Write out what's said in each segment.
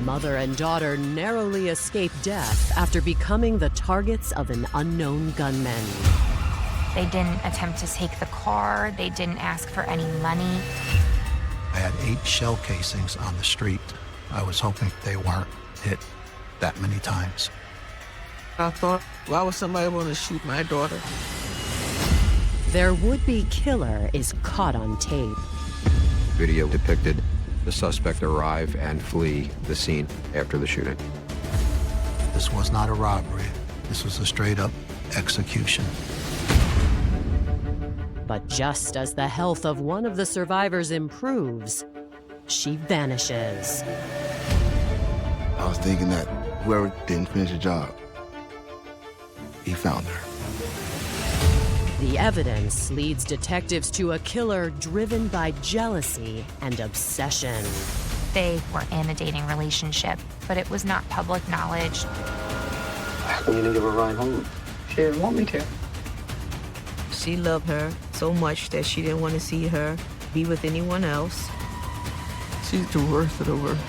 mother and daughter narrowly escape death after becoming the targets of an unknown gunman. They didn't attempt to take the car. They didn't ask for any money. I had 8 shell casings on the street. I was hoping they weren't hit that many times. I thought, why would somebody want to shoot my daughter? Their would-be killer is caught on tape. Video depicted the suspect arrive and flee the scene after the shooting. This was not a robbery. This was a straight-up execution. But just as the health of one of the survivors improves, she vanishes. I was thinking that whoever didn't finish the job, he found her. The evidence leads detectives to a killer driven by jealousy and obsession. They were in a dating relationship, but it was not public knowledge. How come you didn't give her a ride home? She didn't want me to. She loved her so much that she didn't want to see her be with anyone else. She's the worst of the worst.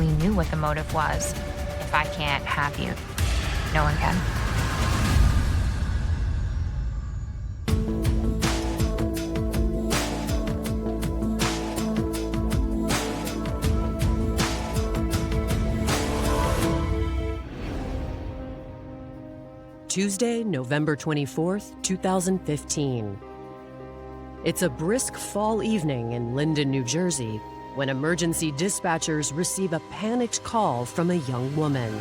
We knew what the motive was. If I can't have you, no one can. Tuesday, November 24th, 2015. It's a brisk fall evening in Linden, New Jersey, when emergency dispatchers receive a panicked call from a young woman.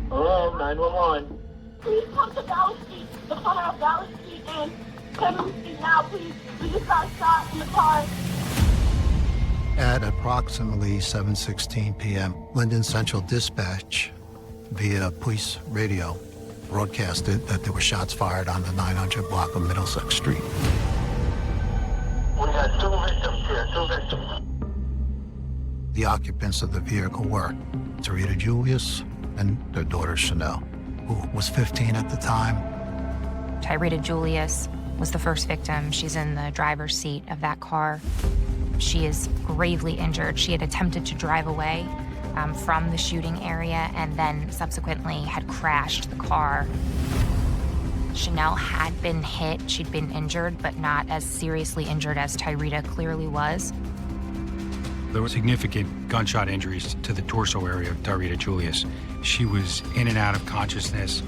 Hello, 911. Please come to Valley Street, the corner of Valley Street and Clemens Street now, please. We just got shot in the car. At approximately 7:16 p.m., Linden Central Dispatch, via police radio, broadcasted that there were shots fired on the 900 block of Middlesex Street. We got 2 victims here, 2 victims. The occupants of the vehicle were Tarita Julius and their daughter Chanel, who was 15 at the time. Tyrita Julius was the first victim. She's in the driver's seat of that car. She is gravely injured. She had attempted to drive away from the shooting area and then subsequently had crashed the car. Chanel had been hit. She'd been injured, but not as seriously injured as Tyrita clearly was. There were significant gunshot injuries to the torso area of Tyrita Julius. She was in and out of consciousness.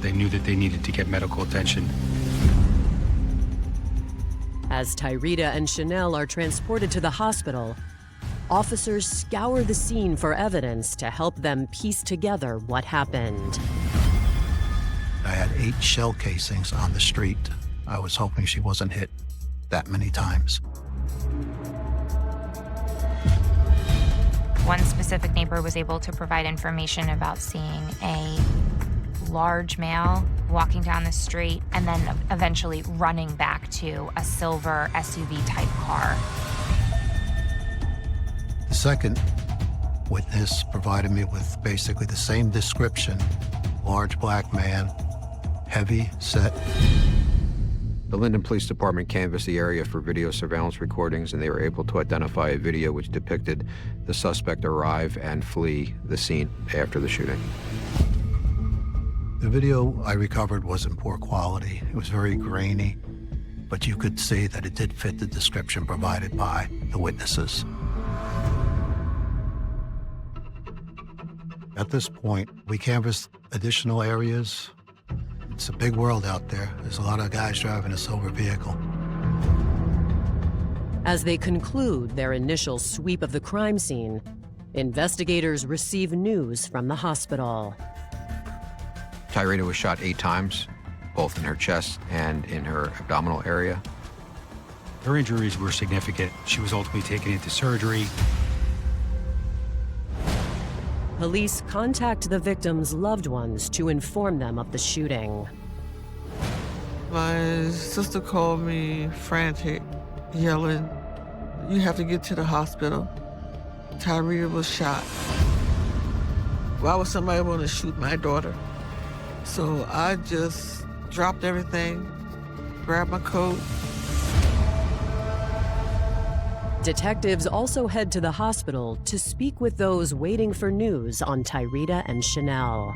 They knew that they needed to get medical attention. As Tyrita and Chanel are transported to the hospital, officers scour the scene for evidence to help them piece together what happened. I had 8 shell casings on the street. I was hoping she wasn't hit that many times. One specific neighbor was able to provide information about seeing a large male walking down the street and then eventually running back to a silver SUV-type car. The second witness provided me with basically the same description. Large black man, heavy set. The Linden Police Department canvassed the area for video surveillance recordings, and they were able to identify a video which depicted the suspect arrive and flee the scene after the shooting. The video I recovered was in poor quality. It was very grainy, but you could see that it did fit the description provided by the witnesses. At this point, we canvassed additional areas. It's a big world out there. There's a lot of guys driving a silver vehicle. As they conclude their initial sweep of the crime scene, investigators receive news from the hospital. Tyrita was shot 8 times, both in her chest and in her abdominal area. Her injuries were significant. She was ultimately taken into surgery. Police contact the victims' loved ones to inform them of the shooting. My sister called me frantic, yelling, "You have to get to the hospital. Tyrita was shot." Why would somebody want to shoot my daughter? So I just dropped everything, grabbed my coat. Detectives also head to the hospital to speak with those waiting for news on Tyrita and Chanel.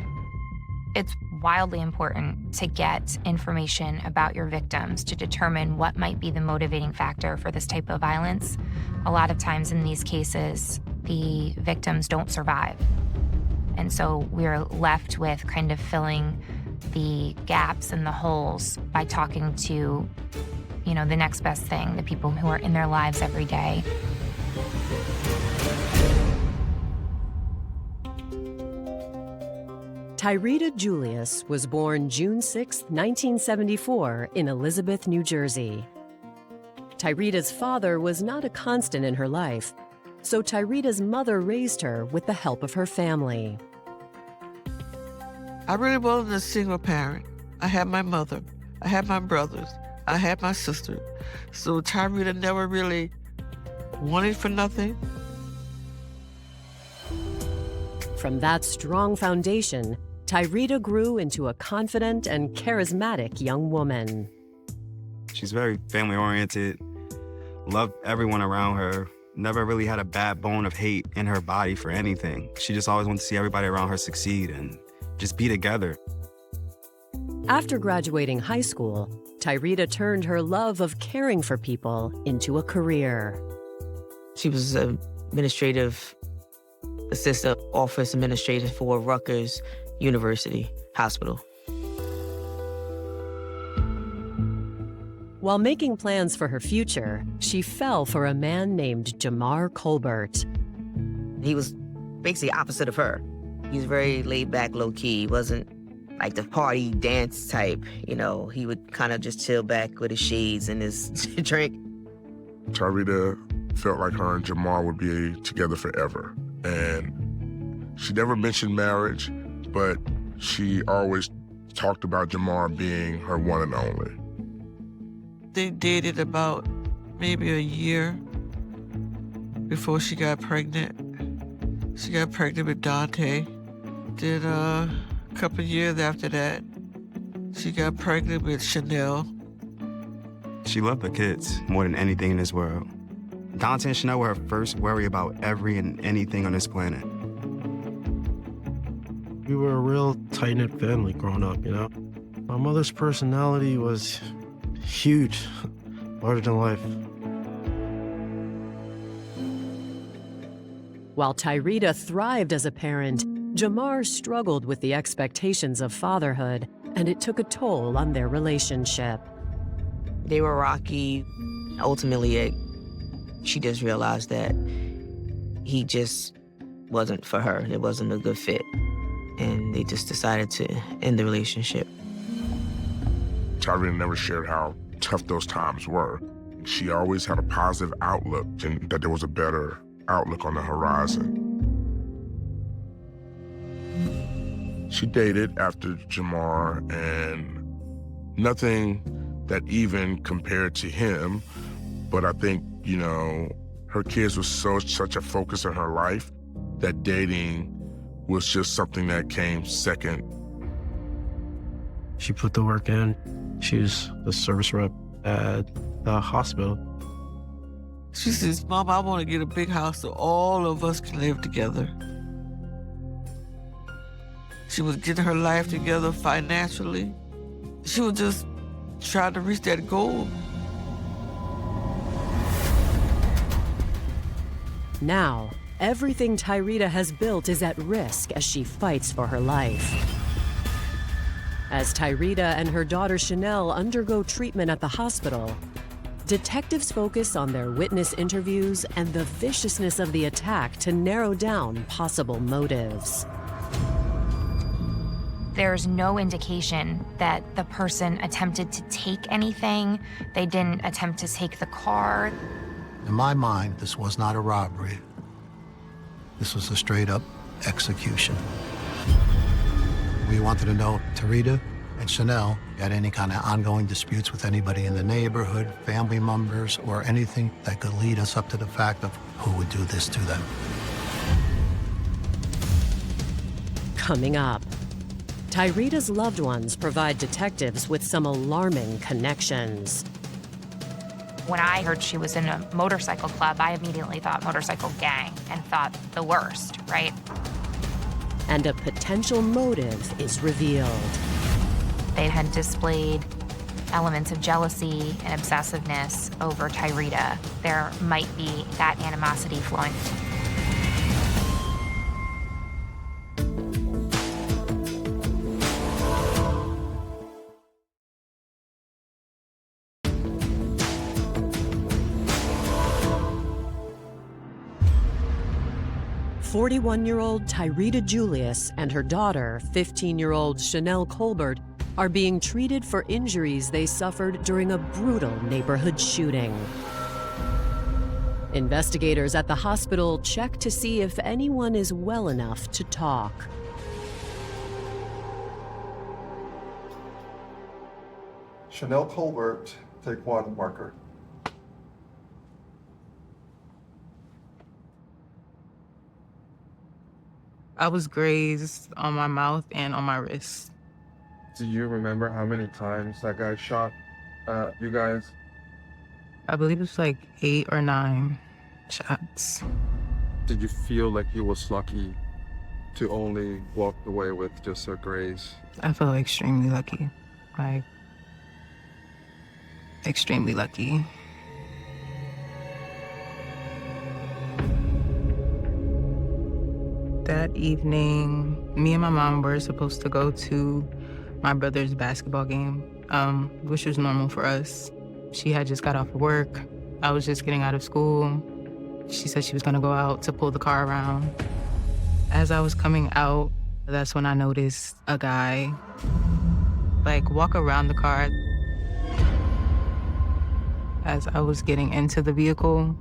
It's wildly important to get information about your victims to determine what might be the motivating factor for this type of violence. A lot of times in these cases, the victims don't survive. And so we're left with kind of filling the gaps and the holes by talking to, the next best thing, the people who are in their lives every day. Tyrita Julius was born June 6, 1974, in Elizabeth, New Jersey. Tyrita's father was not a constant in her life, so Tyrita's mother raised her with the help of her family. I really wasn't a single parent. I had my mother, I had my brothers, I had my sister. So Tyrita never really wanted for nothing. From that strong foundation, Tyrita grew into a confident and charismatic young woman. She's very family-oriented, loved everyone around her, never really had a bad bone of hate in her body for anything. She just always wanted to see everybody around her succeed and just be together. After graduating high school, Tyrita turned her love of caring for people into a career. She was an administrative assistant, office administrator for Rutgers University Hospital. While making plans for her future, she fell for a man named Jamar Colbert. He was basically opposite of her. He was very laid back, low key. He wasn't like the party dance type, He would kind of just chill back with his shades and his drink. Tyrita felt like her and Jamar would be together forever. And she never mentioned marriage, but she always talked about Jamar being her one and only. They dated about maybe a year before she got pregnant. She got pregnant with Dante. Then a couple years after that, she got pregnant with Chanel. She loved the kids more than anything in this world. Dante and Chanel were her first worry about every and anything on this planet. We were a real tight-knit family growing up, My mother's personality was huge, larger than life. While Tyrita thrived as a parent, Jamar struggled with the expectations of fatherhood, and it took a toll on their relationship. They were rocky. Ultimately, she just realized that he just wasn't for her. It wasn't a good fit. And they just decided to end the relationship. Tyrita never shared how tough those times were. She always had a positive outlook and that there was a better outlook on the horizon. She dated after Jamar, and nothing that even compared to him, but I think, her kids were such a focus in her life that dating was just something that came second. She put the work in. She's the service rep at the hospital. She says, Mom, I want to get a big house so all of us can live together. She was getting her life together financially. She was just trying to reach that goal. Now, everything Tyrita has built is at risk as she fights for her life. As Tyrita and her daughter Chanel undergo treatment at the hospital, detectives focus on their witness interviews and the viciousness of the attack to narrow down possible motives. There's no indication that the person attempted to take anything. They didn't attempt to take the car. In my mind, this was not a robbery. This was a straight-up execution. We wanted to know if Tyrita and Chanel had any kind of ongoing disputes with anybody in the neighborhood, family members, or anything that could lead us up to the fact of who would do this to them. Coming up, Tyrita's loved ones provide detectives with some alarming connections. When I heard she was in a motorcycle club, I immediately thought motorcycle gang and thought the worst, right? And a potential motive is revealed. They had displayed elements of jealousy and obsessiveness over Tyrita. There might be that animosity flowing. "41-year-old Tyrita Julius and her daughter, 15-year-old Chanel Colbert, are being treated for injuries they suffered during a brutal neighborhood shooting. Investigators at the hospital check to see if anyone is well enough to talk. Chanel Colbert, take one marker. I was grazed on my mouth and on my wrist. Do you remember how many times that guy shot you guys? I believe it's like 8 or 9 shots. Did you feel like you was lucky to only walk away with just a graze? I felt extremely lucky. Like, extremely lucky. That evening, me and my mom were supposed to go to my brother's basketball game, which was normal for us. She had just got off of work. I was just getting out of school. She said she was gonna go out to pull the car around. As I was coming out, that's when I noticed a guy, like, walk around the car. As I was getting into the vehicle,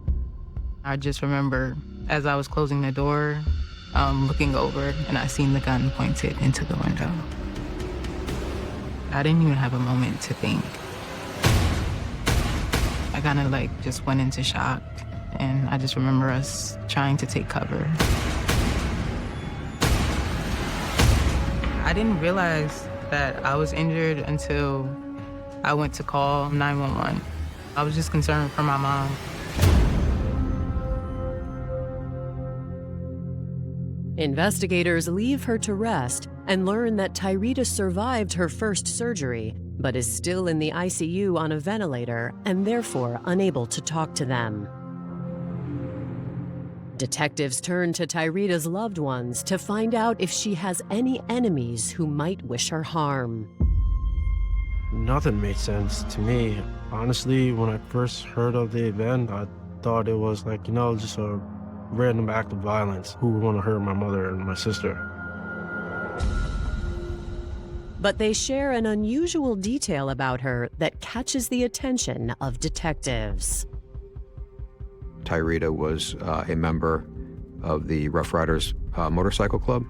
I just remember as I was closing the door, looking over, and I seen the gun pointed into the window. I didn't even have a moment to think. I kind of like just went into shock, and I just remember us trying to take cover. I didn't realize that I was injured until I went to call 911. I was just concerned for my mom. Investigators leave her to rest and learn that Tyrita survived her first surgery, but is still in the ICU on a ventilator and therefore unable to talk to them. Detectives turn to Tyrita's loved ones to find out if she has any enemies who might wish her harm. Nothing made sense to me. Honestly, when I first heard of the event, I thought it was like, just a random act of violence. Who would want to hurt my mother and my sister? But they share an unusual detail about her that catches the attention of detectives. Tyrita was a member of the Rough Riders motorcycle club.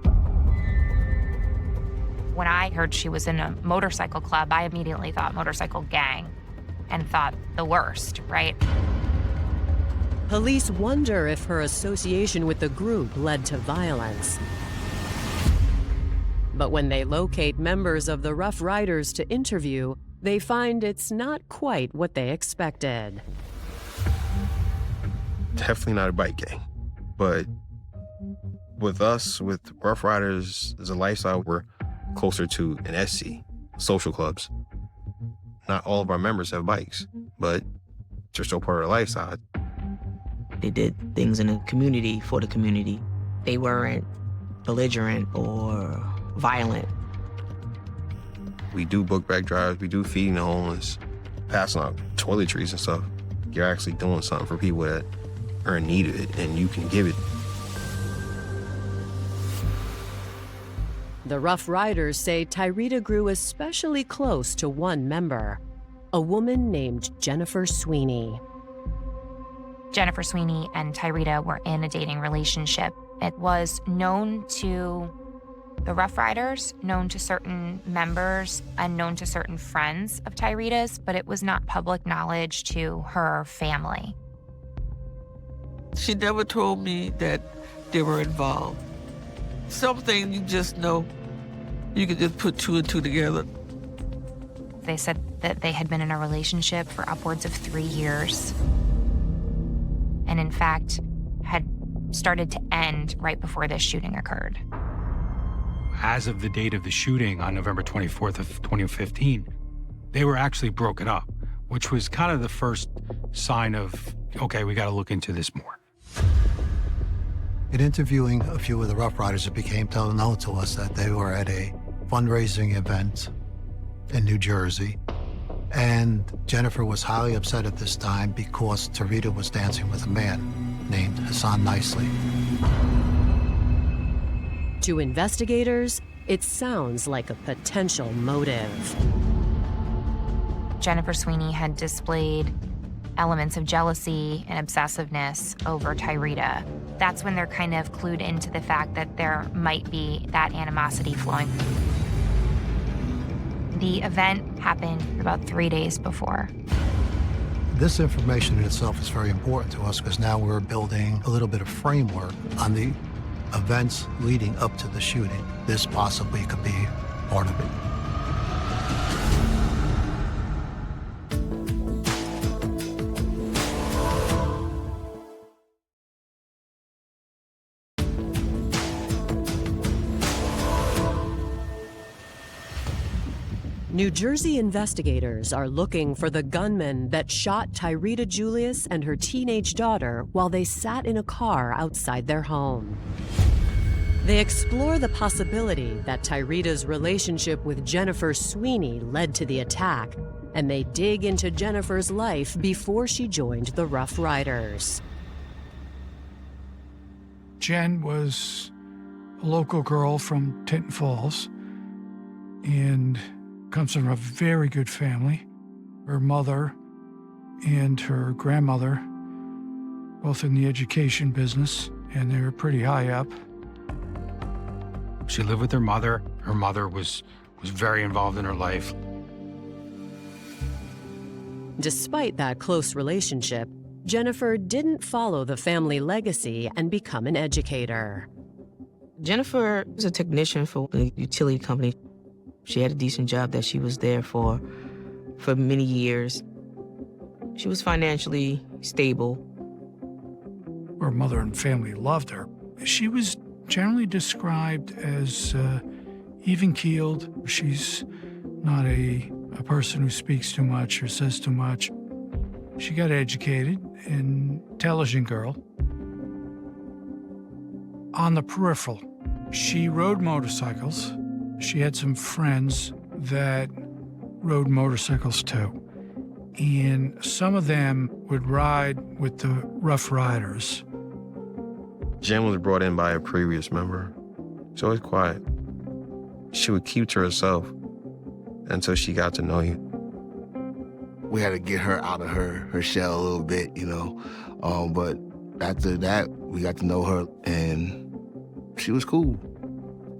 When I heard she was in a motorcycle club, I immediately thought motorcycle gang and thought the worst, right? Police wonder if her association with the group led to violence. But when they locate members of the Rough Riders to interview, they find it's not quite what they expected. Definitely not a bike gang, but with us, with Rough Riders as a lifestyle, we're closer to an SC, social clubs. Not all of our members have bikes, but they're still part of the lifestyle. They did things in the community for the community. They weren't belligerent or violent. We do book bag drives, we do feeding the homeless, passing out toiletries and stuff. You're actually doing something for people that are in need of it, and you can give it. The Rough Riders say Tyrita grew especially close to one member, a woman named Jennifer Sweeney. Jennifer Sweeney and Tyrita were in a dating relationship. It was known to the Rough Riders, known to certain members, and known to certain friends of Tyrita's, but it was not public knowledge to her family. She never told me that they were involved. Something you just know, you can just put two and two together. They said that they had been in a relationship for upwards of 3 years. And in fact, had started to end right before this shooting occurred. As of the date of the shooting on November 24th of 2015, they were actually broken up, which was kind of the first sign of, okay, we got to look into this more. In interviewing a few of the Rough Riders, it became known to us that they were at a fundraising event in New Jersey. And Jennifer was highly upset at this time because Tarita was dancing with a man named Hickson Nicely. To investigators, it sounds like a potential motive. Jennifer Sweeney had displayed elements of jealousy and obsessiveness over Tyrita. That's when they're kind of clued into the fact that there might be that animosity flowing. The event happened about 3 days before. This information in itself is very important to us because now we're building a little bit of framework on the events leading up to the shooting. This possibly could be part of it. New Jersey investigators are looking for the gunman that shot Tyrita Julius and her teenage daughter while they sat in a car outside their home. They explore the possibility that Tyrita's relationship with Jennifer Sweeney led to the attack, and they dig into Jennifer's life before she joined the Rough Riders. Jen was a local girl from Tinton Falls and comes from a very good family. Her mother and her grandmother, both in the education business, and they were pretty high up. She lived with her mother. Her mother was very involved in her life. Despite that close relationship, Jennifer didn't follow the family legacy and become an educator. Jennifer was a technician for a utility company. She had a decent job that she was there for many years. She was financially stable. Her mother and family loved her. She was generally described as even-keeled. She's not a person who speaks too much or says too much. She got educated, an intelligent girl. On the peripheral, she rode motorcycles. She had some friends that rode motorcycles too. And some of them would ride with the Rough Riders. Jen was brought in by a previous member. She was quiet. She would keep to herself until she got to know you. We had to get her out of her shell a little bit, you know. But after that, we got to know her, and she was cool.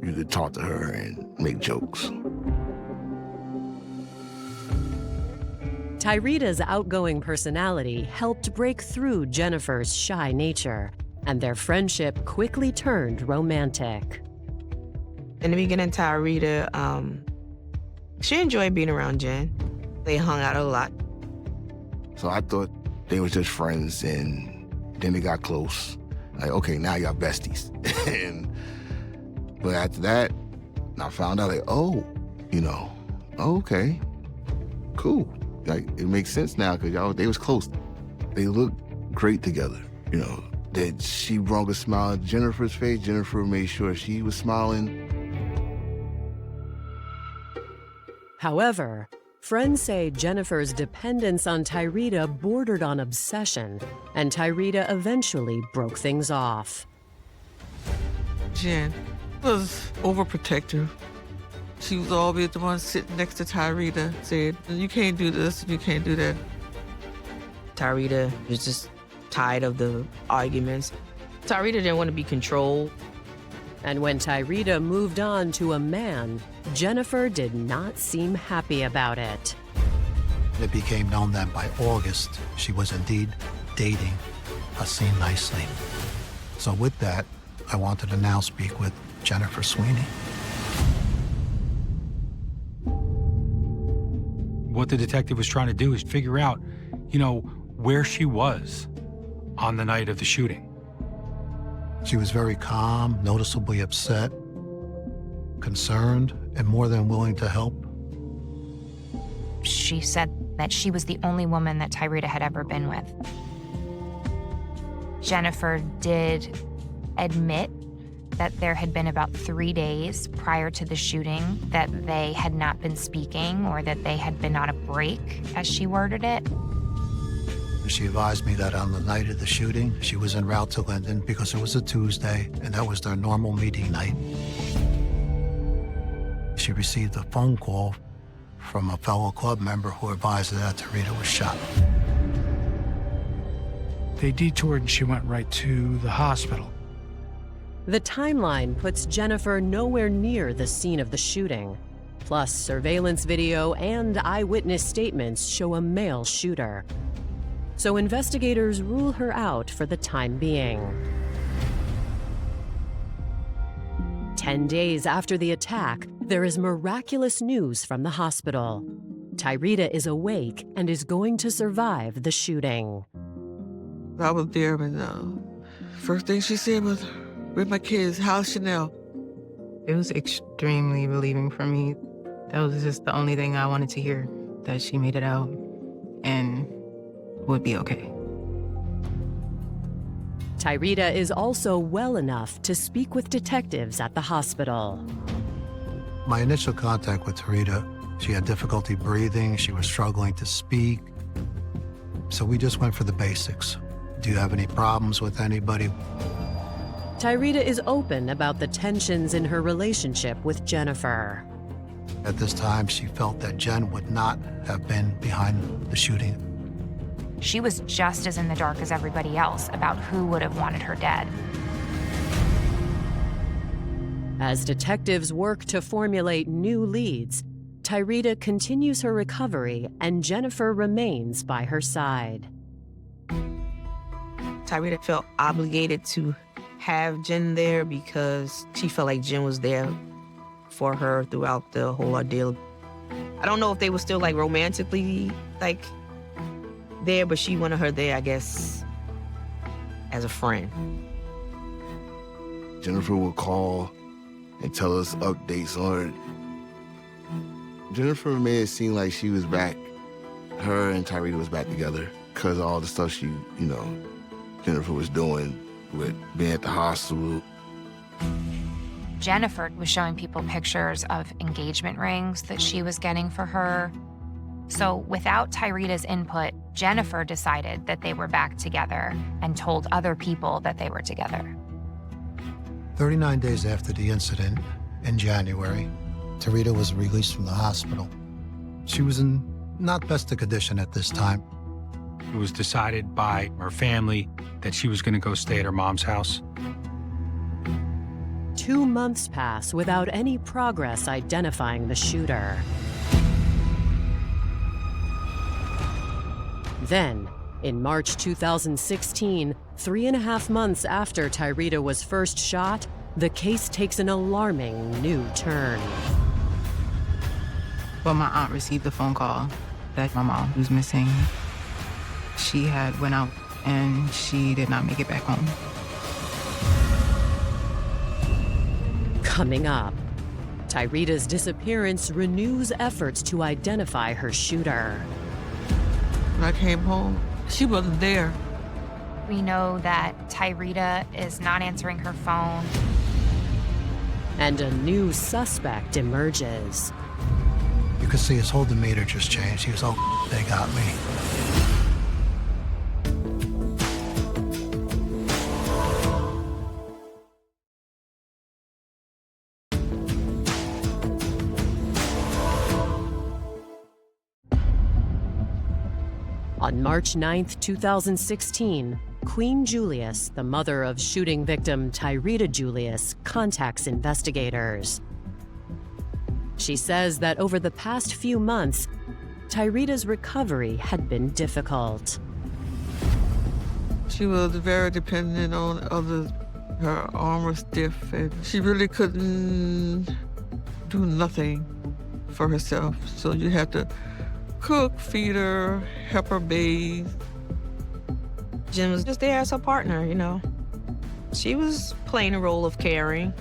You could talk to her and make jokes. Tyrita's outgoing personality helped break through Jennifer's shy nature, and their friendship quickly turned romantic. In the beginning, Tyrita, she enjoyed being around Jen. They hung out a lot. So I thought they were just friends, and then they got close. Like, okay, now y'all besties. But after that, I found out, like, oh, you know, okay, cool. Like, it makes sense now, because they was close. They looked great together, you know. That she brought a smile on Jennifer's face. Jennifer made sure she was smiling. However, friends say Jennifer's dependence on Tyrita bordered on obsession, and Tyrita eventually broke things off. Jen was overprotective. She was always the one sitting next to Tyrita, said, you can't do this, you can't do that. Tyrita was just tired of the arguments. Tyrita didn't want to be controlled. And when Tyrita moved on to a man, Jennifer did not seem happy about it. It became known that by August, she was indeed dating Hickson Nicely. So with that, I wanted to now speak with Jennifer Sweeney. what the detective was trying to do is figure out, where she was on the night of the shooting. She was very calm, noticeably upset, concerned, and more than willing to help. She said that she was the only woman that Tyrita had ever been with. Jennifer did admit that there had been about 3 days prior to the shooting that they had not been speaking, or that they had been on a break, as she worded it. She advised me that on the night of the shooting, she was en route to Linden because it was a Tuesday, and that was their normal meeting night. She received a phone call from a fellow club member who advised her that Tyrita was shot. They detoured and she went right to the hospital. The timeline puts Jennifer nowhere near the scene of the shooting. Plus, surveillance video and eyewitness statements show a male shooter. So investigators rule her out for the time being. 10 days after the attack, there is miraculous news from the hospital. Tyrita is awake and is going to survive the shooting. I was there, and first thing she said was, "Where's my kids? How's Chanel?" It was extremely relieving for me. That was just the only thing I wanted to hear, that she made it out and would be okay. Tyrita is also well enough to speak with detectives at the hospital. My initial contact with Tyrita, she had difficulty breathing, she was struggling to speak. So we just went for the basics. Do you have any problems with anybody? Tyrita is open about the tensions in her relationship with Jennifer. At this time, she felt that Jen would not have been behind the shooting. She was just as in the dark as everybody else about who would have wanted her dead. As detectives work to formulate new leads, Tyrita continues her recovery and Jennifer remains by her side. Tyrita felt obligated to have Jen there because she felt like Jen was there for her throughout the whole ordeal. I don't know if they were still romantically there, but she wanted her there, I guess, as a friend. Jennifer would call and tell us updates on her. Jennifer made it seem like she was back. Her and Tyrita was back together because of all the stuff Jennifer was doing with being at the hospital. Jennifer was showing people pictures of engagement rings that she was getting for her. So without Tyrita's input, Jennifer decided that they were back together and told other people that they were together. 39 days after the incident, in January, Tyrita was released from the hospital. She was in not best of condition at this time. It was decided by her family that she was going to go stay at her mom's house. 2 months pass without any progress identifying the shooter. Then, in March 2016, 3.5 months after Tyrita was first shot, the case takes an alarming new turn. Well, my aunt received a phone call that my mom was missing. She had went out and she did not make it back home. Coming up, Tyrita's disappearance renews efforts to identify her shooter. When I came home, she wasn't there. We know that Tyrita is not answering her phone. And a new suspect emerges. You could see his whole demeanor just changed. He was, "Oh, they got me." On March 9th, 2016, Queen Julius, the mother of shooting victim Tyrita Julius, contacts investigators. She says that over the past few months, Tyrita's recovery had been difficult. She was very dependent on others. Her arm was stiff, and she really couldn't do nothing for herself. So you have to Cook, feed her, help her bathe. Jen was just there as her partner, you know. She was playing a role of caring,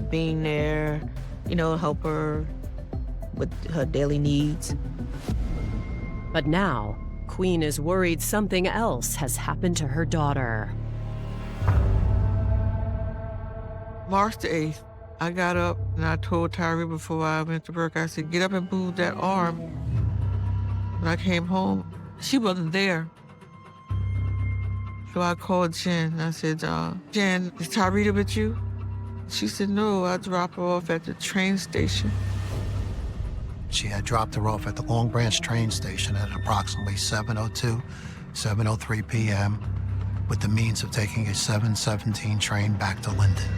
being there, you know, help her with her daily needs. But now, Queen is worried something else has happened to her daughter. March the 8th, I got up and I told Tyree before I went to work, I said, get up and move that arm. When I came home, she wasn't there. So I called Jen and I said, Jen, is Tyree with you? She said, no, I dropped her off at the train station. She had dropped her off at the Long Branch train station at approximately 7:02, 7:03 p.m. with the means of taking a 7:17 train back to Linden.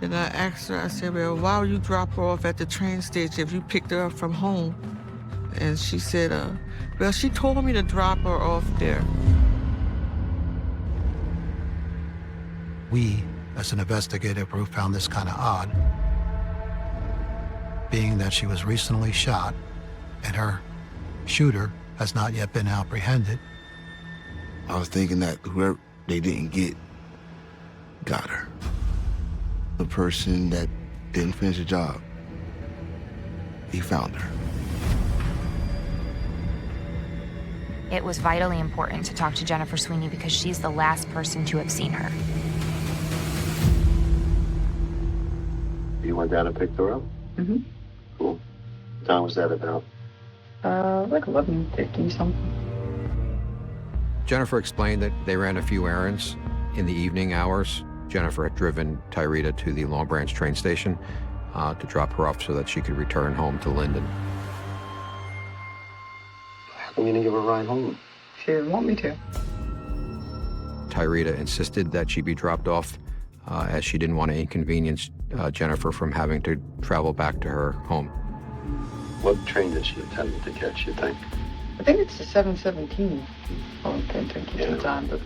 Then I asked her, I said, well, why would you drop her off at the train station if you picked her up from home? And she said, well, she told me to drop her off there. We, as an investigative group, found this kind of odd, being that she was recently shot and her shooter has not yet been apprehended. I was thinking that whoever they didn't get got her. The person that didn't finish the job, he found her. It was vitally important to talk to Jennifer Sweeney because she's the last person to have seen her. You went down and picked her up? Mm-hmm. Cool. What time was that about? Like 11:50 something. Jennifer explained that they ran a few errands in the evening hours. Jennifer had driven Tyree to the Long Branch train station to drop her off so that she could return home to Linden. How come you didn't give her a ride home? She didn't want me to. Tyree insisted that she be dropped off as she didn't want to inconvenience Jennifer from having to travel back to her home. What train did she attempt to catch, you think? I think it's the 7:17. I don't pay attention to the time, but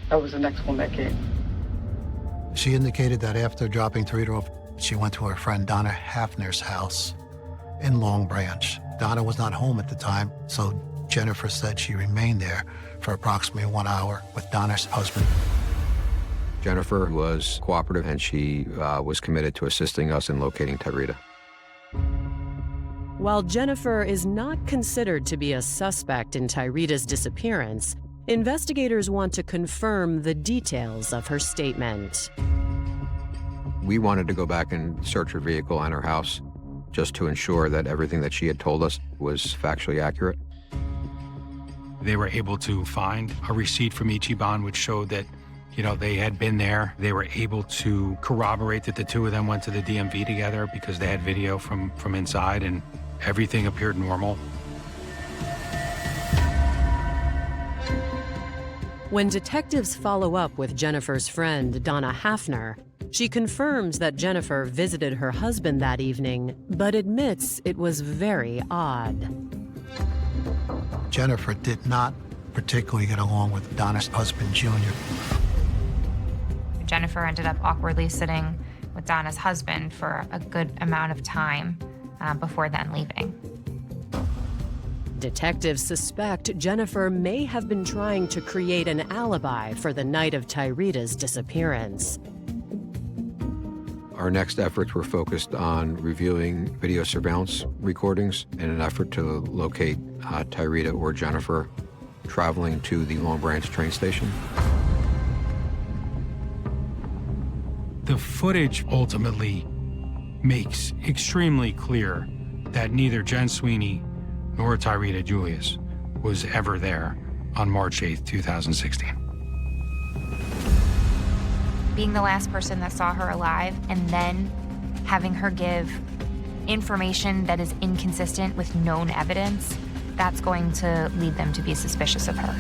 that was the next one that came. She indicated that after dropping Tyree off, she went to her friend Donna Hafner's house in Long Branch. Donna was not home at the time, so Jennifer said she remained there for approximately 1 hour with Donna's husband. Jennifer was cooperative and she was committed to assisting us in locating Tyree. While Jennifer is not considered to be a suspect in Tyree's disappearance, investigators want to confirm the details of her statement. We wanted to go back and search her vehicle and her house just to ensure that everything that she had told us was factually accurate. They were able to find a receipt from Ichiban which showed that, you know, they had been there. They were able to corroborate that the two of them went to the DMV together because they had video from inside and everything appeared normal. When detectives follow up with Jennifer's friend, Donna Hafner, she confirms that Jennifer visited her husband that evening, but admits it was very odd. Jennifer did not particularly get along with Donna's husband, Junior. Jennifer ended up awkwardly sitting with Donna's husband for a good amount of time before then leaving. Detectives suspect Jennifer may have been trying to create an alibi for the night of Tyree's disappearance. Our next efforts were focused on reviewing video surveillance recordings in an effort to locate Tyree or Jennifer traveling to the Long Branch train station. The footage ultimately makes extremely clear that neither Jen Sweeney nor Tyree Julius was ever there on March 8th, 2016. Being the last person that saw her alive and then having her give information that is inconsistent with known evidence, that's going to lead them to be suspicious of her.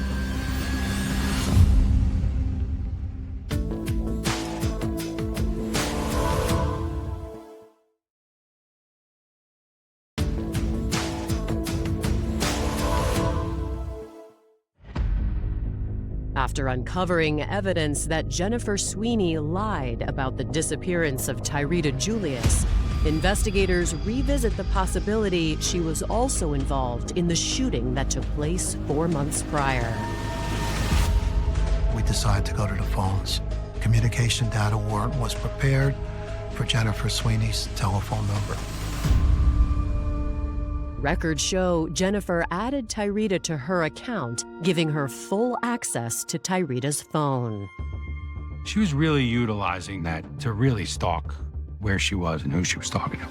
After uncovering evidence that Jennifer Sweeney lied about the disappearance of Tyree Julius, investigators revisit the possibility she was also involved in the shooting that took place 4 months prior. We decided to go to the phones. Communication data warrant was prepared for Jennifer Sweeney's telephone number. Records show Jennifer added Tyrita to her account, giving her full access to Tyrita's phone. She was really utilizing that to really stalk where she was and who she was talking to.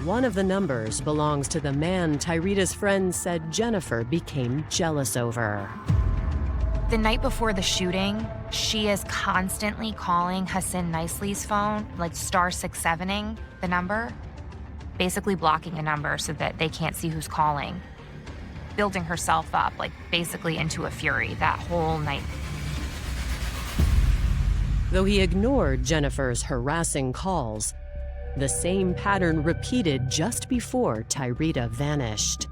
One of the numbers belongs to the man Tyrita's friends said Jennifer became jealous over. The night before the shooting, she is constantly calling Hassan Nicely's phone, like *670ing the number, basically blocking a number so that they can't see who's calling, building herself up, like basically into a fury that whole night. Though he ignored Jennifer's harassing calls, the same pattern repeated just before Tyrita vanished.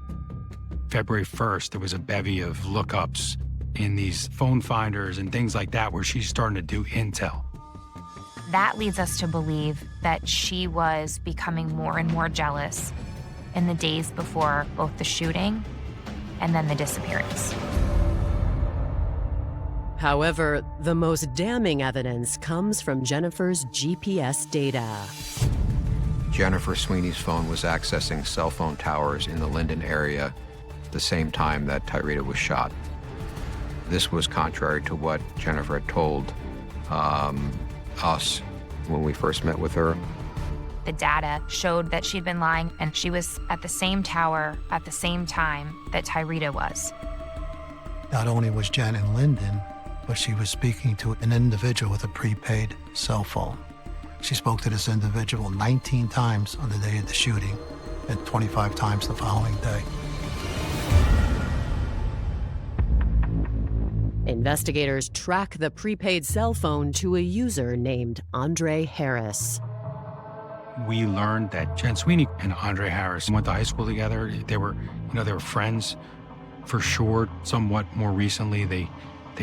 February 1st, there was a bevy of lookups in these phone finders and things like that where she's starting to do intel. That leads us to believe that she was becoming more and more jealous in the days before both the shooting and then the disappearance. However, the most damning evidence comes from Jennifer's GPS data. Jennifer Sweeney's phone was accessing cell phone towers in the Linden area at the same time that Tyrita was shot. This was contrary to what Jennifer had told us when we first met with her. The data showed that she'd been lying, and she was at the same tower at the same time that Tyrita was. Not only was Jen in Linden, but she was speaking to an individual with a prepaid cell phone. She spoke to this individual 19 times on the day of the shooting and 25 times the following day. Investigators track the prepaid cell phone to a user named Andre Harris. We learned that Jen Sweeney and Andre Harris went to high school together. They were friends for sure. Somewhat more recently, they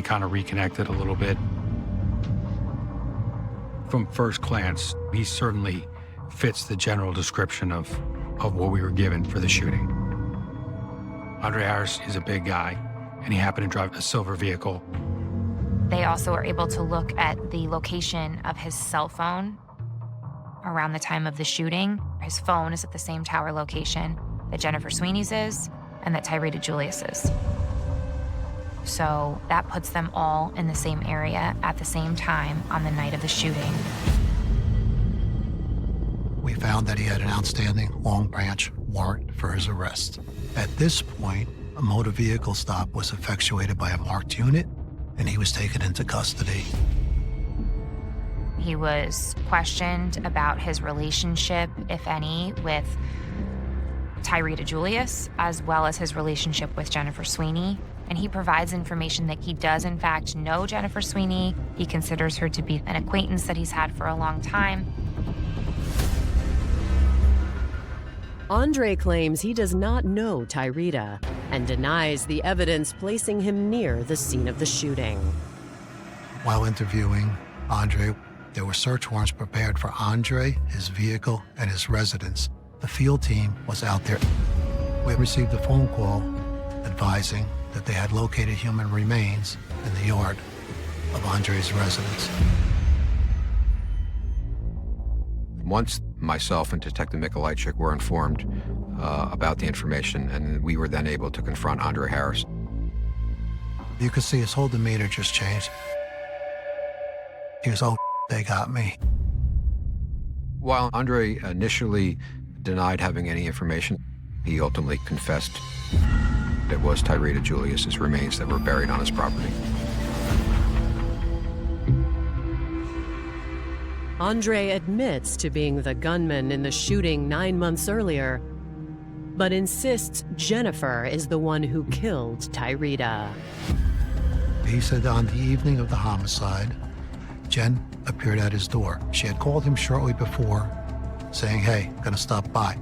kind of reconnected a little bit. From first glance, he certainly fits the general description of what we were given for the shooting. Andre Harris is a big guy, and he happened to drive a silver vehicle. They also are able to look at the location of his cell phone around the time of the shooting. His phone is at the same tower location that Jennifer Sweeney's is and that Tyrita Julius is. So that puts them all in the same area at the same time on the night of the shooting. We found that he had an outstanding Long Branch warrant for his arrest. At this point, a motor vehicle stop was effectuated by a marked unit, and he was taken into custody. He was questioned about his relationship, if any, with Tyrita Julius, as well as his relationship with Jennifer Sweeney. And he provides information that he does, in fact, know Jennifer Sweeney. He considers her to be an acquaintance that he's had for a long time. Andre claims he does not know Tyrita and denies the evidence placing him near the scene of the shooting. While interviewing Andre, there were search warrants prepared for Andre, his vehicle, and his residence. The field team was out there. We received a phone call advising that they had located human remains in the yard of Andre's residence. Once myself and Detective Mikolajczyk were informed about the information, and we were then able to confront Andre Harris. You could see his whole demeanor just changed. He was, oh, they got me. While Andre initially denied having any information, he ultimately confessed it was Tyrita Julius's remains that were buried on his property. Andre admits to being the gunman in the shooting 9 months earlier, but insists Jennifer is the one who killed Tyrita. He said on the evening of the homicide, Jen appeared at his door. She had called him shortly before, saying, hey, gonna stop by.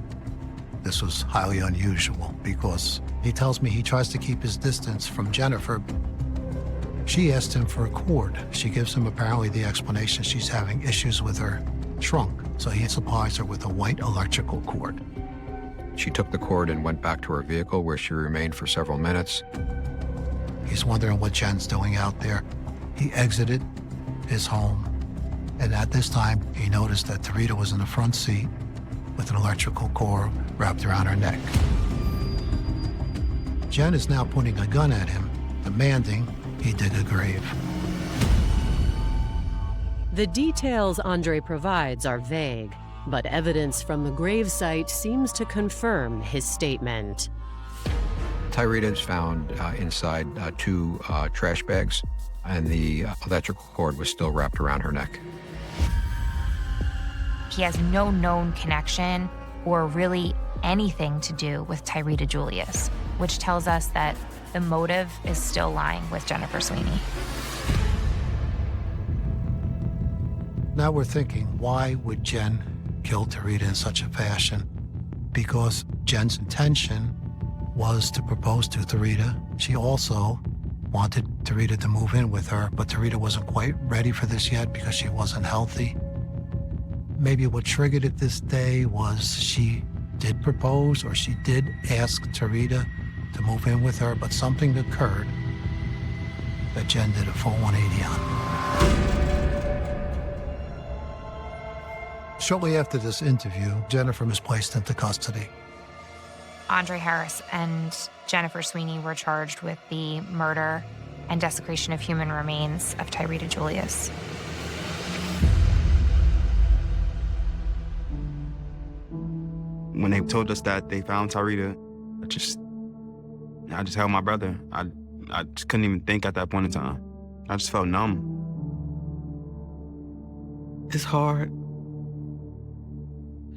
This was highly unusual because he tells me he tries to keep his distance from Jennifer. She asked him for a cord. She gives him apparently the explanation she's having issues with her trunk. so he supplies her with a white electrical cord. She took the cord and went back to her vehicle, where she remained for several minutes. He's wondering what Jen's doing out there. He exited his home, and at this time, he noticed that Tarita was in the front seat with an electrical cord wrapped around her neck. Jen is now pointing a gun at him, demanding he dig a grave. The details Andre provides are vague, but evidence from the gravesite seems to confirm his statement. Tarita is found inside two trash bags, and the electrical cord was still wrapped around her neck. He has no known connection or really anything to do with Tarita Julius, which tells us that the motive is still lying with Jennifer Sweeney. Now we're thinking, why would Jen kill Tarita in such a fashion? Because Jen's intention was to propose to Tarita. She also wanted Tarita to move in with her, but Tarita wasn't quite ready for this yet because she wasn't healthy. Maybe what triggered it this day was she did propose, or she did ask Tarita to move in with her, but something occurred that Jen did a full 180 on. Shortly after this interview, Jennifer was placed into custody. Andre Harris and Jennifer Sweeney were charged with the murder and desecration of human remains of Tarita Julius. When they told us that they found Tarita, I just held my brother. I just couldn't even think at that point in time. I just felt numb. It's hard.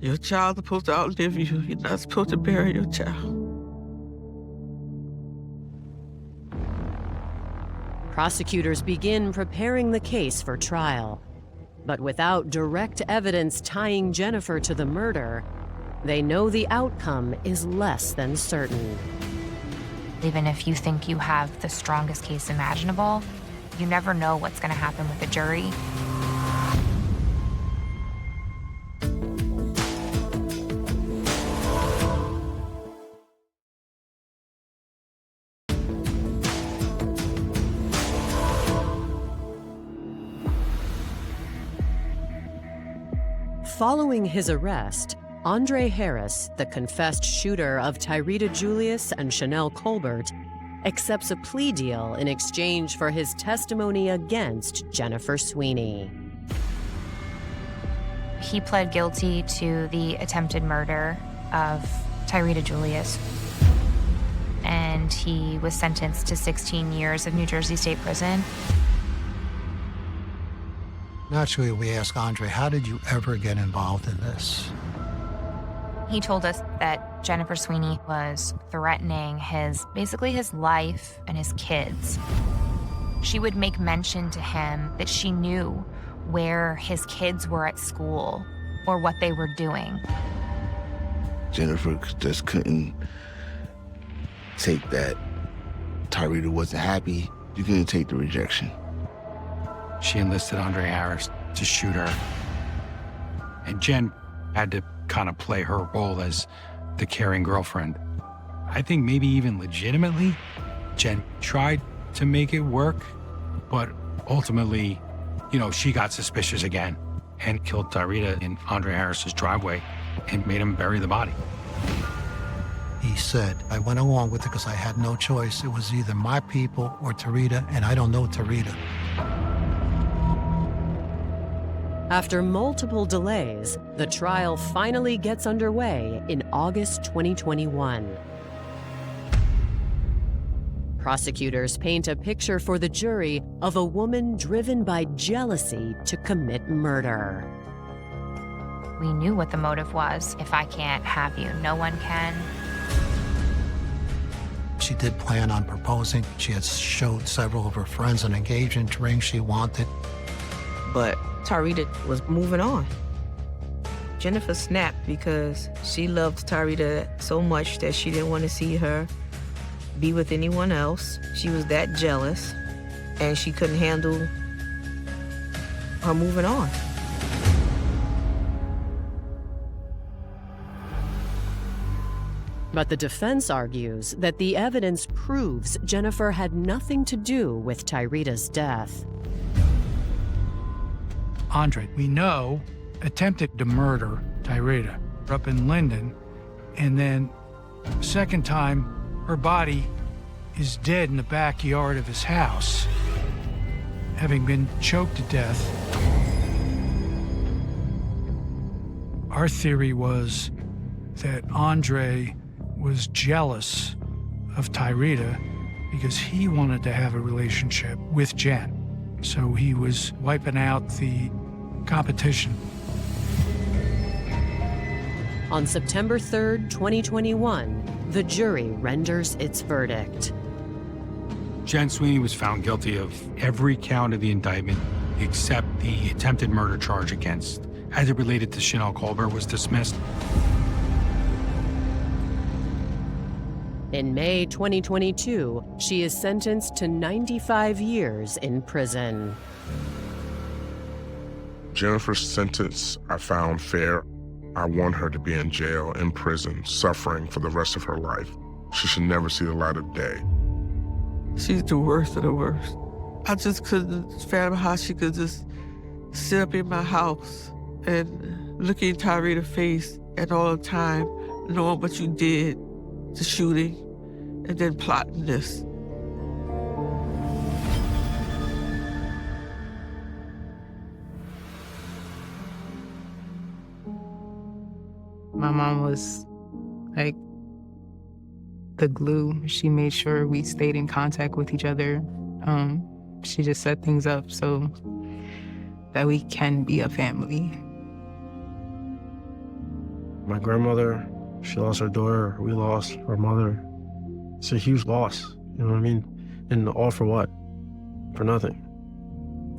Your child's supposed to outlive you. You're not supposed to bury your child. Prosecutors begin preparing the case for trial. But without direct evidence tying Jennifer to the murder, they know the outcome is less than certain. Even if you think you have the strongest case imaginable, you never know what's going to happen with the jury. Following his arrest, Andre Harris, the confessed shooter of Tarita Julius and Chanel Colbert, accepts a plea deal in exchange for his testimony against Jennifer Sweeney. He pled guilty to the attempted murder of Tarita Julius, and he was sentenced to 16 years of New Jersey State Prison. Naturally, we ask Andre, how did you ever get involved in this? He told us that Jennifer Sweeney was threatening basically his life and his kids. She would make mention to him that she knew where his kids were at school or what they were doing. Jennifer just couldn't take that Tarita wasn't happy. You couldn't take the rejection. She enlisted Andre Harris to shoot her. And Jen had to kind of play her role as the caring girlfriend. I think maybe even legitimately, Jen tried to make it work, but ultimately, she got suspicious again and killed Tarita in Andre Harris's driveway and made him bury the body. He said, I went along with it because I had no choice. It was either my people or Tarita, and I don't know Tarita. After multiple delays, the trial finally gets underway in August 2021. Prosecutors paint a picture for the jury of a woman driven by jealousy to commit murder. We knew what the motive was. If I can't have you, no one can. She did plan on proposing. She had showed several of her friends an engagement ring she wanted. But Tarita was moving on. Jennifer snapped because she loved Tarita so much that she didn't want to see her be with anyone else. She was that jealous, and she couldn't handle her moving on. But the defense argues that the evidence proves Jennifer had nothing to do with Tyrita's death. Andre, we know, attempted to murder Tyrita up in Linden, and then second time, her body is dead in the backyard of his house, having been choked to death. Our theory was that Andre was jealous of Tyrita because he wanted to have a relationship with Jen. So he was wiping out the competition. On September 3rd, 2021, the jury renders its verdict. Jen Sweeney was found guilty of every count of the indictment except the attempted murder charge against, as it related to Chanel Colbert, was dismissed. In May 2022, she is sentenced to 95 years in prison. Jennifer's sentence I found fair. I want her to be in jail, in prison, suffering for the rest of her life. She should never see the light of day. She's the worst of the worst. I just couldn't fathom how she could just sit up in my house and look in Tyrita's face and all the time knowing what you did, the shooting, and then plotting this. My mom was like the glue. She made sure we stayed in contact with each other. She just set things up so that we can be a family. My grandmother, she lost her daughter. We lost our mother. It's a huge loss, you know what I mean? And all for what? For nothing.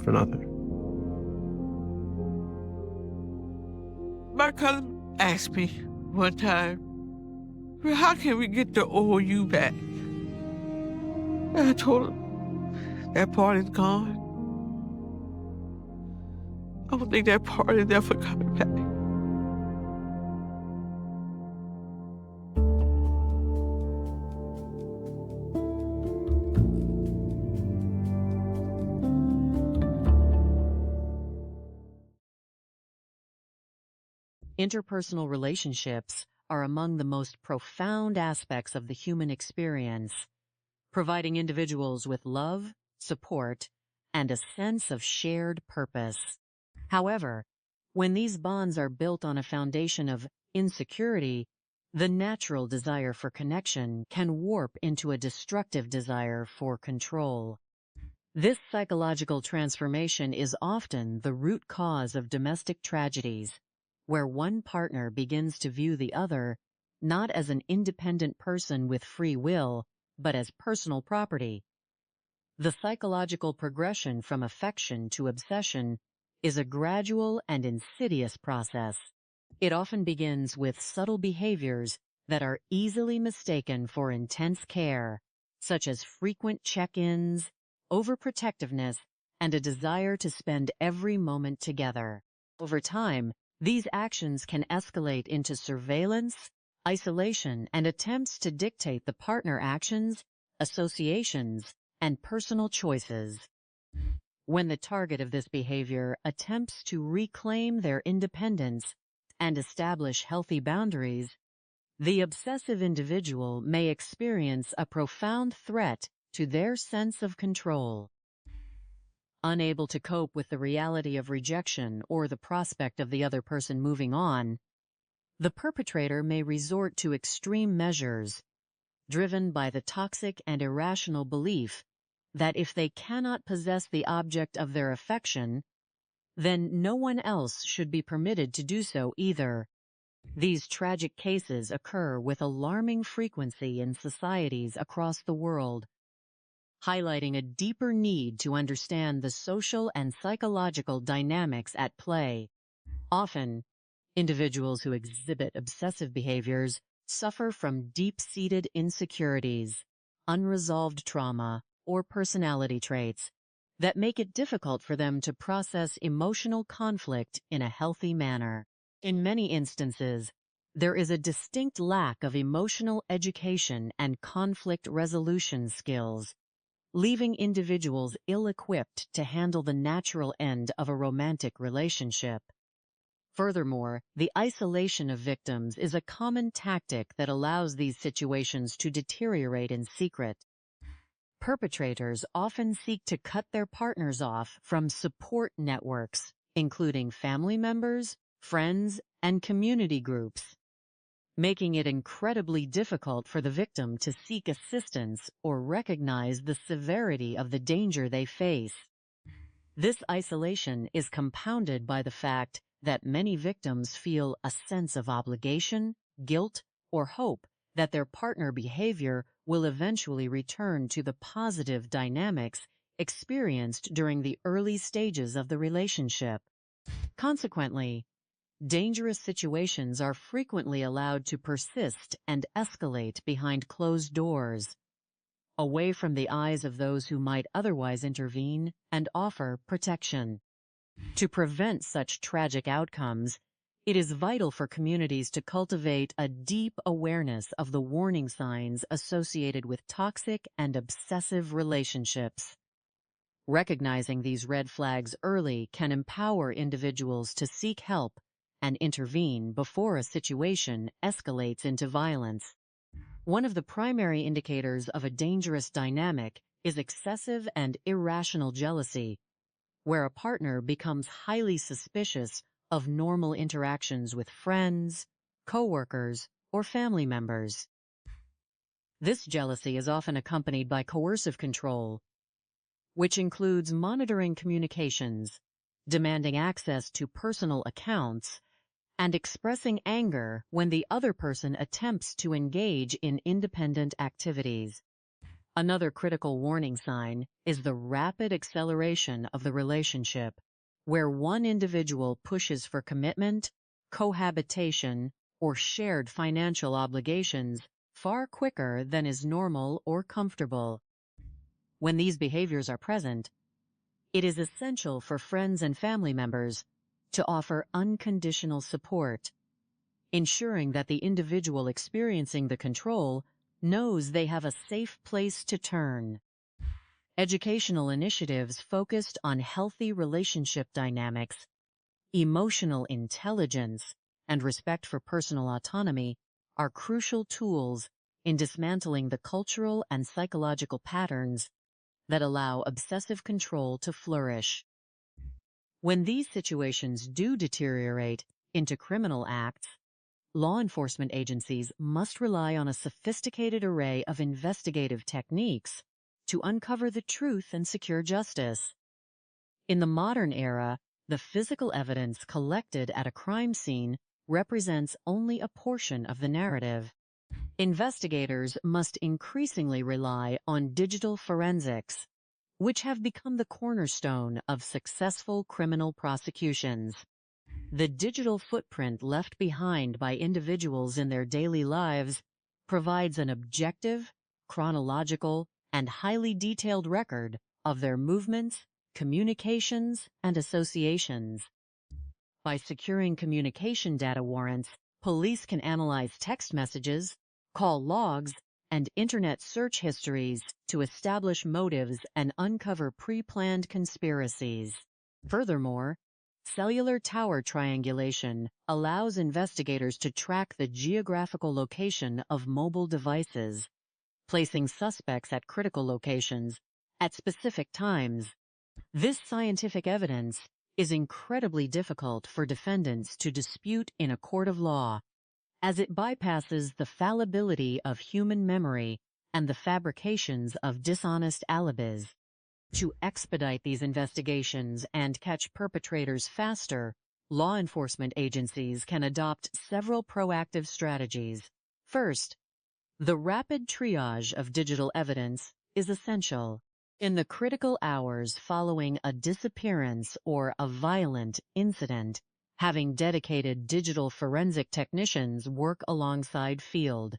For nothing. My cousin asked me one time, well, how can we get the old you back? And I told him, that part is gone. I don't think that part is ever coming back. Interpersonal relationships are among the most profound aspects of the human experience, providing individuals with love, support, and a sense of shared purpose. However, when these bonds are built on a foundation of insecurity, the natural desire for connection can warp into a destructive desire for control. This psychological transformation is often the root cause of domestic tragedies, where one partner begins to view the other not as an independent person with free will, but as personal property. The psychological progression from affection to obsession is a gradual and insidious process. It often begins with subtle behaviors that are easily mistaken for intense care, such as frequent check-ins, overprotectiveness, and a desire to spend every moment together. Over time, these actions can escalate into surveillance, isolation, and attempts to dictate the partner actions, associations, and personal choices. When the target of this behavior attempts to reclaim their independence and establish healthy boundaries, the obsessive individual may experience a profound threat to their sense of control. Unable to cope with the reality of rejection or the prospect of the other person moving on, the perpetrator may resort to extreme measures, driven by the toxic and irrational belief that if they cannot possess the object of their affection, then no one else should be permitted to do so either. These tragic cases occur with alarming frequency in societies across the world, highlighting a deeper need to understand the social and psychological dynamics at play. Often, individuals who exhibit obsessive behaviors suffer from deep-seated insecurities, unresolved trauma, or personality traits that make it difficult for them to process emotional conflict in a healthy manner. In many instances, There is a distinct lack of emotional education and conflict resolution skills, leaving individuals ill-equipped to handle the natural end of a romantic relationship. Furthermore, the isolation of victims is a common tactic that allows these situations to deteriorate in secret. Perpetrators often seek to cut their partners off from support networks, including family members, friends, and community groups, making it incredibly difficult for the victim to seek assistance or recognize the severity of the danger they face. This isolation is compounded by the fact that many victims feel a sense of obligation, guilt, or hope that their partner behavior will eventually return to the positive dynamics experienced during the early stages of the relationship. Consequently, dangerous situations are frequently allowed to persist and escalate behind closed doors, away from the eyes of those who might otherwise intervene and offer protection. To prevent such tragic outcomes, it is vital for communities to cultivate a deep awareness of the warning signs associated with toxic and obsessive relationships. Recognizing these red flags early can empower individuals to seek help and intervene before a situation escalates into violence. One of the primary indicators of a dangerous dynamic is excessive and irrational jealousy, where a partner becomes highly suspicious of normal interactions with friends, coworkers, or family members. This jealousy is often accompanied by coercive control, which includes monitoring communications, demanding access to personal accounts, and expressing anger when the other person attempts to engage in independent activities. Another critical warning sign is the rapid acceleration of the relationship, where one individual pushes for commitment, cohabitation, or shared financial obligations far quicker than is normal or comfortable. When these behaviors are present, it is essential for friends and family members to offer unconditional support, ensuring that the individual experiencing the control knows they have a safe place to turn. Educational initiatives focused on healthy relationship dynamics, emotional intelligence, and respect for personal autonomy are crucial tools in dismantling the cultural and psychological patterns that allow obsessive control to flourish. When these situations do deteriorate into criminal acts, law enforcement agencies must rely on a sophisticated array of investigative techniques to uncover the truth and secure justice. In the modern era, the physical evidence collected at a crime scene represents only a portion of the narrative. Investigators must increasingly rely on digital forensics, which have become the cornerstone of successful criminal prosecutions. The digital footprint left behind by individuals in their daily lives provides an objective, chronological, and highly detailed record of their movements, communications, and associations. By securing communication data warrants, police can analyze text messages, call logs, and internet search histories to establish motives and uncover pre-planned conspiracies. Furthermore, cellular tower triangulation allows investigators to track the geographical location of mobile devices, placing suspects at critical locations at specific times. This scientific evidence is incredibly difficult for defendants to dispute in a court of law, as it bypasses the fallibility of human memory and the fabrications of dishonest alibis. To expedite these investigations and catch perpetrators faster, law enforcement agencies can adopt several proactive strategies. First, the rapid triage of digital evidence is essential. In the critical hours following a disappearance or a violent incident, having dedicated digital forensic technicians work alongside field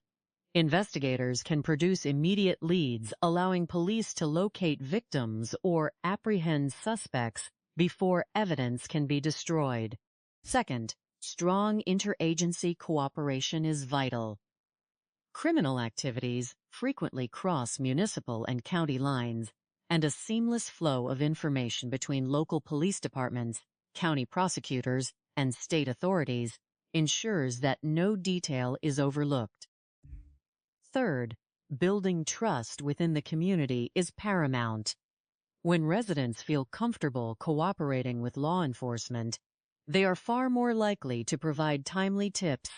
investigators can produce immediate leads, allowing police to locate victims or apprehend suspects before evidence can be destroyed. Second, strong interagency cooperation is vital. Criminal activities frequently cross municipal and county lines, and a seamless flow of information between local police departments, county prosecutors, and state authorities ensures that no detail is overlooked. Third, building trust within the community is paramount. When residents feel comfortable cooperating with law enforcement, they are far more likely to provide timely tips,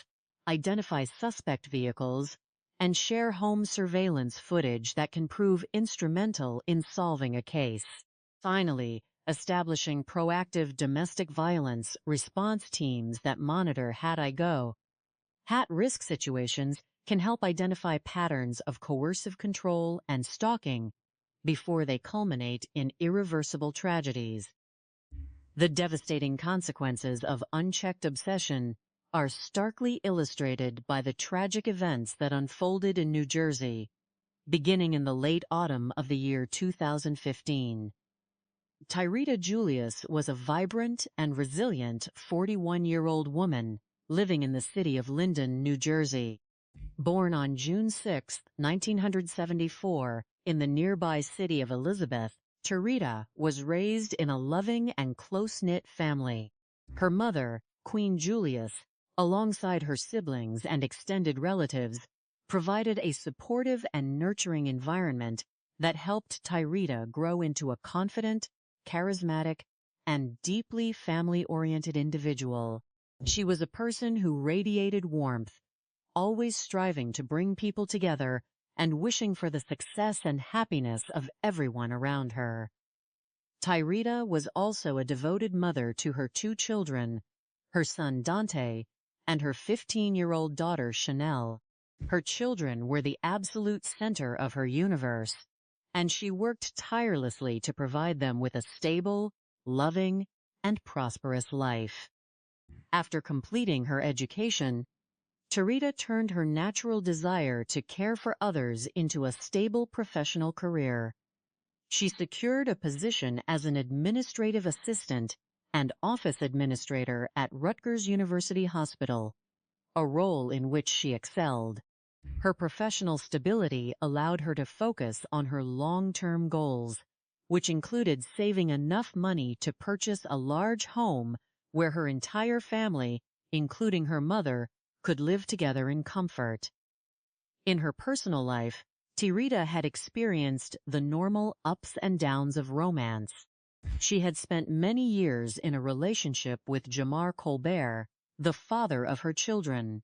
identify suspect vehicles, and share home surveillance footage that can prove instrumental in solving a case. Finally, establishing proactive domestic violence response teams that monitor at-risk situations can help identify patterns of coercive control and stalking before they culminate in irreversible tragedies. The devastating consequences of unchecked obsession are starkly illustrated by the tragic events that unfolded in New Jersey, beginning in the late autumn of the year 2015. Tyrita Julius was a vibrant and resilient 41-year-old woman living in the city of Linden, New Jersey. Born on June 6, 1974, in the nearby city of Elizabeth, Tyrita was raised in a loving and close-knit family. Her mother, Queen Julius, alongside her siblings and extended relatives, provided a supportive and nurturing environment that helped Tyrita grow into a confident, charismatic, and deeply family-oriented individual. She was a person who radiated warmth, always striving to bring people together and wishing for the success and happiness of everyone around her. Tyrita was also a devoted mother to her 2 children, her son Dante and her 15-year-old daughter Chanel. Her children were the absolute center of her universe, and she worked tirelessly to provide them with a stable, loving, and prosperous life. After completing her education, Tyrita turned her natural desire to care for others into a stable professional career. She secured a position as an administrative assistant and office administrator at Rutgers University Hospital, a role in which she excelled. Her professional stability allowed her to focus on her long-term goals, which included saving enough money to purchase a large home where her entire family, including her mother, could live together in comfort. In her personal life, Tyrita had experienced the normal ups and downs of romance. She had spent many years in a relationship with Jamar Colbert, the father of her children.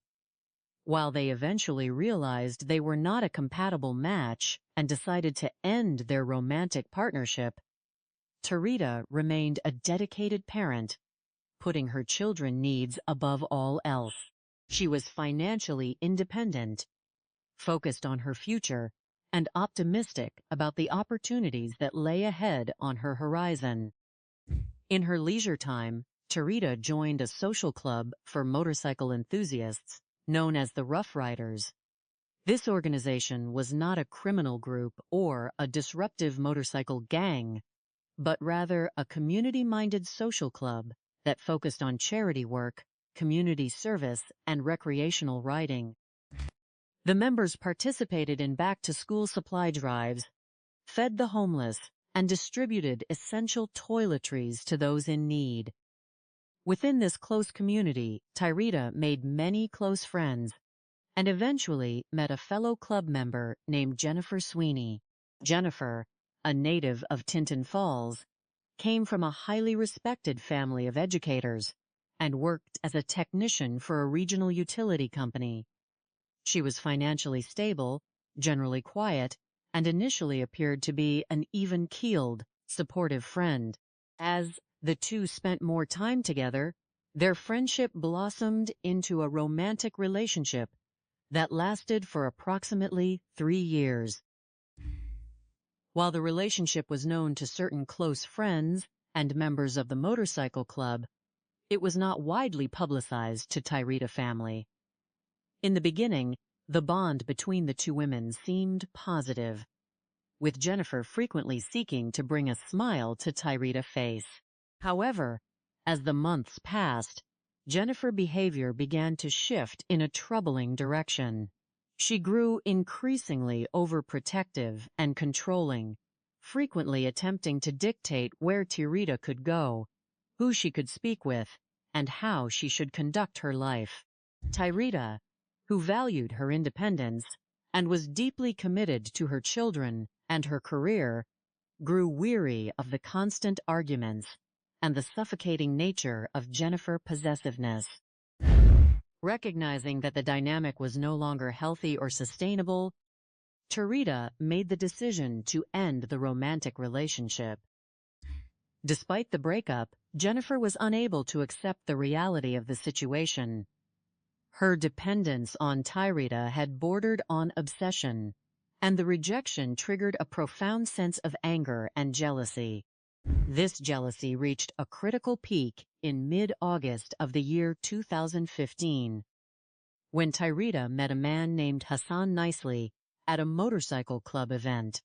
While they eventually realized they were not a compatible match and decided to end their romantic partnership, Tyrita remained a dedicated parent, putting her children's needs above all else. She was financially independent, focused on her future, and optimistic about the opportunities that lay ahead on her horizon. In her leisure time, Tyrita joined a social club for motorcycle enthusiasts known as the Rough Riders. This organization was not a criminal group or a disruptive motorcycle gang, but rather a community-minded social club that focused on charity work, community service, and recreational riding. The members participated in back-to-school supply drives, fed the homeless, and distributed essential toiletries to those in need. Within this close community, Tyrita made many close friends and eventually met a fellow club member named Jennifer Sweeney. Jennifer, a native of Tinton Falls, came from a highly respected family of educators and worked as a technician for a regional utility company. She was financially stable, generally quiet, and initially appeared to be an even-keeled, supportive friend. As the two spent more time together, their friendship blossomed into a romantic relationship that lasted for approximately 3 years. While the relationship was known to certain close friends and members of the motorcycle club, it was not widely publicized to Tyrita family. In the beginning, the bond between the 2 women seemed positive, with Jennifer frequently seeking to bring a smile to Tyrita's face. However, as the months passed, Jennifer's behavior began to shift in a troubling direction. She grew increasingly overprotective and controlling, frequently attempting to dictate where Tirita could go, who she could speak with, and how she should conduct her life. Tirita, who valued her independence and was deeply committed to her children and her career, grew weary of the constant arguments and the suffocating nature of Jennifer's possessiveness. Recognizing that the dynamic was no longer healthy or sustainable, Tirita made the decision to end the romantic relationship. Despite the breakup, Jennifer was unable to accept the reality of the situation. Her dependence on Tirita had bordered on obsession, and the rejection triggered a profound sense of anger and jealousy. This jealousy reached a critical peak in mid-August of the year 2015, when Tirita met a man named Hassan Nicely at a motorcycle club event.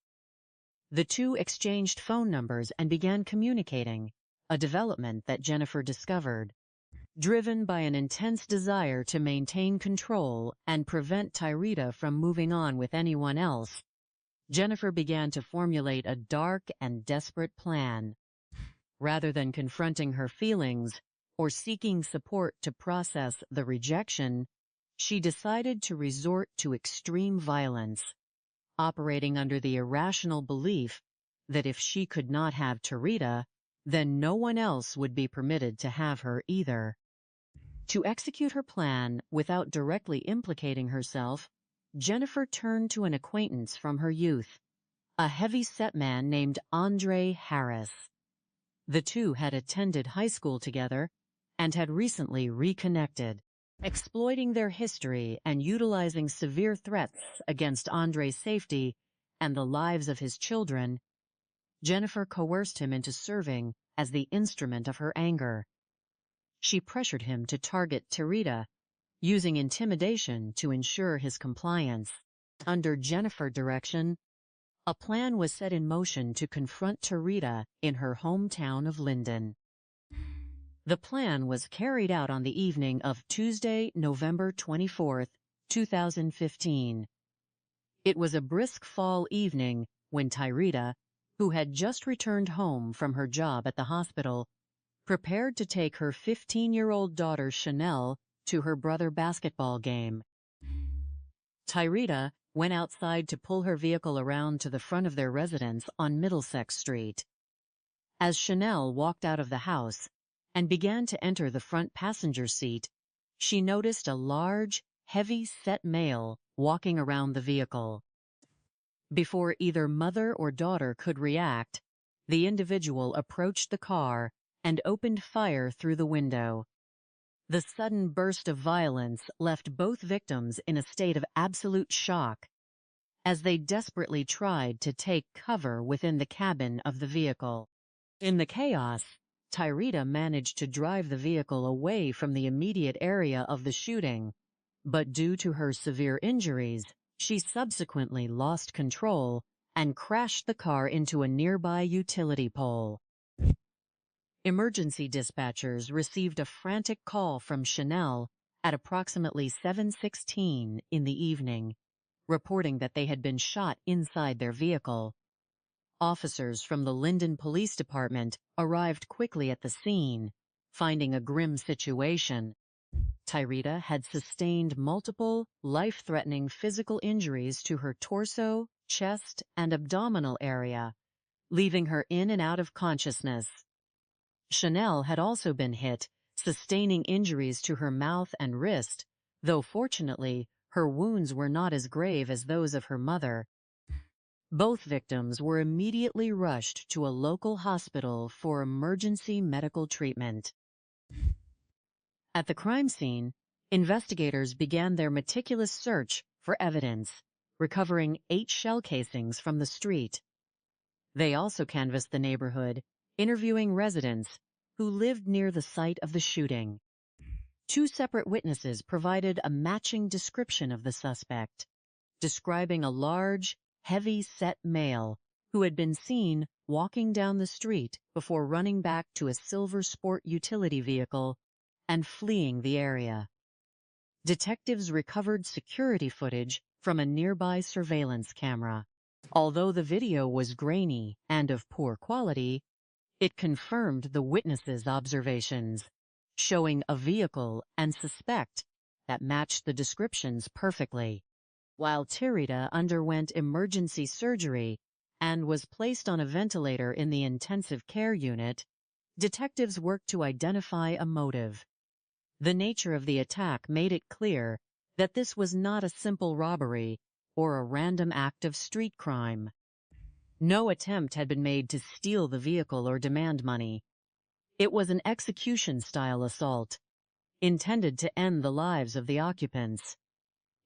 The two exchanged phone numbers and began communicating, a development that Jennifer discovered. Driven by an intense desire to maintain control and prevent Tirita from moving on with anyone else, Jennifer began to formulate a dark and desperate plan. Rather than confronting her feelings or seeking support to process the rejection, she decided to resort to extreme violence, operating under the irrational belief that if she could not have Tirita, then no one else would be permitted to have her either. To execute her plan without directly implicating herself, Jennifer turned to an acquaintance from her youth, a heavy-set man named Andre Harris. The two had attended high school together and had recently reconnected. Exploiting their history and utilizing severe threats against Andre's safety and the lives of his children, Jennifer coerced him into serving as the instrument of her anger. She pressured him to target Tirita, using intimidation to ensure his compliance. Under Jennifer's direction, a plan was set in motion to confront Tirita in her hometown of Linden. The plan was carried out on the evening of Tuesday, November 24, 2015. It was a brisk fall evening when Tirita, who had just returned home from her job at the hospital, prepared to take her 15-year-old daughter Chanel to her brother's basketball game. Tirita went outside to pull her vehicle around to the front of their residence on Middlesex Street. As Chanel walked out of the house and began to enter the front passenger seat, she noticed a large, heavy-set male walking around the vehicle. Before either mother or daughter could react, the individual approached the car and opened fire through the window. The sudden burst of violence left both victims in a state of absolute shock as they desperately tried to take cover within the cabin of the vehicle. In the chaos, Tirita managed to drive the vehicle away from the immediate area of the shooting, but due to her severe injuries, she subsequently lost control and crashed the car into a nearby utility pole. Emergency dispatchers received a frantic call from Chanel at approximately 7:16 in the evening, reporting that they had been shot inside their vehicle. Officers from the Linden Police Department arrived quickly at the scene, finding a grim situation. Tirita had sustained multiple, life-threatening physical injuries to her torso, chest, and abdominal area, leaving her in and out of consciousness. Chanel had also been hit, sustaining injuries to her mouth and wrist, though fortunately, her wounds were not as grave as those of her mother. Both victims were immediately rushed to a local hospital for emergency medical treatment. At the crime scene, investigators began their meticulous search for evidence, recovering 8 shell casings from the street. They also canvassed the neighborhood, interviewing residents who lived near the site of the shooting. 2 separate witnesses provided a matching description of the suspect, describing a large, heavy-set male who had been seen walking down the street before running back to a silver sport utility vehicle and fleeing the area. Detectives recovered security footage from a nearby surveillance camera. Although the video was grainy and of poor quality, it confirmed the witnesses' observations, showing a vehicle and suspect that matched the descriptions perfectly. While Tirita underwent emergency surgery and was placed on a ventilator in the intensive care unit, detectives worked to identify a motive. The nature of the attack made it clear that this was not a simple robbery or a random act of street crime. No attempt had been made to steal the vehicle or demand money. It was an execution-style assault, intended to end the lives of the occupants.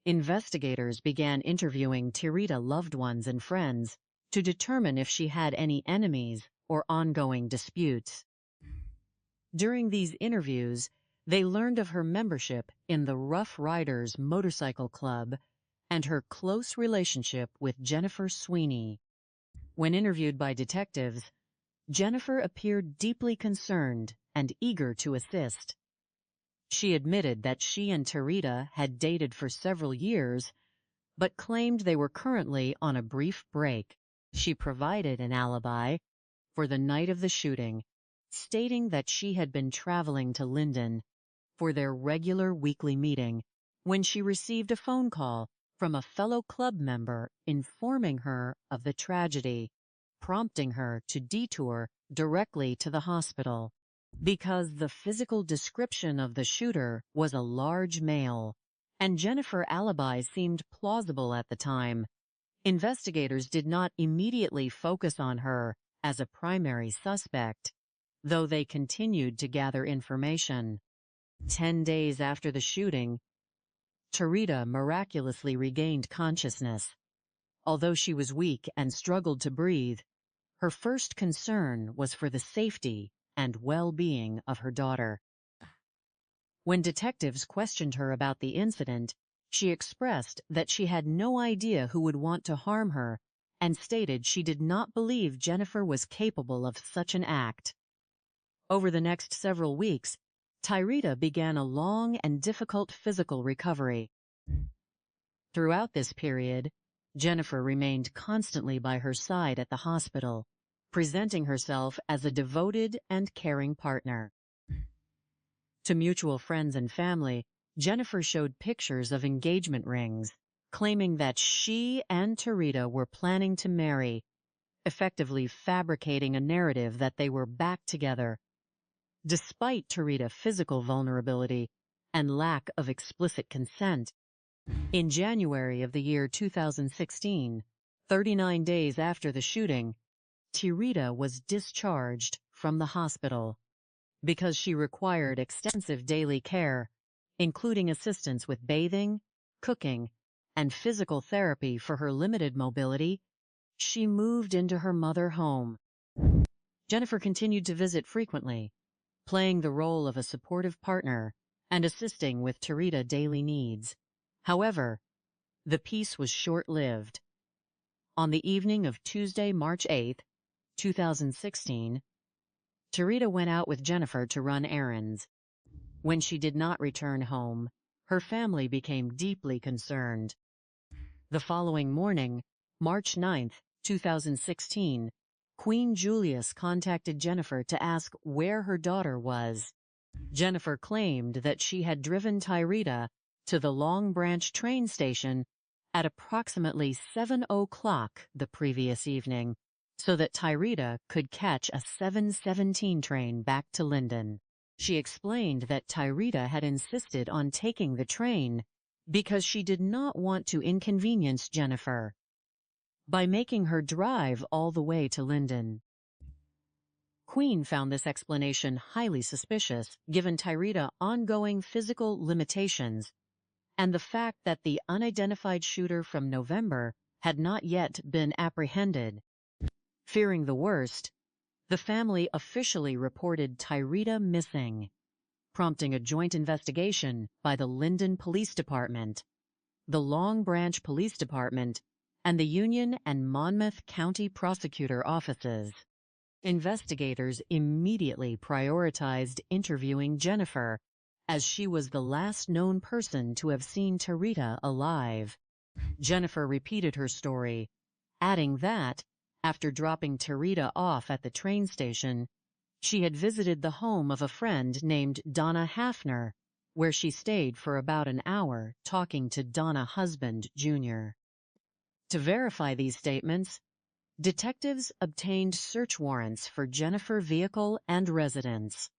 Investigators began interviewing Tirita loved ones and friends to determine if she had any enemies or ongoing disputes. During these interviews, they learned of her membership in the Rough Riders Motorcycle Club and her close relationship with Jennifer Sweeney. When interviewed by detectives, Jennifer appeared deeply concerned and eager to assist. She admitted that she and Tirita had dated for several years, but claimed they were currently on a brief break. She provided an alibi for the night of the shooting, stating that she had been traveling to Linden for their regular weekly meeting when she received a phone call from a fellow club member informing her of the tragedy, prompting her to detour directly to the hospital. Because the physical description of the shooter was a large male, and Jennifer's alibi seemed plausible at the time, investigators did not immediately focus on her as a primary suspect, though they continued to gather information. 10 days after the shooting, Tirita miraculously regained consciousness. Although she was weak and struggled to breathe, her first concern was for the safety and well-being of her daughter. When detectives questioned her about the incident, she expressed that she had no idea who would want to harm her and stated she did not believe Jennifer was capable of such an act. Over the next several weeks, Tirita began a long and difficult physical recovery. Throughout this period, Jennifer remained constantly by her side at the hospital, presenting herself as a devoted and caring partner. To mutual friends and family, Jennifer showed pictures of engagement rings, claiming that she and Tirita were planning to marry, effectively fabricating a narrative that they were back together. Despite Tirita's physical vulnerability and lack of explicit consent, in January of the year 2016, 39 days after the shooting, Tirita was discharged from the hospital because she required extensive daily care, including assistance with bathing, cooking, and physical therapy for her limited mobility. She moved into her mother home. Jennifer continued to visit frequently, playing the role of a supportive partner and assisting with Tirita's daily needs. However, the peace was short-lived. On the evening of Tuesday, March 8, 2016, Tirita went out with Jennifer to run errands. When she did not return home, her family became deeply concerned. The following morning, March 9, 2016, Queen Julius contacted Jennifer to ask where her daughter was. Jennifer claimed that she had driven Tirita to the Long Branch train station at approximately 7:00 the previous evening, so that Tirita could catch a 7:17 train back to Linden. She explained that Tirita had insisted on taking the train because she did not want to inconvenience Jennifer by making her drive all the way to Linden. Queen found this explanation highly suspicious, given Tirita's ongoing physical limitations and the fact that the unidentified shooter from November had not yet been apprehended. Fearing the worst, the family officially reported Tirita missing, prompting a joint investigation by the Linden Police Department, the Long Branch Police Department, and the Union and Monmouth County Prosecutor offices. Investigators immediately prioritized interviewing Jennifer as she was the last known person to have seen Tarita alive. Jennifer repeated her story, adding that, after dropping Tarita off at the train station, she had visited the home of a friend named Donna Hafner, where she stayed for about an hour talking to Donna Husband, Jr. To verify these statements, detectives obtained search warrants for Jennifer's vehicle and residence,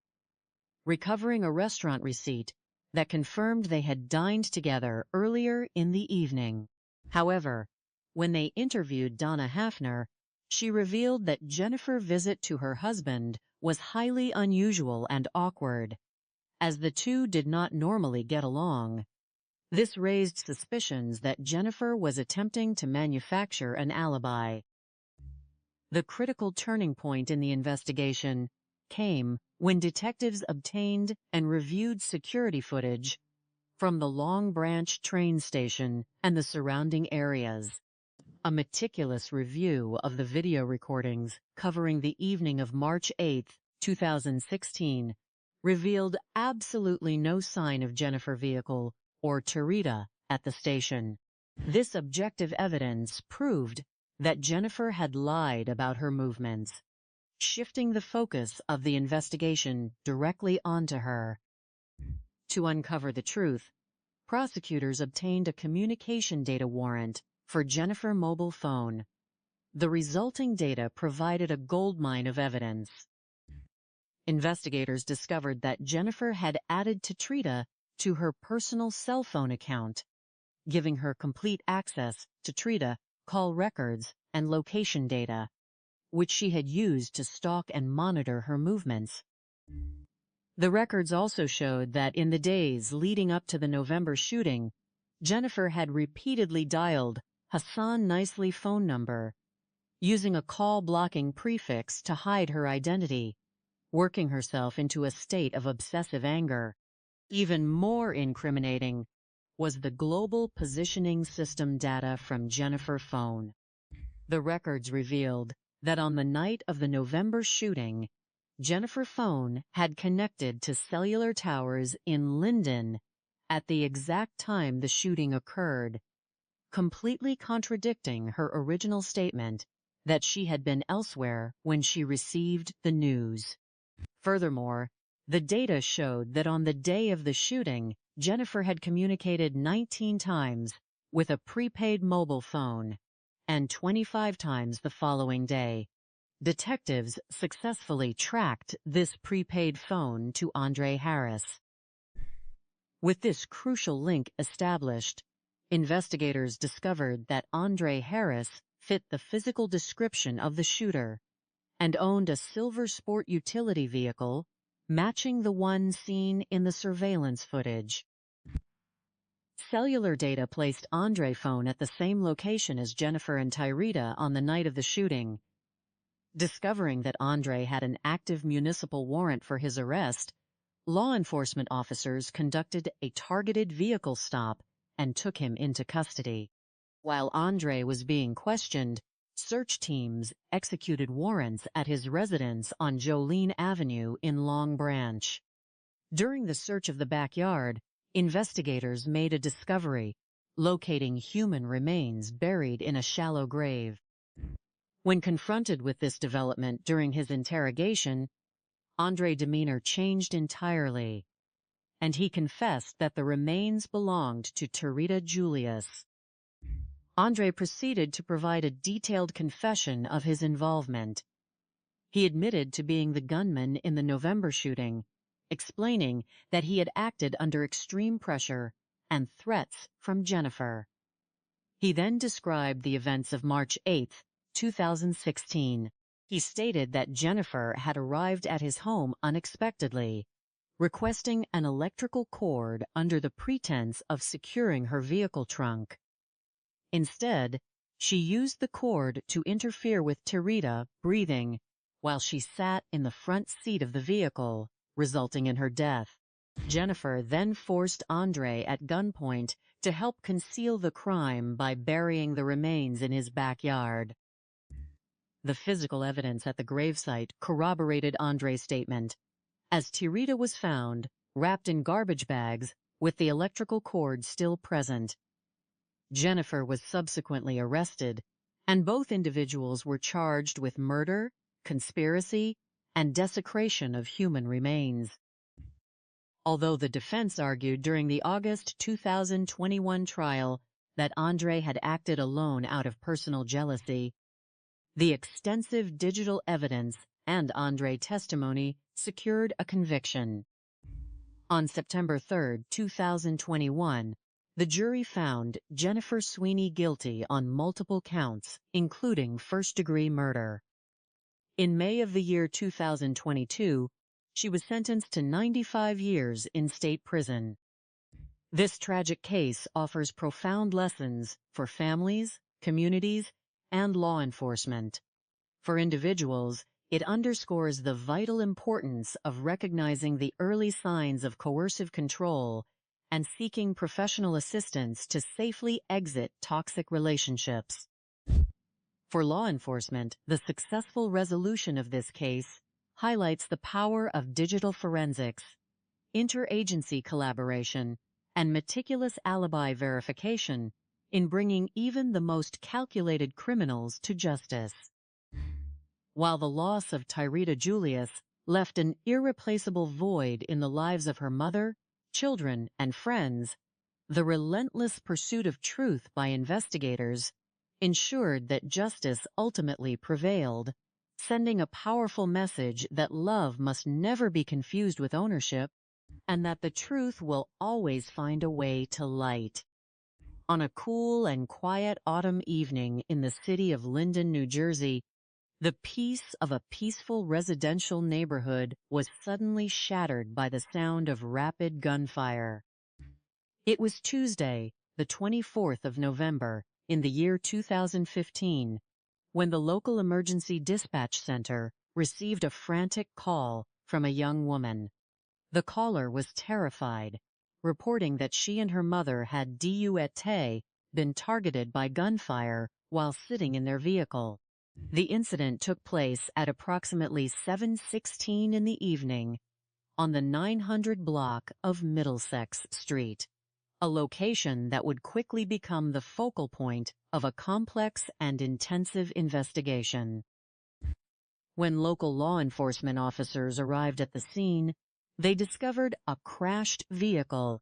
recovering a restaurant receipt that confirmed they had dined together earlier in the evening. However, when they interviewed Donna Hafner, she revealed that Jennifer's visit to her husband was highly unusual and awkward, as the two did not normally get along. This raised suspicions that Jennifer was attempting to manufacture an alibi. The critical turning point in the investigation came when detectives obtained and reviewed security footage from the Long Branch train station and the surrounding areas. A meticulous review of the video recordings covering the evening of March 8, 2016, revealed absolutely no sign of Jennifer's vehicle or Tarita at the station. This objective evidence proved that Jennifer had lied about her movements, shifting the focus of the investigation directly onto her. To uncover the truth, prosecutors obtained a communication data warrant for Jennifer's mobile phone. The resulting data provided a goldmine of evidence. Investigators discovered that Jennifer had added Tarita to her personal cell phone account, giving her complete access to Tarita call records and location data, which she had used to stalk and monitor her movements. The records also showed that in the days leading up to the November shooting, Jennifer had repeatedly dialed Hassan Nicely's phone number, using a call-blocking prefix to hide her identity, working herself into a state of obsessive anger. Even more incriminating was the global positioning system data from Jennifer's phone. The records revealed that on the night of the November shooting, Jennifer's phone had connected to cellular towers in Linden at the exact time the shooting occurred, completely contradicting her original statement that she had been elsewhere when she received the news. Furthermore, the data showed that on the day of the shooting, Jennifer had communicated 19 times with a prepaid mobile phone and 25 times the following day. Detectives successfully tracked this prepaid phone to Andre Harris. With this crucial link established, investigators discovered that Andre Harris fit the physical description of the shooter and owned a silver sport utility vehicle matching the one seen in the surveillance footage. Cellular data placed Andre's phone at the same location as Jennifer and Tarita on the night of the shooting. Discovering that Andre had an active municipal warrant for his arrest, law enforcement officers conducted a targeted vehicle stop and took him into custody. While Andre was being questioned, search teams executed warrants at his residence on Jolene Avenue in Long Branch. During the search of the backyard, investigators made a discovery, locating human remains buried in a shallow grave. When confronted with this development during his interrogation, Andre's demeanor changed entirely, and he confessed that the remains belonged to Tarita Julius. Andre proceeded to provide a detailed confession of his involvement. He admitted to being the gunman in the November shooting, explaining that he had acted under extreme pressure and threats from Jennifer. He then described the events of March 8, 2016. He stated that Jennifer had arrived at his home unexpectedly, requesting an electrical cord under the pretense of securing her vehicle trunk. Instead, she used the cord to interfere with Tarita breathing while she sat in the front seat of the vehicle, resulting in her death. Jennifer then forced Andre at gunpoint to help conceal the crime by burying the remains in his backyard. The physical evidence at the gravesite corroborated Andre's statement, as Tarita was found wrapped in garbage bags with the electrical cord still present. Jennifer was subsequently arrested, and both individuals were charged with murder, conspiracy, and desecration of human remains. Although the defense argued during the August 2021 trial that Andre had acted alone out of personal jealousy, the extensive digital evidence and Andre testimony secured a conviction. On September 3, 2021, the jury found Jennifer Sweeney guilty on multiple counts, including first-degree murder. In May of the year 2022, she was sentenced to 95 years in state prison. This tragic case offers profound lessons for families, communities, and law enforcement. For individuals, it underscores the vital importance of recognizing the early signs of coercive control and seeking professional assistance to safely exit toxic relationships. For law enforcement, the successful resolution of this case highlights the power of digital forensics, interagency collaboration, and meticulous alibi verification in bringing even the most calculated criminals to justice. While the loss of Tyrita Julius left an irreplaceable void in the lives of her mother, children, and friends, the relentless pursuit of truth by investigators ensured that justice ultimately prevailed, sending a powerful message that love must never be confused with ownership and that the truth will always find a way to light. On a cool and quiet autumn evening in the city of Linden, New Jersey, the peace of a peaceful residential neighborhood was suddenly shattered by the sound of rapid gunfire. It was Tuesday, the 24th of November, in the year 2015, when the local emergency dispatch center received a frantic call from a young woman. The caller was terrified, reporting that she and her mother had been targeted by gunfire while sitting in their vehicle. The incident took place at approximately 7:16 in the evening on the 900 block of Middlesex Street, a location that would quickly become the focal point of a complex and intensive investigation. When local law enforcement officers arrived at the scene, they discovered a crashed vehicle.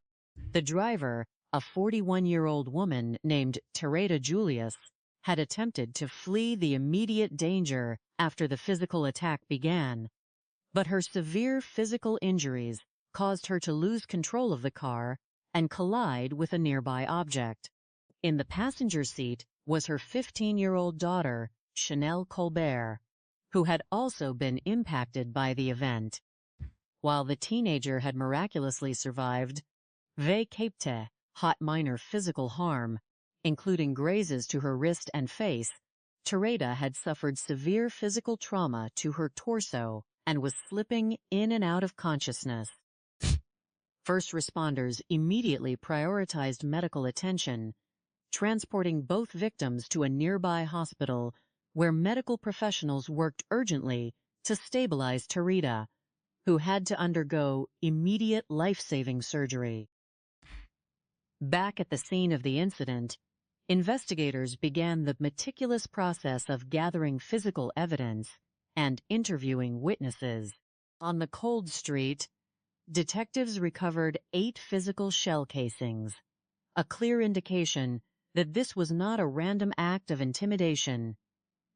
The driver, a 41-year-old woman named Tyrita Julius, had attempted to flee the immediate danger after the physical attack began, but her severe physical injuries caused her to lose control of the car and collide with a nearby object. In the passenger seat was her 15-year-old daughter, Chanel Colbert, who had also been impacted by the event. While the teenager had miraculously survived, capte hot minor physical harm, including grazes to her wrist and face, Tyrita had suffered severe physical trauma to her torso and was slipping in and out of consciousness. First responders immediately prioritized medical attention, transporting both victims to a nearby hospital where medical professionals worked urgently to stabilize Tyrita, who had to undergo immediate life-saving surgery. Back at the scene of the incident, investigators began the meticulous process of gathering physical evidence and interviewing witnesses. On the cold street, detectives recovered 8 physical shell casings, a clear indication that this was not a random act of intimidation,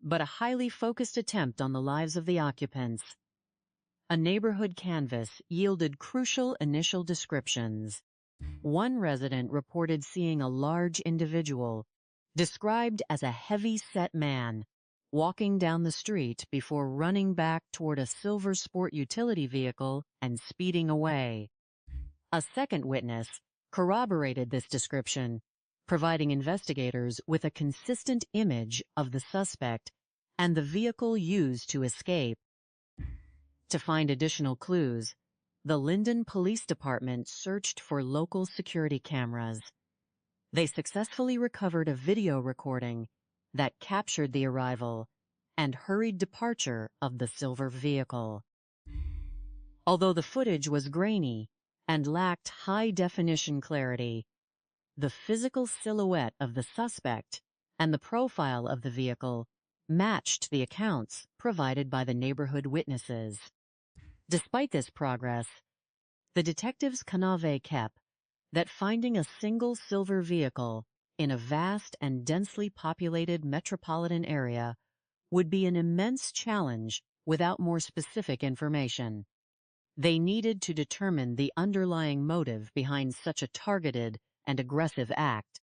but a highly focused attempt on the lives of the occupants. A neighborhood canvass yielded crucial initial descriptions. One resident reported seeing a large individual, described as a heavy-set man, walking down the street before running back toward a silver sport utility vehicle and speeding away. A second witness corroborated this description, providing investigators with a consistent image of the suspect and the vehicle used to escape. To find additional clues, the Linden Police Department searched for local security cameras. They successfully recovered a video recording that captured the arrival and hurried departure of the silver vehicle. Although the footage was grainy and lacked high-definition clarity. The physical silhouette of the suspect and the profile of the vehicle matched the accounts provided by the neighborhood witnesses. Despite this progress, the detectives canave kept that finding a single silver vehicle in a vast and densely populated metropolitan area would be an immense challenge without more specific information. They needed to determine the underlying motive behind such a targeted and aggressive act.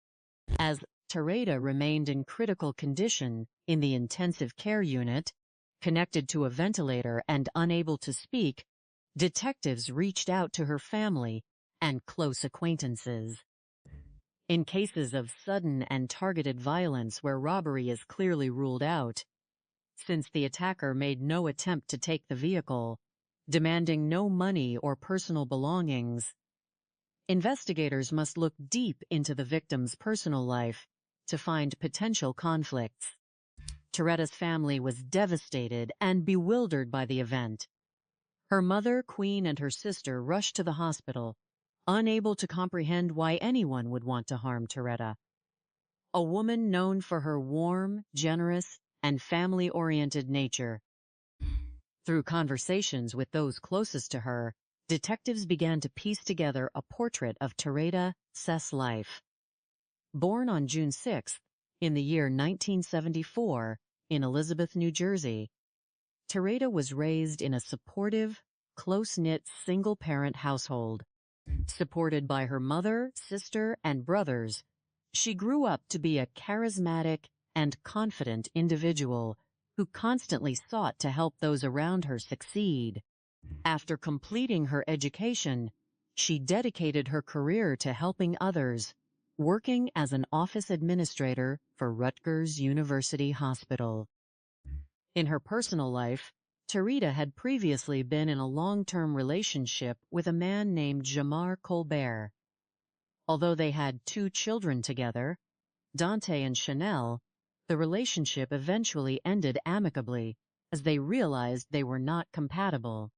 As Tereda remained in critical condition in the intensive care unit, connected to a ventilator and unable to speak, detectives reached out to her family and close acquaintances. In cases of sudden and targeted violence where robbery is clearly ruled out, since the attacker made no attempt to take the vehicle, demanding no money or personal belongings, investigators must look deep into the victim's personal life to find potential conflicts. Tereda's family was devastated and bewildered by the event. Her mother, Queen, and her sister rushed to the hospital, unable to comprehend why anyone would want to harm Tereda. A woman known for her warm, generous, and family-oriented nature. Through conversations with those closest to her, detectives began to piece together a portrait of Tereda Seth's life. Born on June 6, in the year 1974, in Elizabeth, New Jersey, Tereda was raised in a supportive, close-knit single-parent household. Supported by her mother, sister, and brothers, she grew up to be a charismatic and confident individual who constantly sought to help those around her succeed. After completing her education, she dedicated her career to helping others, working as an office administrator for Rutgers University Hospital. In her personal life, Tereda had previously been in a long-term relationship with a man named Jamar Colbert. Although they had 2 children together, Dante and Chanel, the relationship eventually ended amicably as they realized they were not compatible.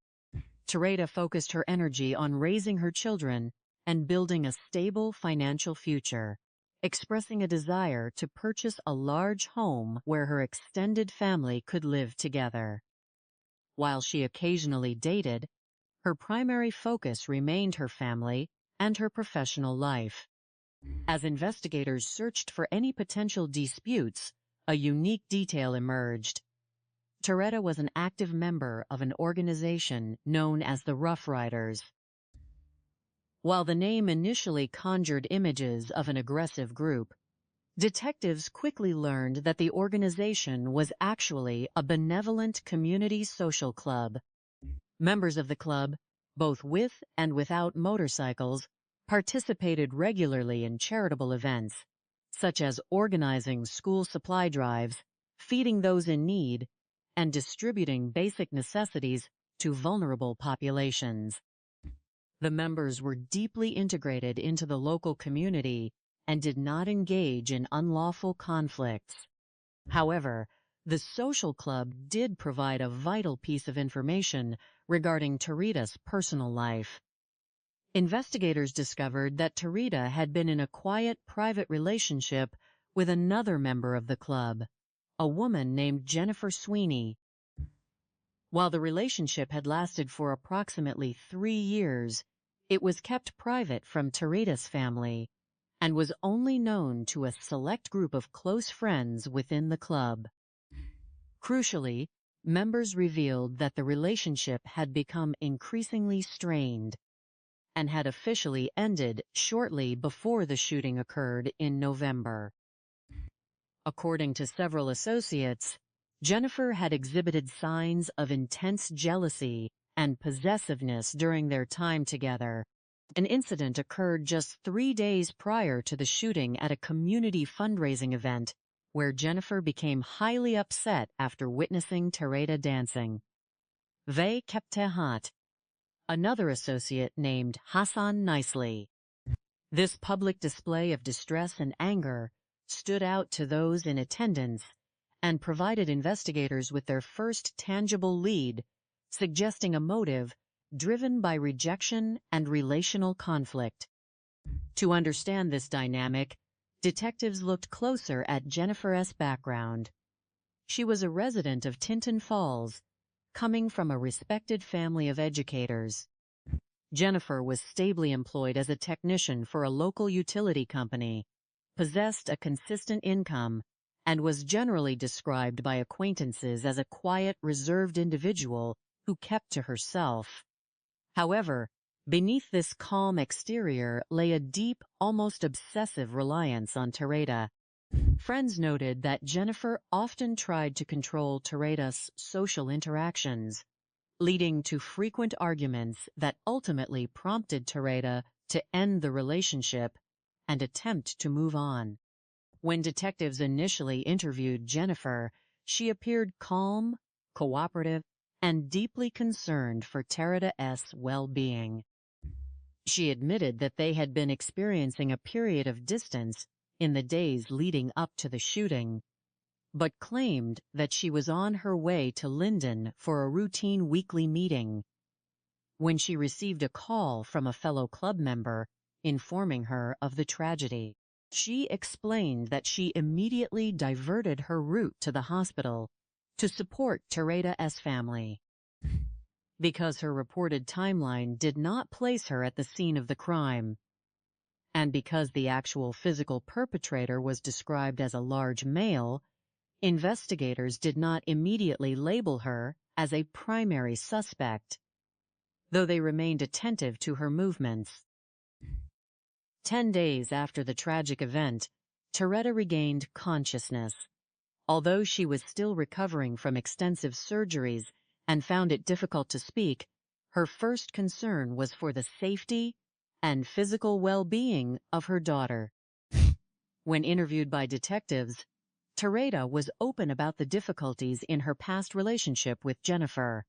Tereda focused her energy on raising her children and building a stable financial future, expressing a desire to purchase a large home where her extended family could live together. While she occasionally dated, her primary focus remained her family and her professional life. As investigators searched for any potential disputes, a unique detail emerged. Tereda was an active member of an organization known as the Rough Riders. While the name initially conjured images of an aggressive group, detectives quickly learned that the organization was actually a benevolent community social club. Members of the club, both with and without motorcycles, participated regularly in charitable events, such as organizing school supply drives, feeding those in need, and distributing basic necessities to vulnerable populations. The members were deeply integrated into the local community and did not engage in unlawful conflicts. However, the social club did provide a vital piece of information regarding Tereda's personal life. Investigators discovered that Tereda had been in a quiet, private relationship with another member of the club, a woman named Jennifer Sweeney. While the relationship had lasted for approximately 3 years, it was kept private from Tereda's family and was only known to a select group of close friends within the club. Crucially, members revealed that the relationship had become increasingly strained and had officially ended shortly before the shooting occurred in November. According to several associates, Jennifer had exhibited signs of intense jealousy and possessiveness during their time together. An incident occurred just 3 days prior to the shooting at a community fundraising event where Jennifer became highly upset after witnessing Tereda dancing. Ve Keptehat, another associate named Hassan Nicely. This public display of distress and anger stood out to those in attendance and provided investigators with their first tangible lead, suggesting a motive driven by rejection and relational conflict. To understand this dynamic, detectives looked closer at Jennifer's background. She was a resident of Tinton Falls, coming from a respected family of educators. Jennifer was stably employed as a technician for a local utility company, possessed a consistent income, and was generally described by acquaintances as a quiet, reserved individual who kept to herself. However, beneath this calm exterior lay a deep, almost obsessive reliance on Tereda. Friends noted that Jennifer often tried to control Tereda's social interactions, leading to frequent arguments that ultimately prompted Tereda to end the relationship and attempt to move on. When detectives initially interviewed Jennifer, she appeared calm, cooperative, and deeply concerned for Tereda's well-being. She admitted that they had been experiencing a period of distance in the days leading up to the shooting, but claimed that she was on her way to Linden for a routine weekly meeting when she received a call from a fellow club member informing her of the tragedy. She explained that she immediately diverted her route to the hospital to support Tereda's family. Because her reported timeline did not place her at the scene of the crime, and because the actual physical perpetrator was described as a large male, investigators did not immediately label her as a primary suspect, though they remained attentive to her movements. 10 days after the tragic event, Tereda regained consciousness. Although she was still recovering from extensive surgeries and found it difficult to speak, her first concern was for the safety and physical well-being of her daughter. When interviewed by detectives, Tereda was open about the difficulties in her past relationship with Jennifer,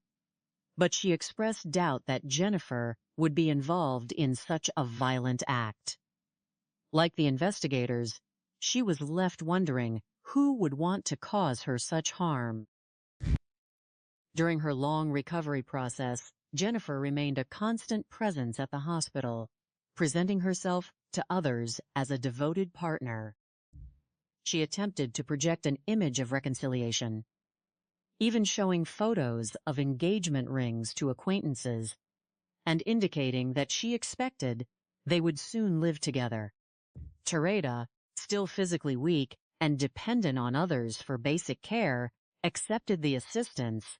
but she expressed doubt that Jennifer would be involved in such a violent act. Like the investigators, she was left wondering who would want to cause her such harm. During her long recovery process, Jennifer remained a constant presence at the hospital, presenting herself to others as a devoted partner. She attempted to project an image of reconciliation, even showing photos of engagement rings to acquaintances and indicating that she expected they would soon live together. Tereda, still physically weak and dependent on others for basic care, accepted the assistance,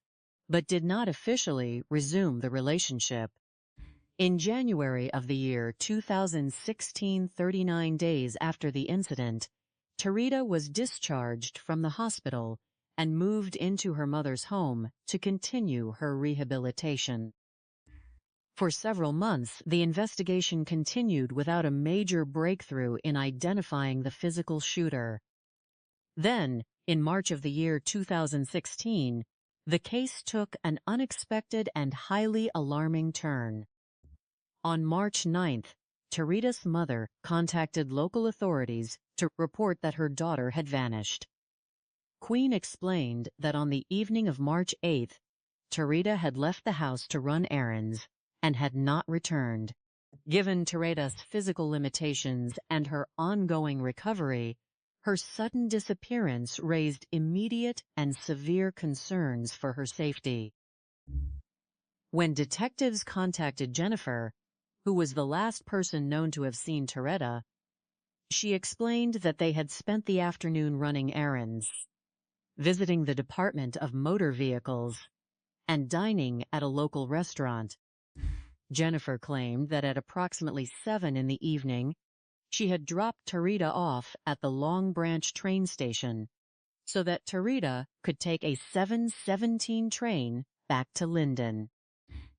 but did not officially resume the relationship. In January of the year 2016, 39 days after the incident, Tereda was discharged from the hospital and moved into her mother's home to continue her rehabilitation. For several months, the investigation continued without a major breakthrough in identifying the physical shooter. Then, in March of the year 2016, the case took an unexpected and highly alarming turn. On March 9th, Tereda's mother contacted local authorities to report that her daughter had vanished. Queen explained that on the evening of March 8th, Tereda had left the house to run errands and had not returned. Given Tereda's physical limitations and her ongoing recovery, her sudden disappearance raised immediate and severe concerns for her safety. When detectives contacted Jennifer, who was the last person known to have seen Tereda, she explained that they had spent the afternoon running errands, visiting the Department of Motor Vehicles, and dining at a local restaurant. Jennifer claimed that at approximately 7 in the evening, she had dropped Tereda off at the Long Branch train station so that Tereda could take a 7:17 train back to Linden.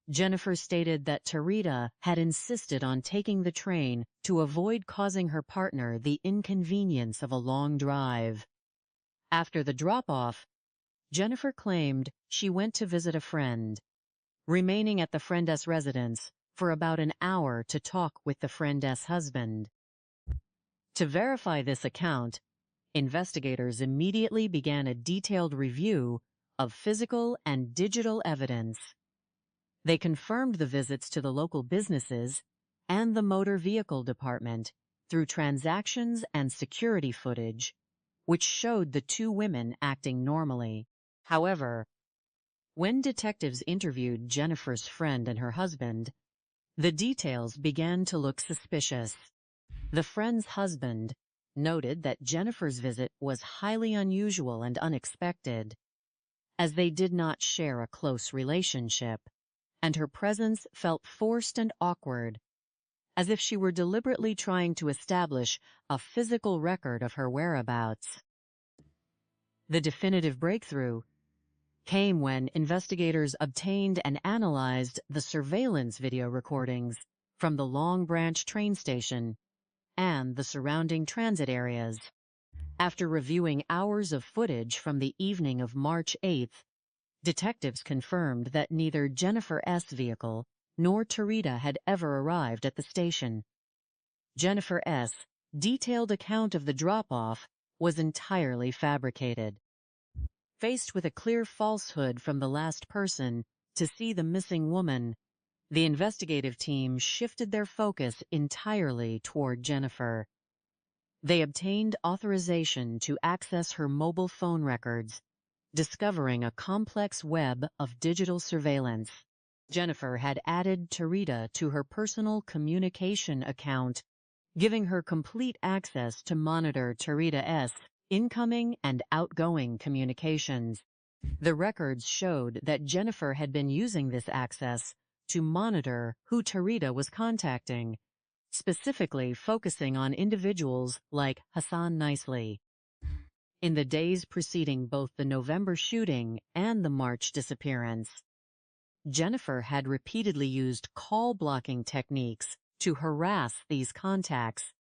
Jennifer stated that Tereda had insisted on taking the train to avoid causing her partner the inconvenience of a long drive. After the drop-off, Jennifer claimed she went to visit a friend, remaining at the friend's residence for about an hour to talk with the friend's husband. To verify this account, investigators immediately began a detailed review of physical and digital evidence. They confirmed the visits to the local businesses and the motor vehicle department through transactions and security footage, which showed the two women acting normally. However, when detectives interviewed Jennifer's friend and her husband, the details began to look suspicious. The friend's husband noted that Jennifer's visit was highly unusual and unexpected, as they did not share a close relationship, and her presence felt forced and awkward, as if she were deliberately trying to establish a physical record of her whereabouts. The definitive breakthrough came when investigators obtained and analyzed the surveillance video recordings from the Long Branch train station and the surrounding transit areas. After reviewing hours of footage from the evening of March 8th, detectives confirmed that neither Jennifer S. vehicle nor Tarita had ever arrived at the station. Jennifer S. detailed account of the drop-off was entirely fabricated. Faced with a clear falsehood from the last person to see the missing woman, the investigative team shifted their focus entirely toward Jennifer. They obtained authorization to access her mobile phone records, discovering a complex web of digital surveillance. Jennifer had added Tarita to her personal communication account, giving her complete access to monitor Tarita's incoming and outgoing communications. The records showed that Jennifer had been using this access to monitor who Tarita was contacting, specifically focusing on individuals like Hassan Nicely. In the days preceding both the November shooting and the March disappearance, Jennifer had repeatedly used call-blocking techniques to harass these contacts,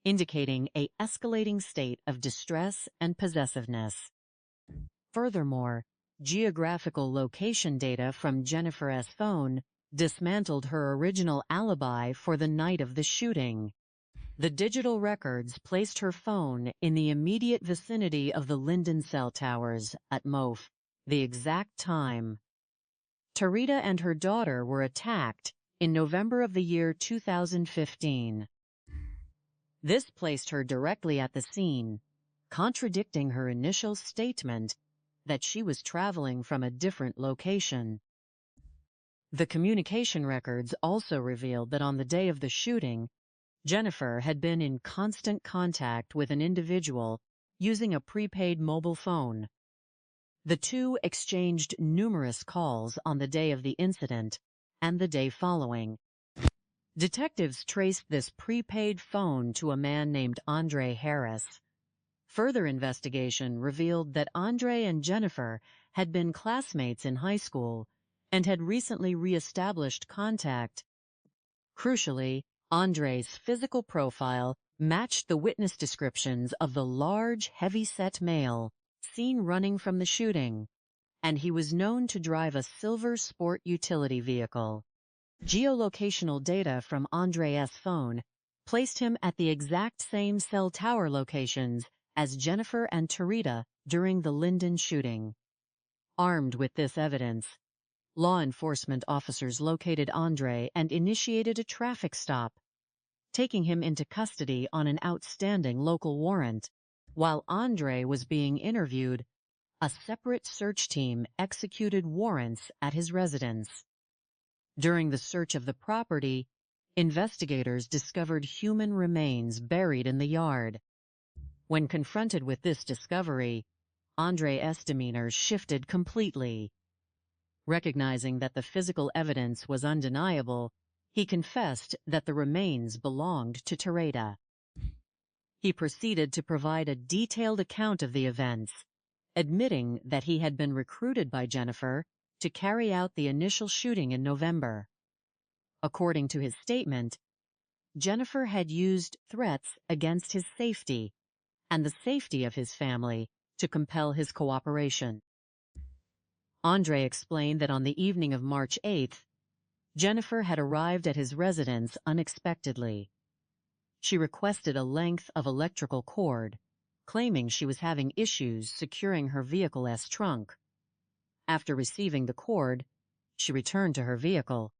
indicating an escalating state of distress and possessiveness. Furthermore, geographical location data from Jennifer's phone dismantled her original alibi for the night of the shooting. The digital records placed her phone in the immediate vicinity of the Linden cell towers at MOF, the exact time Tarita and her daughter were attacked in November of the year 2015. This placed her directly at the scene, contradicting her initial statement that she was traveling from a different location. The communication records also revealed that on the day of the shooting, Jennifer had been in constant contact with an individual using a prepaid mobile phone. The two exchanged numerous calls on the day of the incident and the day following. Detectives traced this prepaid phone to a man named Andre Harris. Further investigation revealed that Andre and Jennifer had been classmates in high school and had recently reestablished contact. Crucially, Andre's physical profile matched the witness descriptions of the large, heavy-set male seen running from the shooting, and he was known to drive a silver sport utility vehicle. Geolocational data from Andre's phone placed him at the exact same cell tower locations as Jennifer and Tarita during the Linden shooting. Armed with this evidence, law enforcement officers located Andre and initiated a traffic stop, taking him into custody on an outstanding local warrant. While Andre was being interviewed, a separate search team executed warrants at his residence. During the search of the property, investigators discovered human remains buried in the yard. When confronted with this discovery, Andre's demeanor shifted completely. Recognizing that the physical evidence was undeniable, he confessed that the remains belonged to Tarita. He proceeded to provide a detailed account of the events, admitting that he had been recruited by Jennifer to carry out the initial shooting in November. According to his statement, Jennifer had used threats against his safety and the safety of his family to compel his cooperation. Andre explained that on the evening of March 8th, Jennifer had arrived at his residence unexpectedly. She requested a length of electrical cord, claiming she was having issues securing her vehicle's trunk. After receiving the cord, she returned to her vehicle.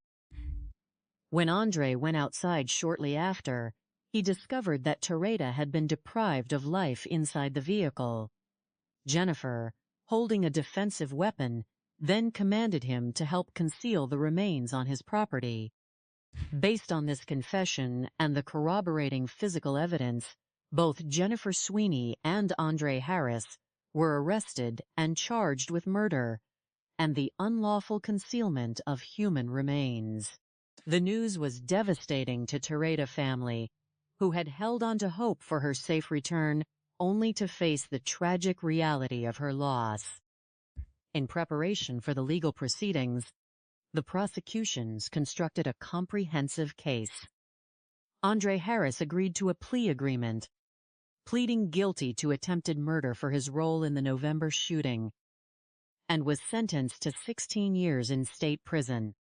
When Andre went outside shortly after, he discovered that Teresa had been deprived of life inside the vehicle. Jennifer, holding a defensive weapon, then commanded him to help conceal the remains on his property. Based on this confession and the corroborating physical evidence, both Jennifer Sweeney and Andre Harris were arrested and charged with murder and the unlawful concealment of human remains. The news was devastating to Teresa's family, who had held on to hope for her safe return only to face the tragic reality of her loss. In preparation for the legal proceedings, the prosecutions constructed a comprehensive case. Andre Harris agreed to a plea agreement, pleading guilty to attempted murder for his role in the November shooting, and was sentenced to 16 years in state prison.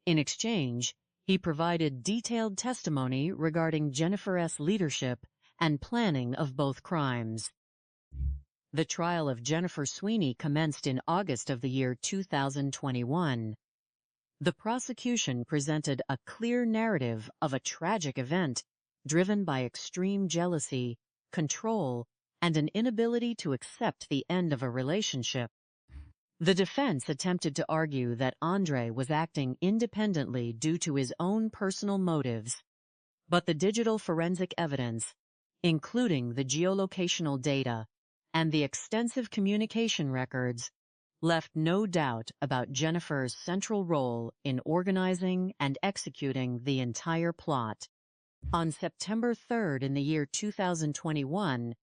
In exchange, he provided detailed testimony regarding Jennifer's leadership and planning of both crimes. The trial of Jennifer Sweeney commenced in August of the year 2021. The prosecution presented a clear narrative of a tragic event driven by extreme jealousy, control, and an inability to accept the end of a relationship. The defense attempted to argue that Andre was acting independently due to his own personal motives, but the digital forensic evidence, including the geolocational data and the extensive communication records, left no doubt about Jennifer's central role in organizing and executing the entire plot. On September 3rd in the year 2021,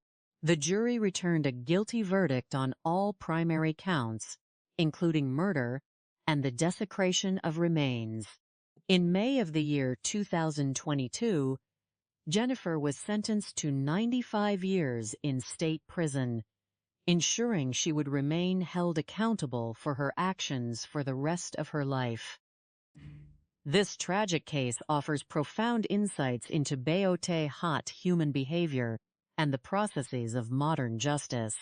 the jury returned a guilty verdict on all primary counts, including murder and the desecration of remains. In May of the year 2022, Jennifer was sentenced to 95 years in state prison, ensuring she would remain held accountable for her actions for the rest of her life. This tragic case offers profound insights into Beote hot human behavior and the processes of modern justice.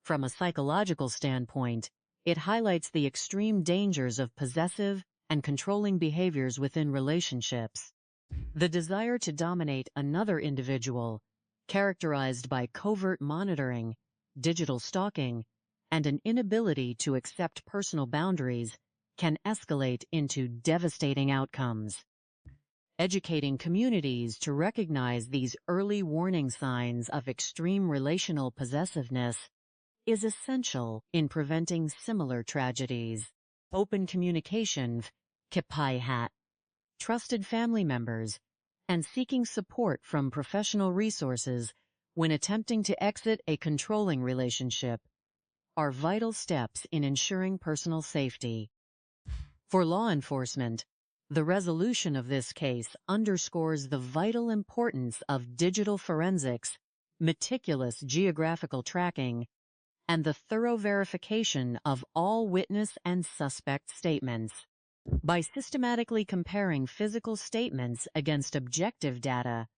From a psychological standpoint, it highlights the extreme dangers of possessive and controlling behaviors within relationships. The desire to dominate another individual, characterized by covert monitoring, digital stalking, and an inability to accept personal boundaries, can escalate into devastating outcomes. Educating communities to recognize these early warning signs of extreme relational possessiveness is essential in preventing similar tragedies. Open communication, kipaihat, trusted family members, and seeking support from professional resources when attempting to exit a controlling relationship are vital steps in ensuring personal safety. For law enforcement, the resolution of this case underscores the vital importance of digital forensics, meticulous geographical tracking, and the thorough verification of all witness and suspect statements. By systematically comparing physical statements against objective data,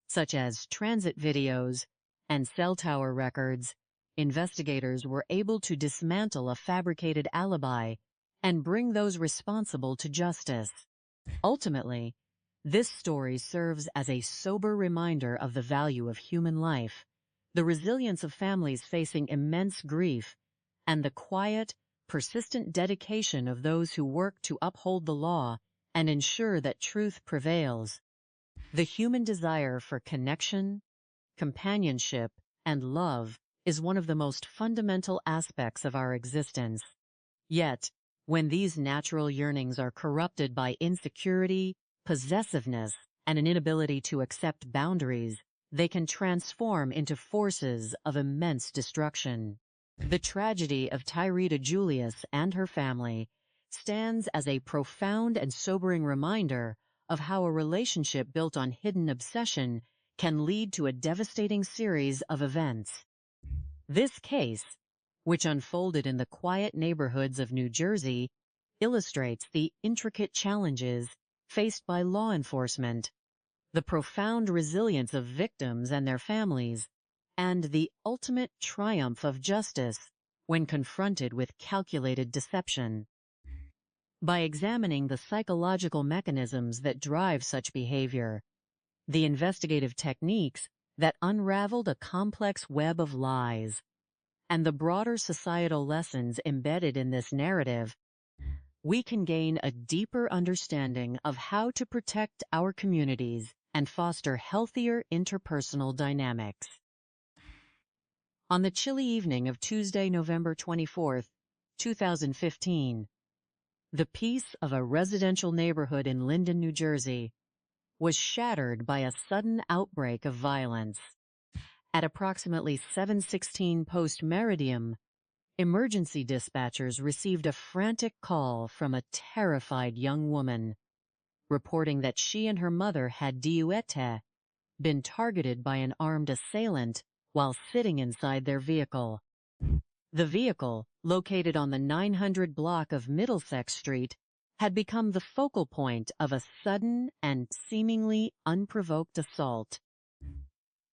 such as transit videos and cell tower records, investigators were able to dismantle a fabricated alibi and bring those responsible to justice. Ultimately, this story serves as a sober reminder of the value of human life, the resilience of families facing immense grief, and the quiet, persistent dedication of those who work to uphold the law and ensure that truth prevails. The human desire for connection, companionship, and love is one of the most fundamental aspects of our existence. Yet, when these natural yearnings are corrupted by insecurity, possessiveness, and an inability to accept boundaries, they can transform into forces of immense destruction. The tragedy of Tyreda Julius and her family stands as a profound and sobering reminder of how a relationship built on hidden obsession can lead to a devastating series of events. This case, which unfolded in the quiet neighborhoods of New Jersey, illustrates the intricate challenges faced by law enforcement, the profound resilience of victims and their families, and the ultimate triumph of justice when confronted with calculated deception. By examining the psychological mechanisms that drive such behavior, the investigative techniques that unraveled a complex web of lies, and the broader societal lessons embedded in this narrative, we can gain a deeper understanding of how to protect our communities and foster healthier interpersonal dynamics. On the chilly evening of Tuesday, November 24, 2015, the peace of a residential neighborhood in Linden, New Jersey, was shattered by a sudden outbreak of violence. At approximately 7:16 post-meridiem, emergency dispatchers received a frantic call from a terrified young woman, reporting that she and her mother had been targeted by an armed assailant while sitting inside their vehicle. The vehicle, located on the 900 block of Middlesex Street, had become the focal point of a sudden and seemingly unprovoked assault.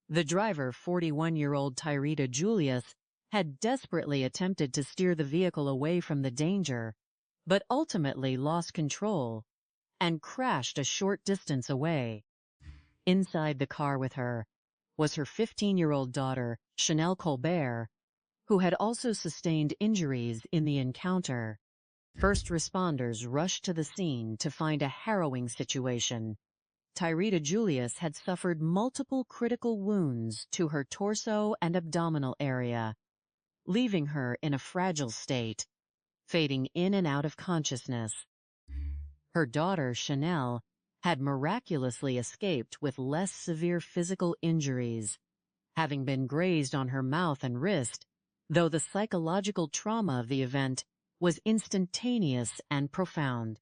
The driver, 41-year-old Tyrita Julius, had desperately attempted to steer the vehicle away from the danger, but ultimately lost control and crashed a short distance away. Inside the car with her was her 15-year-old daughter, Chanel Colbert, who had also sustained injuries in the encounter. First responders rushed to the scene to find a harrowing situation. Tyrita Julius had suffered multiple critical wounds to her torso and abdominal area, leaving her in a fragile state, fading in and out of consciousness. Her daughter, Chanel, had miraculously escaped with less severe physical injuries, having been grazed on her mouth and wrist, though the psychological trauma of the event was instantaneous and profound.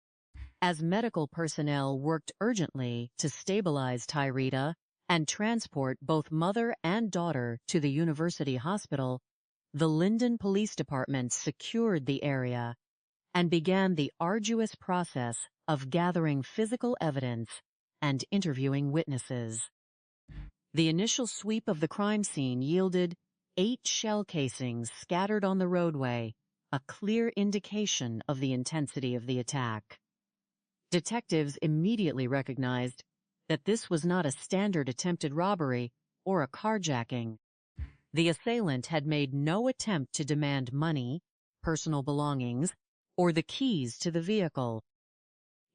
As medical personnel worked urgently to stabilize Tyrita and transport both mother and daughter to the university hospital, the Linden Police Department secured the area and began the arduous process of gathering physical evidence and interviewing witnesses. The initial sweep of the crime scene yielded 8 shell casings scattered on the roadway, a clear indication of the intensity of the attack. Detectives immediately recognized that this was not a standard attempted robbery or a carjacking. The assailant had made no attempt to demand money, personal belongings, or the keys to the vehicle.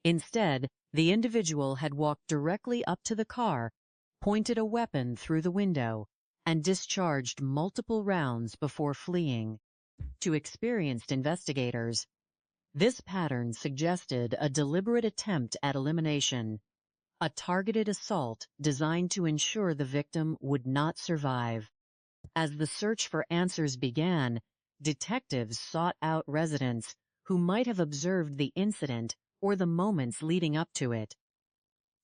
Instead, the individual had walked directly up to the car, pointed a weapon through the window, and discharged multiple rounds before fleeing. To experienced investigators, this pattern suggested a deliberate attempt at elimination, a targeted assault designed to ensure the victim would not survive. As the search for answers began, detectives sought out residents who might have observed the incident or the moments leading up to it.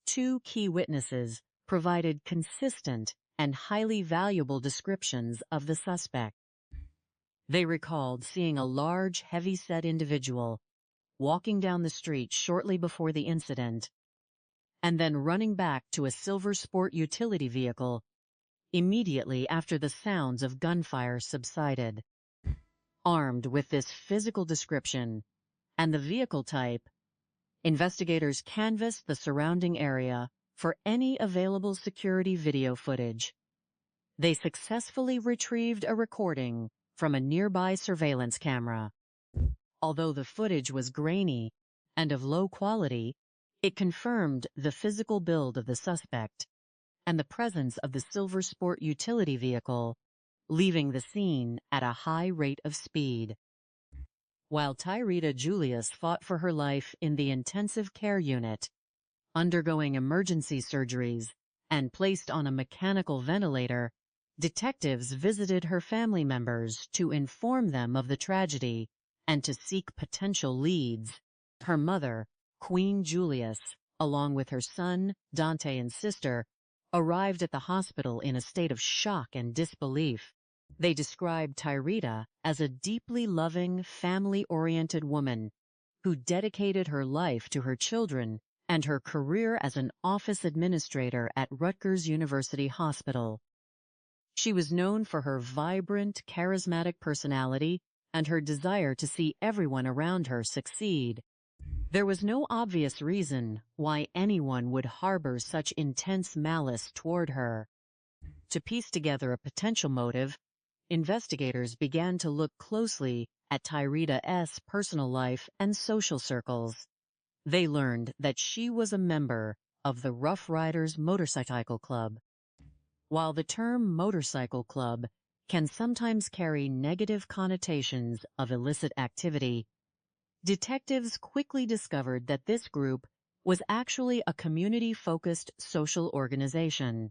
2 key witnesses provided consistent and highly valuable descriptions of the suspect. They recalled seeing a large, heavy-set individual walking down the street shortly before the incident, and then running back to a silver sport utility vehicle immediately after the sounds of gunfire subsided. Armed with this physical description and the vehicle type, investigators canvassed the surrounding area for any available security video footage. They successfully retrieved a recording from a nearby surveillance camera. Although the footage was grainy and of low quality, it confirmed the physical build of the suspect and the presence of the silver sport utility vehicle, leaving the scene at a high rate of speed. While Tyrita Julius fought for her life in the intensive care unit, undergoing emergency surgeries and placed on a mechanical ventilator, detectives visited her family members to inform them of the tragedy and to seek potential leads. Her mother, Queen Julius, along with her son, Dante, and sister, arrived at the hospital in a state of shock and disbelief. They described Tyrita as a deeply loving, family-oriented woman who dedicated her life to her children and her career as an office administrator at Rutgers University Hospital. She was known for her vibrant, charismatic personality and her desire to see everyone around her succeed. There was no obvious reason why anyone would harbor such intense malice toward her. To piece together a potential motive, investigators began to look closely at Tyrita's personal life and social circles. They learned that she was a member of the Rough Riders Motorcycle Club. While the term motorcycle club can sometimes carry negative connotations of illicit activity, detectives quickly discovered that this group was actually a community-focused social organization.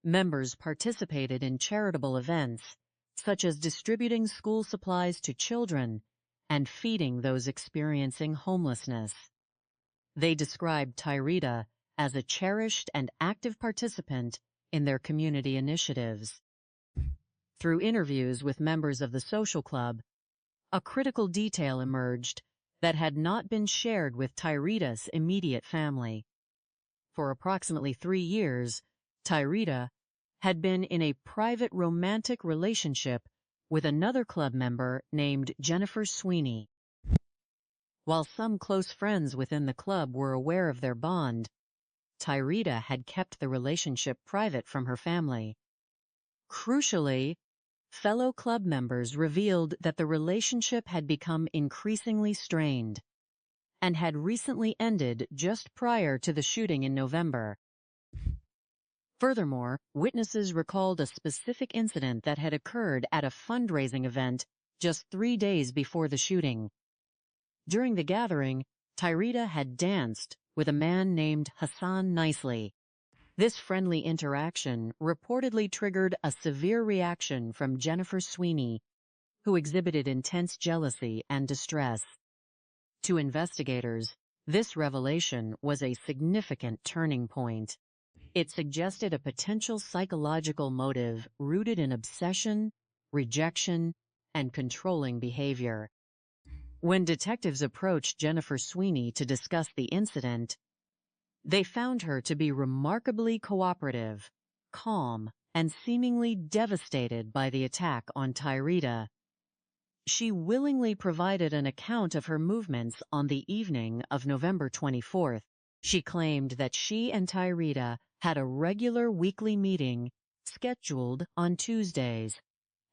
Members participated in charitable events, such as distributing school supplies to children and feeding those experiencing homelessness. They described Tyrita as a cherished and active participant in their community initiatives. Through interviews with members of the social club, a critical detail emerged that had not been shared with Tyrita's immediate family. For approximately 3 years, Tyrita had been in a private romantic relationship with another club member named Jennifer Sweeney. While some close friends within the club were aware of their bond, Tyrita had kept the relationship private from her family. Crucially, fellow club members revealed that the relationship had become increasingly strained and had recently ended just prior to the shooting in November. Furthermore, witnesses recalled a specific incident that had occurred at a fundraising event just 3 days before the shooting. During the gathering, Tyrita had danced with a man named Hassan Nicely. This friendly interaction reportedly triggered a severe reaction from Jennifer Sweeney, who exhibited intense jealousy and distress. To investigators, this revelation was a significant turning point. It suggested a potential psychological motive rooted in obsession, rejection, and controlling behavior. When detectives approached Jennifer Sweeney to discuss the incident, they found her to be remarkably cooperative, calm, and seemingly devastated by the attack on Tyrita. She willingly provided an account of her movements on the evening of November 24th. She claimed that she and Tyrita had a regular weekly meeting scheduled on Tuesdays,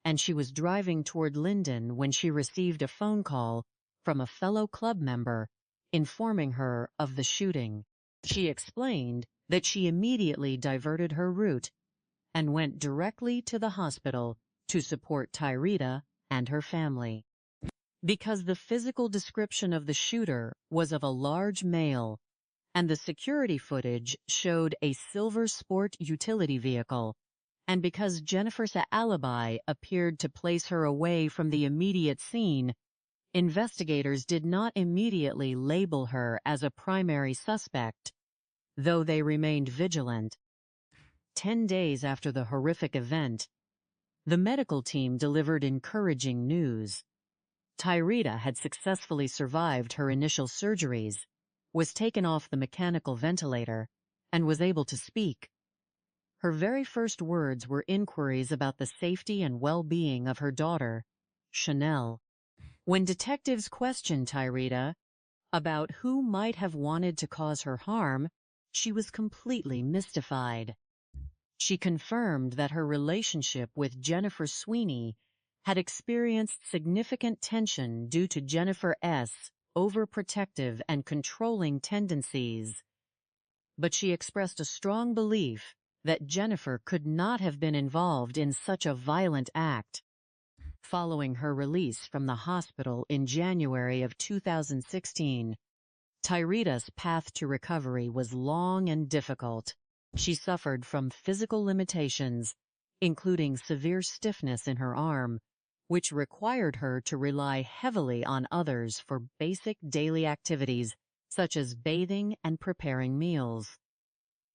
and she was driving toward Linden when she received a phone call from a fellow club member informing her of the shooting. She explained that she immediately diverted her route and went directly to the hospital to support Tyrita and her family. Because the physical description of the shooter was of a large male, and the security footage showed a silver sport utility vehicle, and because Jennifer's alibi appeared to place her away from the immediate scene, investigators did not immediately label her as a primary suspect, though they remained vigilant. 10 days after the horrific event, the medical team delivered encouraging news. Tyrita had successfully survived her initial surgeries, was taken off the mechanical ventilator, and was able to speak. Her very first words were inquiries about the safety and well-being of her daughter, Chanel. When detectives questioned Tyrita about who might have wanted to cause her harm, she was completely mystified. She confirmed that her relationship with Jennifer Sweeney had experienced significant tension due to Jennifer's overprotective and controlling tendencies, but she expressed a strong belief that Jennifer could not have been involved in such a violent act. Following her release from the hospital in January of 2016, Tyrita's path to recovery was long and difficult. She suffered from physical limitations, including severe stiffness in her arm, which required her to rely heavily on others for basic daily activities such as bathing and preparing meals.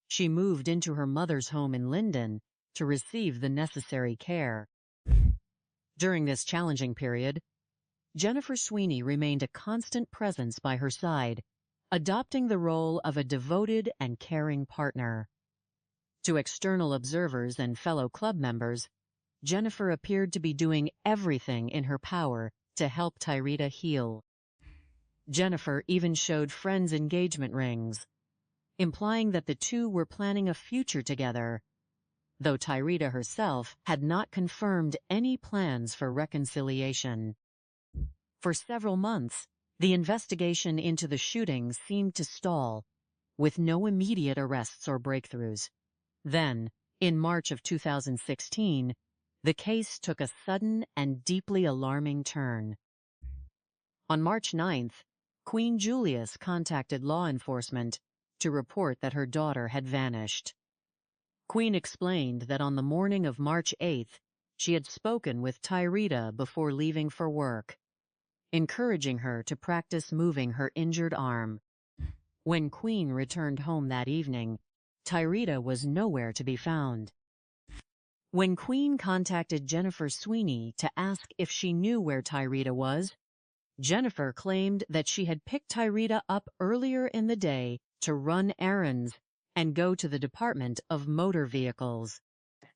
She moved into her mother's home in Linden to receive the necessary care. During this challenging period, Jennifer Sweeney remained a constant presence by her side, adopting the role of a devoted and caring partner. To external observers and fellow club members, Jennifer appeared to be doing everything in her power to help Tyrita heal. Jennifer even showed friends' engagement rings, implying that the two were planning a future together, though Tyrita herself had not confirmed any plans for reconciliation. For several months, the investigation into the shooting seemed to stall, with no immediate arrests or breakthroughs. Then, in March of 2016, the case took a sudden and deeply alarming turn. On March 9th, Queen Julius contacted law enforcement to report that her daughter had vanished. Queen explained that on the morning of March 8th, she had spoken with Tyrita before leaving for work, encouraging her to practice moving her injured arm. When Queen returned home that evening, Tyrita was nowhere to be found. When Queen contacted Jennifer Sweeney to ask if she knew where Tyrita was, Jennifer claimed that she had picked Tyrita up earlier in the day to run errands and go to the Department of Motor Vehicles.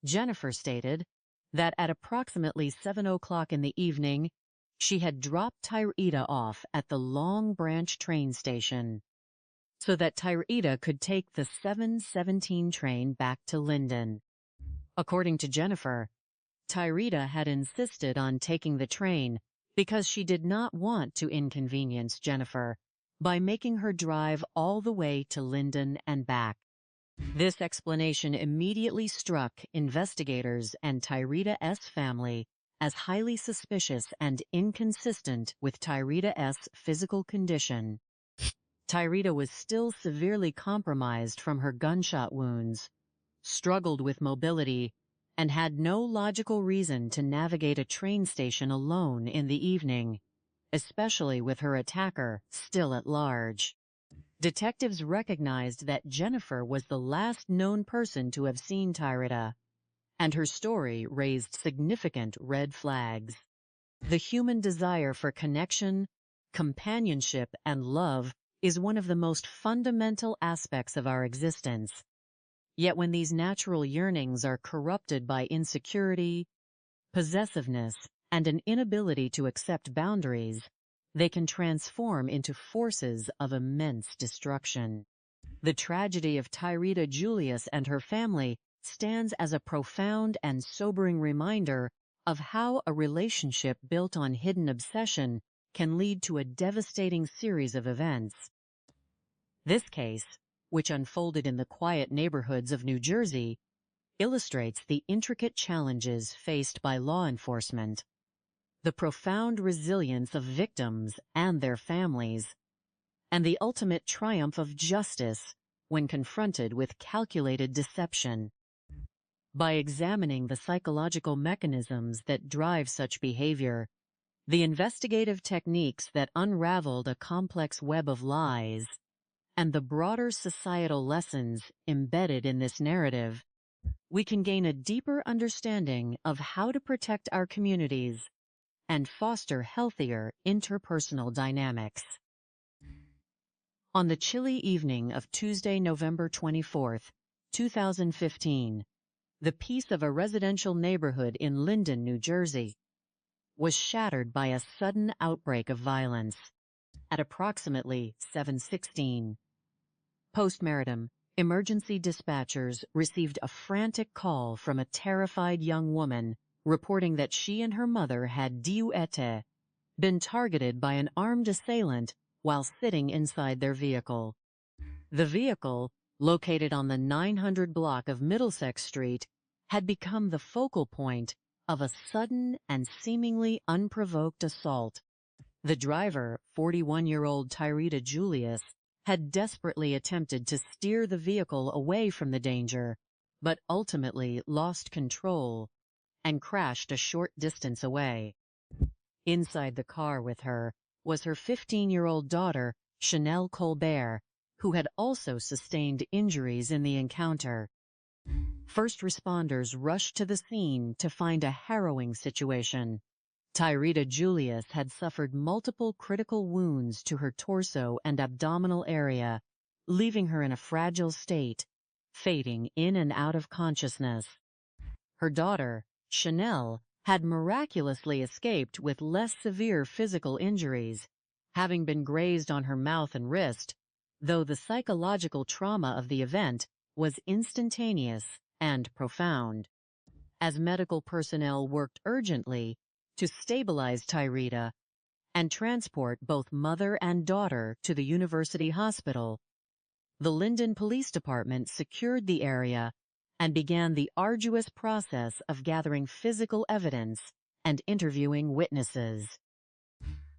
Jennifer stated that at approximately 7 o'clock in the evening, she had dropped Tyrita off at the Long Branch train station so that Tyrita could take the 7:17 train back to Linden. According to Jennifer, Tyrita had insisted on taking the train because she did not want to inconvenience Jennifer by making her drive all the way to Linden and back. This explanation immediately struck investigators and Tyrita's family as highly suspicious and inconsistent with Tyrita's physical condition. Tyrita was still severely compromised from her gunshot wounds, struggled with mobility, and had no logical reason to navigate a train station alone in the evening, especially with her attacker still at large. Detectives recognized that Jennifer was the last known person to have seen Tyrita, and her story raised significant red flags. The human desire for connection, companionship, and love is one of the most fundamental aspects of our existence. Yet when these natural yearnings are corrupted by insecurity, possessiveness, and an inability to accept boundaries, they can transform into forces of immense destruction. The tragedy of Tyrita Julius and her family stands as a profound and sobering reminder of how a relationship built on hidden obsession can lead to a devastating series of events. This case, which unfolded in the quiet neighborhoods of New Jersey, illustrates the intricate challenges faced by law enforcement, the profound resilience of victims and their families, and the ultimate triumph of justice when confronted with calculated deception. By examining the psychological mechanisms that drive such behavior, the investigative techniques that unraveled a complex web of lies, and the broader societal lessons embedded in this narrative, we can gain a deeper understanding of how to protect our communities and foster healthier interpersonal dynamics. On the chilly evening of Tuesday, November 24, 2015, the peace of a residential neighborhood in Linden, New Jersey, was shattered by a sudden outbreak of violence. At approximately 7:16, postmortem, emergency dispatchers received a frantic call from a terrified young woman reporting that she and her mother had been targeted by an armed assailant while sitting inside their vehicle. The vehicle, located on the 900 block of Middlesex Street, had become the focal point of a sudden and seemingly unprovoked assault. The driver, 41-year-old Tyrita Julius, had desperately attempted to steer the vehicle away from the danger, but ultimately lost control and crashed a short distance away. Inside the car with her was her 15-year-old daughter, Chanel Colbert, who had also sustained injuries in the encounter. First responders rushed to the scene to find a harrowing situation. Tyrita Julius had suffered multiple critical wounds to her torso and abdominal area, leaving her in a fragile state, fading in and out of consciousness. Her daughter, Chanel, had miraculously escaped with less severe physical injuries. having been grazed on her mouth and wrist, though the psychological trauma of the event was instantaneous and profound. As medical personnel worked urgently to stabilize Tyrita and transport both mother and daughter to the university hospital, the Linden Police Department secured the area and began the arduous process of gathering physical evidence and interviewing witnesses.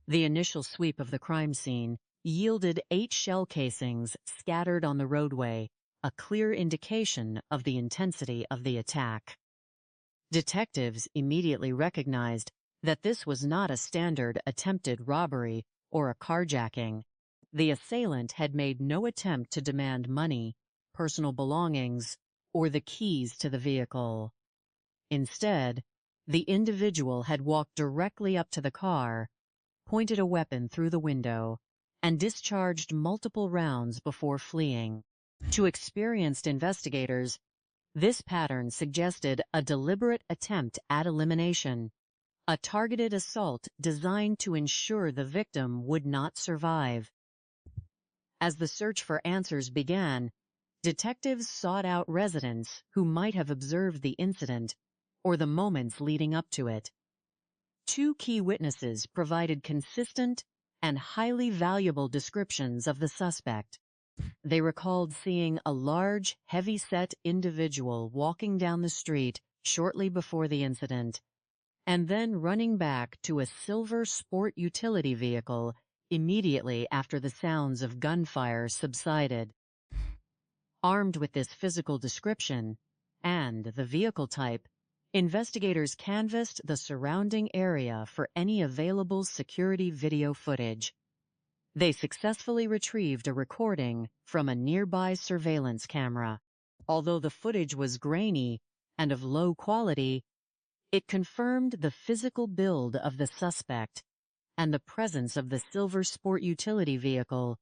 The initial sweep of the crime scene yielded 8 shell casings scattered on the roadway, a clear indication of the intensity of the attack. Detectives immediately recognized that this was not a standard attempted robbery or a carjacking. The assailant had made no attempt to demand money, personal belongings, or the keys to the vehicle. Instead, the individual had walked directly up to the car, pointed a weapon through the window, and discharged multiple rounds before fleeing. To experienced investigators, this pattern suggested a deliberate attempt at elimination, a targeted assault designed to ensure the victim would not survive. As the search for answers began, detectives sought out residents who might have observed the incident or the moments leading up to it. 2 key witnesses provided consistent and highly valuable descriptions of the suspect. They recalled seeing a large, heavy-set individual walking down the street shortly before the incident, and then running back to a silver sport utility vehicle immediately after the sounds of gunfire subsided. Armed with this physical description and the vehicle type, investigators canvassed the surrounding area for any available security video footage. They successfully retrieved a recording from a nearby surveillance camera. Although the footage was grainy and of low quality, it confirmed the physical build of the suspect and the presence of the silver sport utility vehicle,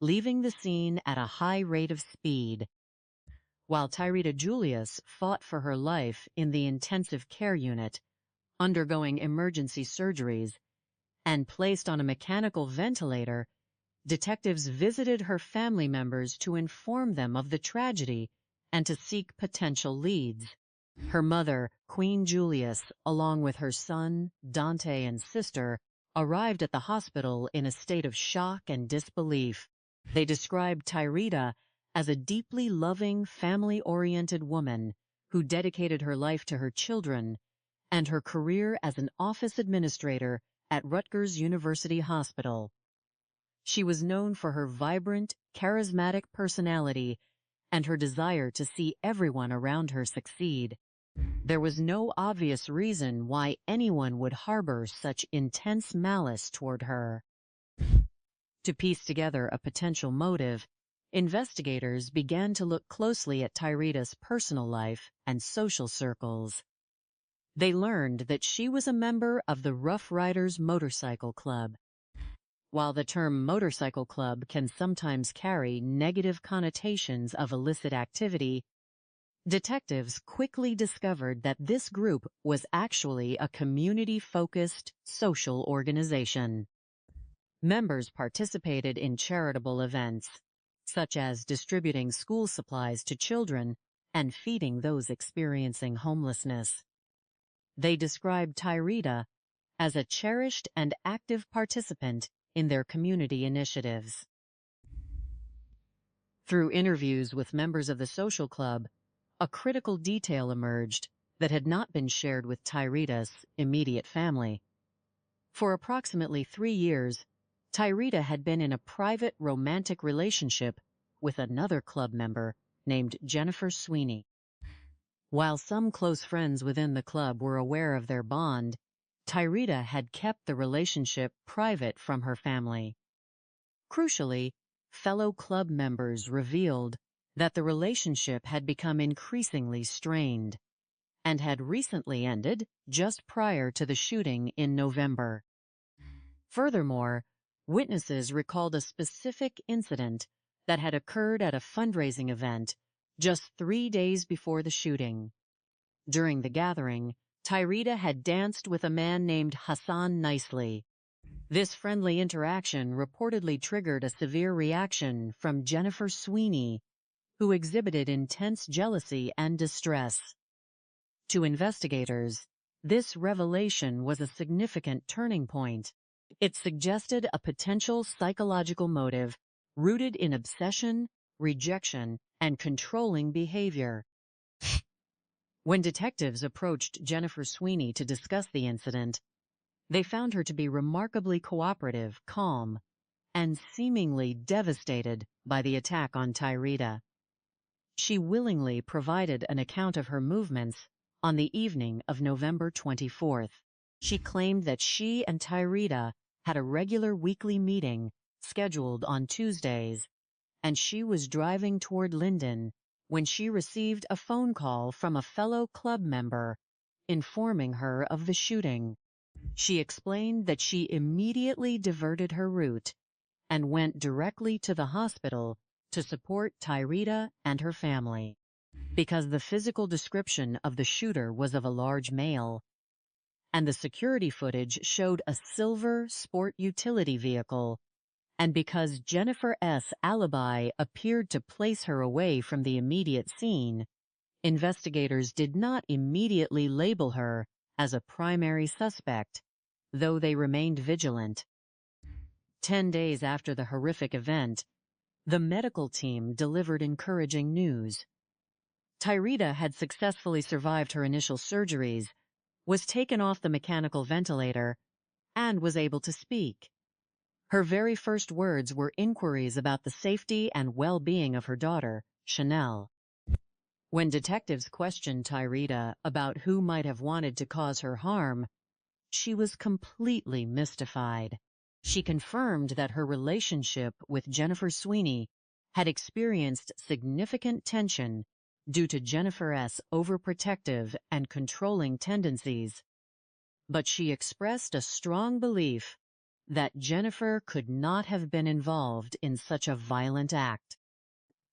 leaving the scene at a high rate of speed. While Tyrita Julius fought for her life in the intensive care unit, undergoing emergency surgeries, and placed on a mechanical ventilator, detectives visited her family members to inform them of the tragedy and to seek potential leads. Her mother, Queen Julius, along with her son, Dante, and sister, arrived at the hospital in a state of shock and disbelief. They described Tyrita as a deeply loving, family-oriented woman who dedicated her life to her children and her career as an office administrator at Rutgers University Hospital. She was known for her vibrant, charismatic personality and her desire to see everyone around her succeed. There was no obvious reason why anyone would harbor such intense malice toward her. To piece together a potential motive, investigators began to look closely at Tyrita's personal life and social circles. They learned that she was a member of the Rough Riders Motorcycle Club. While the term motorcycle club can sometimes carry negative connotations of illicit activity, detectives quickly discovered that this group was actually a community-focused social organization. Members participated in charitable events, such as distributing school supplies to children and feeding those experiencing homelessness. They described Tyrita as a cherished and active participant in their community initiatives. Through interviews with members of the social club, a critical detail emerged that had not been shared with Tyrita's immediate family. For approximately 3 years, Tyrita had been in a private romantic relationship with another club member named Jennifer Sweeney. While some close friends within the club were aware of their bond, Tyrita had kept the relationship private from her family. Crucially, fellow club members revealed that the relationship had become increasingly strained and had recently ended just prior to the shooting in November. Furthermore, witnesses recalled a specific incident that had occurred at a fundraising event just 3 days before the shooting. During the gathering, Tyrita had danced with a man named Hassan Nicely. This friendly interaction reportedly triggered a severe reaction from Jennifer Sweeney, who exhibited intense jealousy and distress. To investigators, this revelation was a significant turning point. It suggested a potential psychological motive rooted in obsession, rejection, and controlling behavior. When detectives approached Jennifer Sweeney to discuss the incident, they found her to be remarkably cooperative, calm, and seemingly devastated by the attack on Tyrita. She willingly provided an account of her movements on the evening of November 24th. She claimed that she and Tyrita had a regular weekly meeting scheduled on Tuesdays, and she was driving toward Linden when she received a phone call from a fellow club member informing her of the shooting. She explained that she immediately diverted her route and went directly to the hospital to support Tyrita and her family. Because the physical description of the shooter was of a large male, and the security footage showed a silver sport utility vehicle, and because Jennifer S.'s alibi appeared to place her away from the immediate scene, investigators did not immediately label her as a primary suspect, though they remained vigilant. 10 days after the horrific event, the medical team delivered encouraging news. Tyrita had successfully survived her initial surgeries, was taken off the mechanical ventilator, and was able to speak. Her very first words were inquiries about the safety and well-being of her daughter, Chanel. When detectives questioned Tyrita about who might have wanted to cause her harm, she was completely mystified. She confirmed that her relationship with Jennifer Sweeney had experienced significant tension due to Jennifer S.'s overprotective and controlling tendencies, but she expressed a strong belief that Jennifer could not have been involved in such a violent act.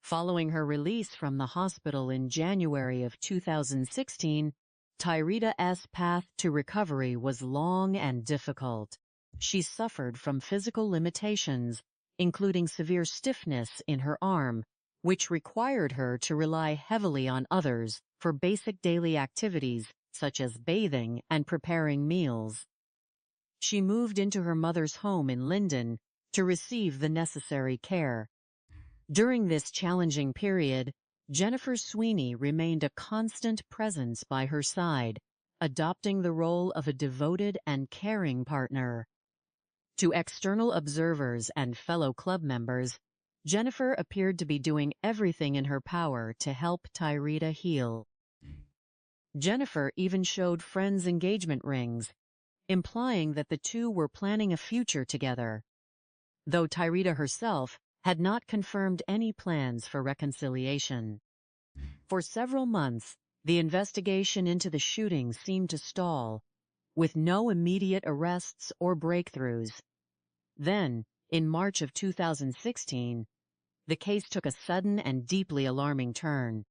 Following her release from the hospital in January of 2016, Tyrita S.'s path to recovery was long and difficult. She suffered from physical limitations, including severe stiffness in her arm, which required her to rely heavily on others for basic daily activities such as bathing and preparing meals. She moved into her mother's home in Linden to receive the necessary care. During this challenging period, Jennifer Sweeney remained a constant presence by her side, adopting the role of a devoted and caring partner. To external observers and fellow club members, Jennifer appeared to be doing everything in her power to help Tyrita heal. Jennifer even showed friends engagement rings, implying that the two were planning a future together, though Tyrita herself had not confirmed any plans for reconciliation. For several months, the investigation into the shooting seemed to stall, with no immediate arrests or breakthroughs. Then, in March of 2016, the case took a sudden and deeply alarming turn.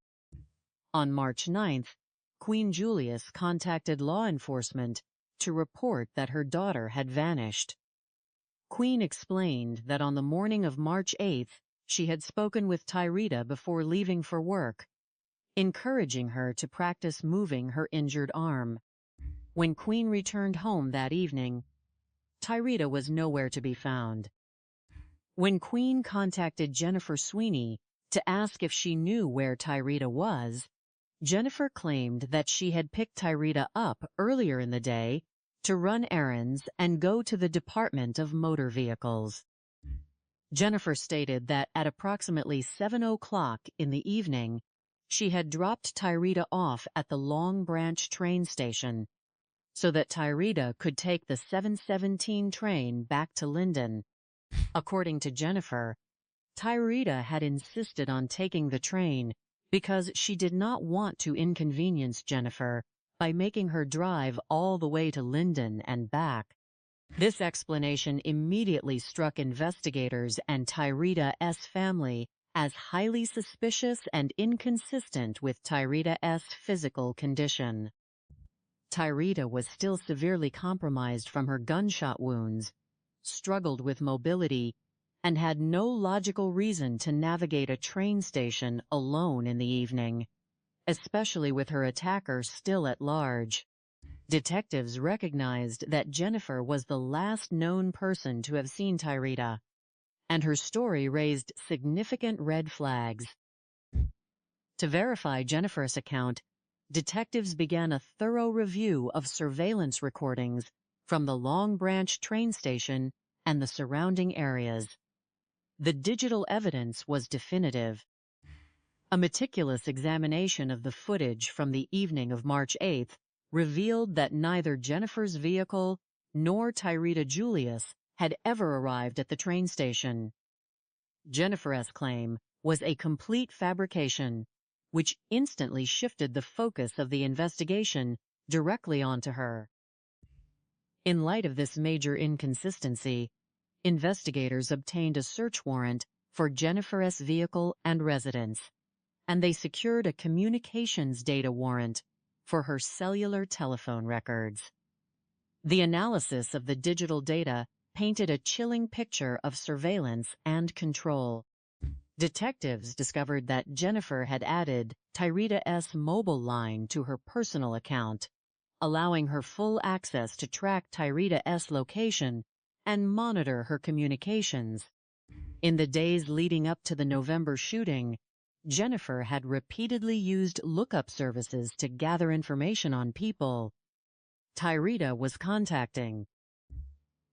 On March 9th, Queen Julius contacted law enforcement to report that her daughter had vanished. Queen explained that on the morning of March 8th, she had spoken with Tyrita before leaving for work, encouraging her to practice moving her injured arm. When Queen returned home that evening, Tyrita was nowhere to be found. When Queen contacted Jennifer Sweeney to ask if she knew where Tyrita was, Jennifer claimed that she had picked Tyrita up earlier in the day to run errands and go to the Department of Motor Vehicles. Jennifer stated that at approximately 7 o'clock in the evening, she had dropped Tyrita off at the Long Branch train station so that Tyrita could take the 7:17 train back to Linden. According to Jennifer, Tyrita had insisted on taking the train because she did not want to inconvenience Jennifer by making her drive all the way to Linden and back. This explanation immediately struck investigators and Tyrita S. family as highly suspicious and inconsistent with Tyrita S. physical condition. Tyrita was still severely compromised from her gunshot wounds, struggled with mobility and had no logical reason to navigate a train station alone in the evening, especially with her attacker still at large. Detectives recognized that Jennifer was the last known person to have seen Tyrita, and her story raised significant red flags. To verify Jennifer's account, detectives began a thorough review of surveillance recordings from the Long Branch train station and the surrounding areas. The digital evidence was definitive. A meticulous examination of the footage from the evening of March 8th revealed that neither Jennifer's vehicle nor Tyrita Julius had ever arrived at the train station. Jennifer's claim was a complete fabrication, which instantly shifted the focus of the investigation directly onto her. In light of this major inconsistency, investigators obtained a search warrant for Jennifer's vehicle and residence, and they secured a communications data warrant for her cellular telephone records. The analysis of the digital data painted a chilling picture of surveillance and control. Detectives discovered that Jennifer had added Tyrita's mobile line to her personal account, allowing her full access to track Tyrita's location and monitor her communications. In the days leading up to the November shooting, Jennifer had repeatedly used lookup services to gather information on people Tyrita was contacting.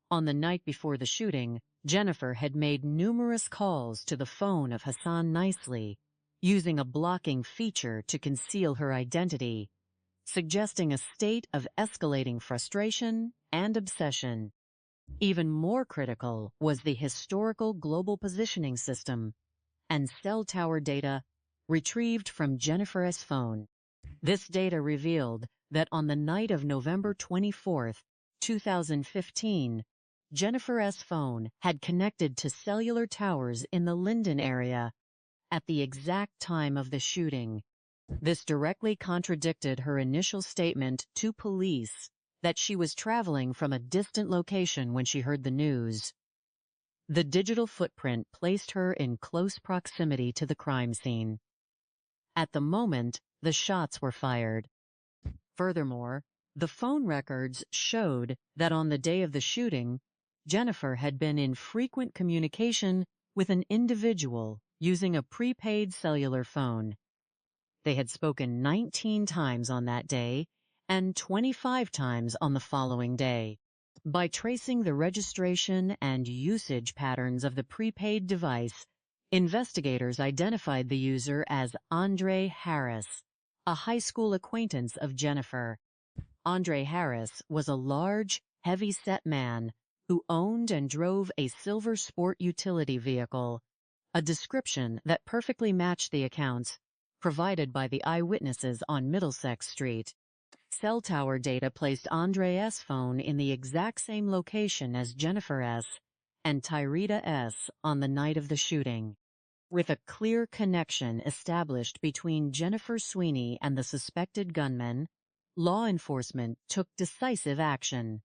On the night before the shooting, Jennifer had made numerous calls to the phone of Hassan Nicely, using a blocking feature to conceal her identity, suggesting a state of escalating frustration and obsession. Even more critical was the historical global positioning system and cell tower data retrieved from Jennifer's phone. This data revealed that on the night of November 24, 2015, Jennifer's phone had connected to cellular towers in the Linden area at the exact time of the shooting. This directly contradicted her initial statement to police that she was traveling from a distant location when she heard the news. The digital footprint placed her in close proximity to the crime scene. At the moment, the shots were fired. Furthermore, the phone records showed that on the day of the shooting, Jennifer had been in frequent communication with an individual using a prepaid cellular phone. They had spoken 19 times on that day and 25 times on the following day. By tracing the registration and usage patterns of the prepaid device, investigators identified the user as Andre Harris, a high school acquaintance of Jennifer. Andre Harris was a large, heavy-set man who owned and drove a silver sport utility vehicle, a description that perfectly matched the accounts provided by the eyewitnesses on Middlesex Street. Cell tower data placed Andre's phone in the exact same location as Jennifer's and Tyrita's on the night of the shooting. With a clear connection established between Jennifer Sweeney and the suspected gunman, law enforcement took decisive action.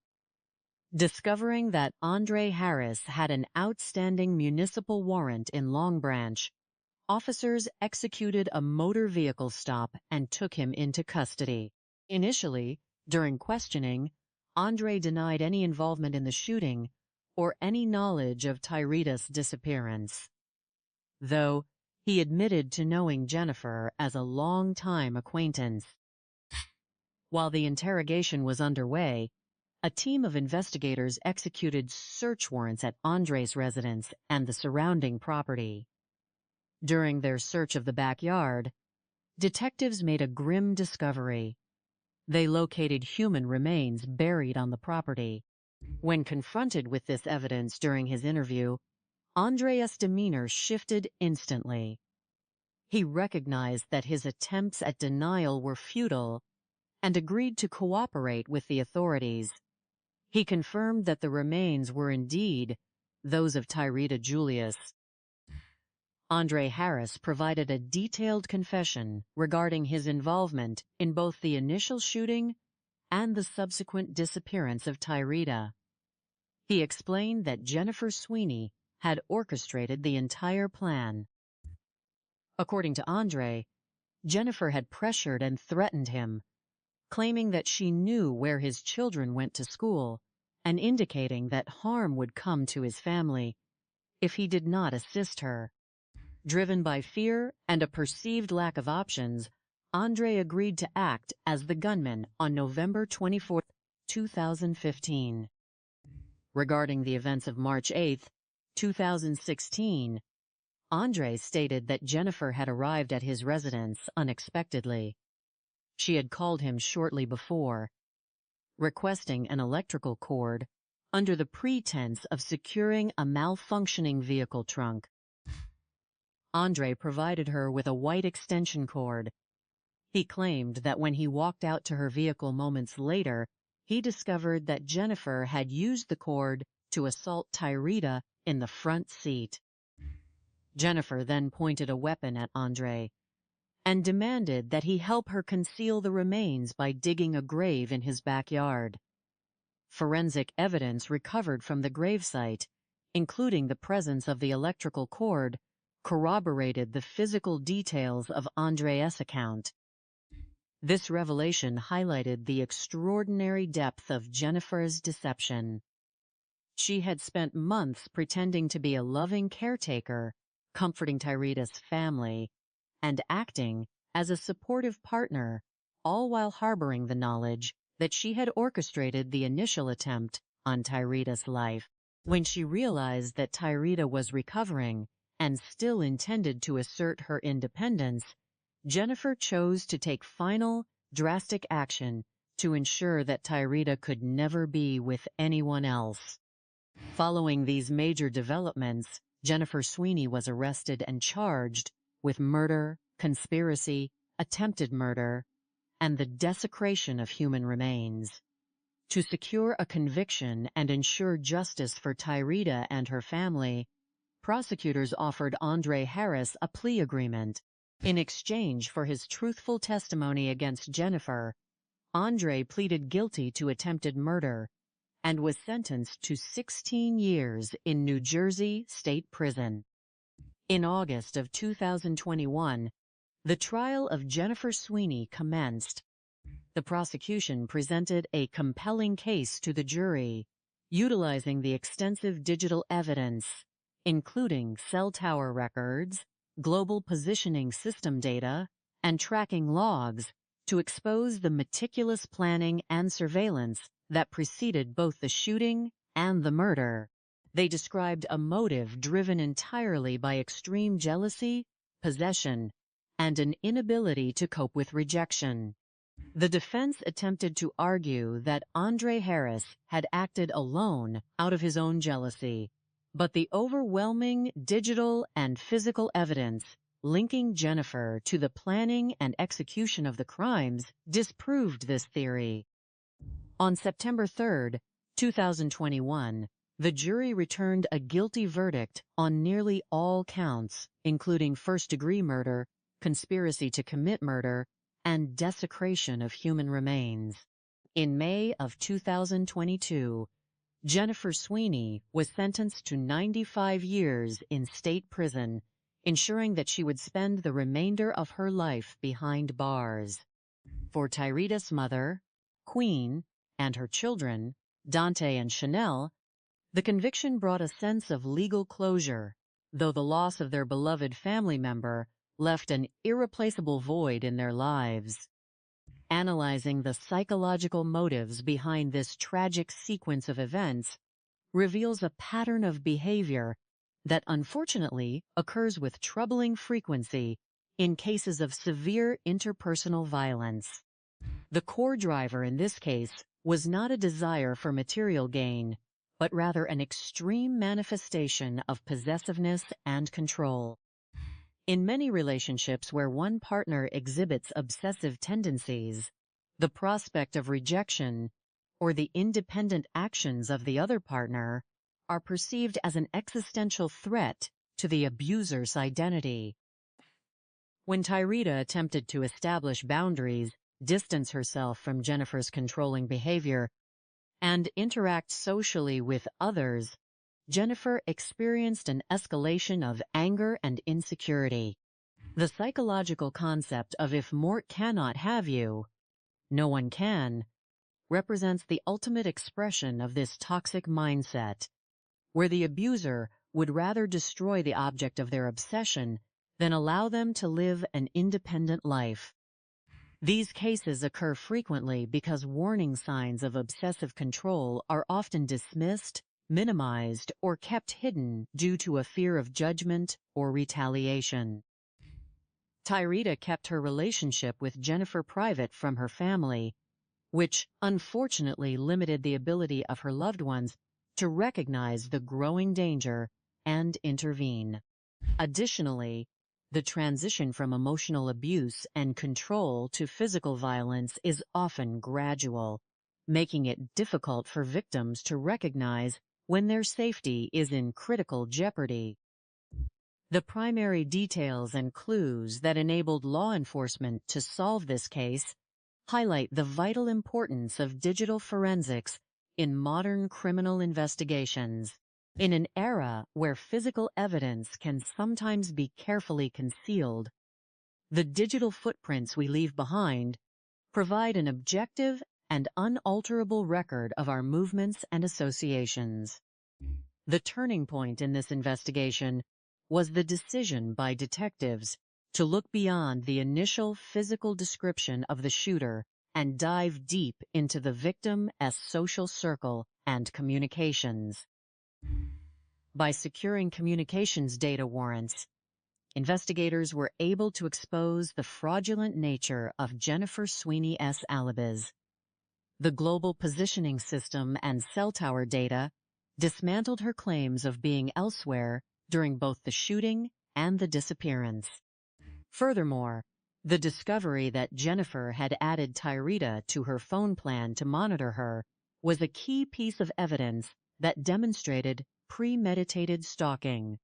Discovering that Andre Harris had an outstanding municipal warrant in Long Branch, officers executed a motor vehicle stop and took him into custody. Initially, during questioning, Andre denied any involvement in the shooting or any knowledge of Tyrita's disappearance, though he admitted to knowing Jennifer as a long-time acquaintance. While the interrogation was underway, a team of investigators executed search warrants at Andre's residence and the surrounding property. During their search of the backyard, detectives made a grim discovery. They located human remains buried on the property. When confronted with this evidence during his interview, Andre's demeanor shifted instantly. He recognized that his attempts at denial were futile and agreed to cooperate with the authorities. He confirmed that the remains were indeed those of Tyrita Julius. Andre Harris provided a detailed confession regarding his involvement in both the initial shooting and the subsequent disappearance of Tyrita. He explained that Jennifer Sweeney had orchestrated the entire plan. According to Andre, Jennifer had pressured and threatened him, claiming that she knew where his children went to school and indicating that harm would come to his family if he did not assist her. Driven by fear and a perceived lack of options, Andre agreed to act as the gunman on November 24, 2015. Regarding the events of March 8, 2016, Andre stated that Jennifer had arrived at his residence unexpectedly. She had called him shortly before, requesting an electrical cord under the pretense of securing a malfunctioning vehicle trunk. Andre provided her with a white extension cord. He claimed that when he walked out to her vehicle moments later, he discovered that Jennifer had used the cord to assault Tyrita in the front seat. Jennifer then pointed a weapon at Andre and demanded that he help her conceal the remains by digging a grave in his backyard. Forensic evidence recovered from the gravesite, including the presence of the electrical cord, corroborated the physical details of Andre's account. This revelation highlighted the extraordinary depth of Jennifer's deception. She had spent months pretending to be a loving caretaker, comforting Tyrita's family, and acting as a supportive partner, all while harboring the knowledge that she had orchestrated the initial attempt on Tyrita's life. When she realized that Tyrita was recovering and still intended to assert her independence, Jennifer chose to take final, drastic action to ensure that Tyrita could never be with anyone else. Following these major developments, Jennifer Sweeney was arrested and charged with murder, conspiracy, attempted murder, and the desecration of human remains. To secure a conviction and ensure justice for Tyrita and her family, prosecutors offered Andre Harris a plea agreement. In exchange for his truthful testimony against Jennifer, Andre pleaded guilty to attempted murder and was sentenced to 16 years in New Jersey State Prison. In August of 2021, the trial of Jennifer Sweeney commenced. The prosecution presented a compelling case to the jury, utilizing the extensive digital evidence, including cell tower records, global positioning system data, and tracking logs, to expose the meticulous planning and surveillance that preceded both the shooting and the murder. They described a motive driven entirely by extreme jealousy, possession, and an inability to cope with rejection. The defense attempted to argue that Andre Harris had acted alone out of his own jealousy, but the overwhelming digital and physical evidence linking Jennifer to the planning and execution of the crimes disproved this theory. On September 3, 2021, the jury returned a guilty verdict on nearly all counts, including first-degree murder, conspiracy to commit murder, and desecration of human remains. In May of 2022, Jennifer Sweeney was sentenced to 95 years in state prison, ensuring that she would spend the remainder of her life behind bars. For Tyrita's mother, Queen, and her children, Dante and Chanel, the conviction brought a sense of legal closure, though the loss of their beloved family member left an irreplaceable void in their lives. Analyzing the psychological motives behind this tragic sequence of events reveals a pattern of behavior that unfortunately occurs with troubling frequency in cases of severe interpersonal violence. The core driver in this case was not a desire for material gain, but rather an extreme manifestation of possessiveness and control. In many relationships where one partner exhibits obsessive tendencies, the prospect of rejection or the independent actions of the other partner are perceived as an existential threat to the abuser's identity. When Tyrita attempted to establish boundaries, distance herself from Jennifer's controlling behavior, and interact socially with others, Jennifer experienced an escalation of anger and insecurity. The psychological concept of if Mort cannot have you, no one can, represents the ultimate expression of this toxic mindset, where the abuser would rather destroy the object of their obsession than allow them to live an independent life. These cases occur frequently because warning signs of obsessive control are often dismissed, minimized, or kept hidden due to a fear of judgment or retaliation. Tyrita kept her relationship with Jennifer private from her family, which unfortunately limited the ability of her loved ones to recognize the growing danger and intervene. Additionally, the transition from emotional abuse and control to physical violence is often gradual, making it difficult for victims to recognize when their safety is in critical jeopardy. The primary details and clues that enabled law enforcement to solve this case highlight the vital importance of digital forensics in modern criminal investigations. In an era where physical evidence can sometimes be carefully concealed, the digital footprints we leave behind provide an objective and unalterable record of our movements and associations. The turning point in this investigation was the decision by detectives to look beyond the initial physical description of the shooter and dive deep into the victim's social circle and communications. By securing communications data warrants, investigators were able to expose the fraudulent nature of Jennifer Sweeney's alibis. The global positioning system and cell tower data dismantled her claims of being elsewhere during both the shooting and the disappearance. Furthermore, the discovery that Jennifer had added Tyrita to her phone plan to monitor her was a key piece of evidence that demonstrated premeditated stalking.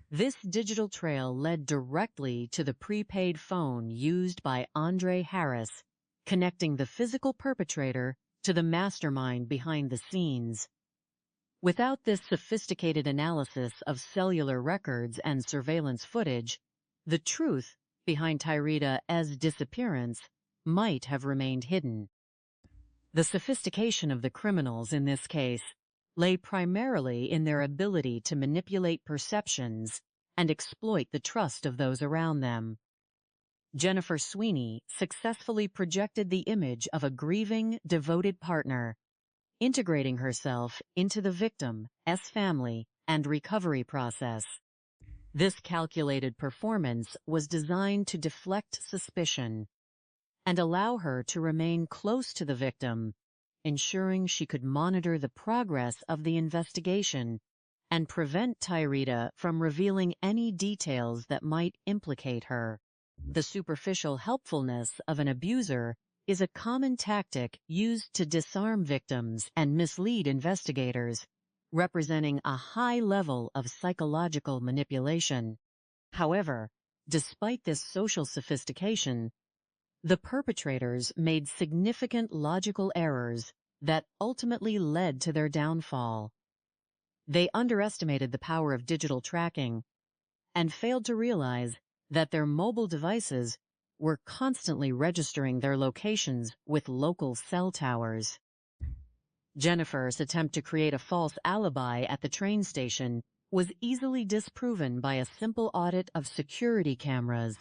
This digital trail led directly to the prepaid phone used by Andre Harris, connecting the physical perpetrator to the mastermind behind the scenes. Without this sophisticated analysis of cellular records and surveillance footage, the truth behind Tyrita's disappearance might have remained hidden. The sophistication of the criminals in this case lay primarily in their ability to manipulate perceptions and exploit the trust of those around them. Jennifer Sweeney successfully projected the image of a grieving, devoted partner, integrating herself into the victim's family and recovery process. This calculated performance was designed to deflect suspicion and allow her to remain close to the victim, ensuring she could monitor the progress of the investigation and prevent Tyrita from revealing any details that might implicate her. The superficial helpfulness of an abuser is a common tactic used to disarm victims and mislead investigators, representing a high level of psychological manipulation. However, despite this social sophistication, the perpetrators made significant logical errors that ultimately led to their downfall. They underestimated the power of digital tracking and failed to realize that their mobile devices were constantly registering their locations with local cell towers. Jennifer's attempt to create a false alibi at the train station was easily disproven by a simple audit of security cameras.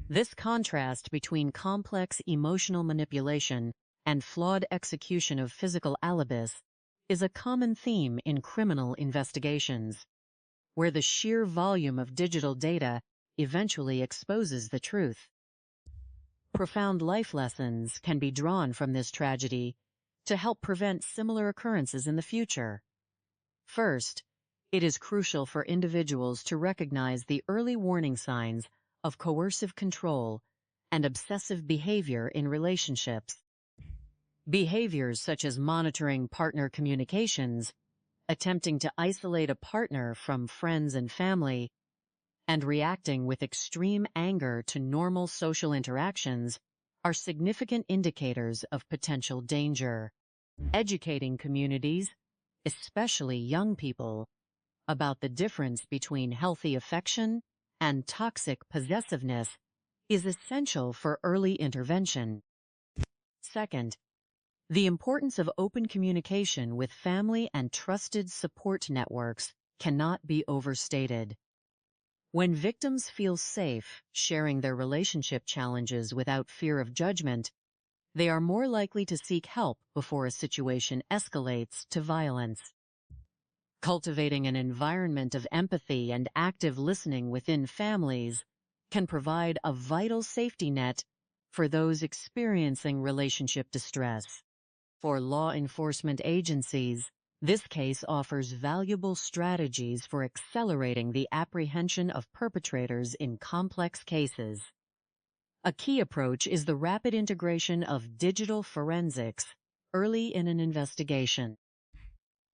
This contrast between complex emotional manipulation and flawed execution of physical alibis is a common theme in criminal investigations, where the sheer volume of digital data eventually exposes the truth. Profound life lessons can be drawn from this tragedy to help prevent similar occurrences in the future. First, it is crucial for individuals to recognize the early warning signs of coercive control and obsessive behavior in relationships. Behaviors such as monitoring partner communications, attempting to isolate a partner from friends and family, and reacting with extreme anger to normal social interactions are significant indicators of potential danger. Educating communities, especially young people, about the difference between healthy affection and toxic possessiveness is essential for early intervention. Second, the importance of open communication with family and trusted support networks cannot be overstated. When victims feel safe sharing their relationship challenges without fear of judgment, they are more likely to seek help before a situation escalates to violence. Cultivating an environment of empathy and active listening within families can provide a vital safety net for those experiencing relationship distress. For law enforcement agencies, this case offers valuable strategies for accelerating the apprehension of perpetrators in complex cases. A key approach is the rapid integration of digital forensics early in an investigation.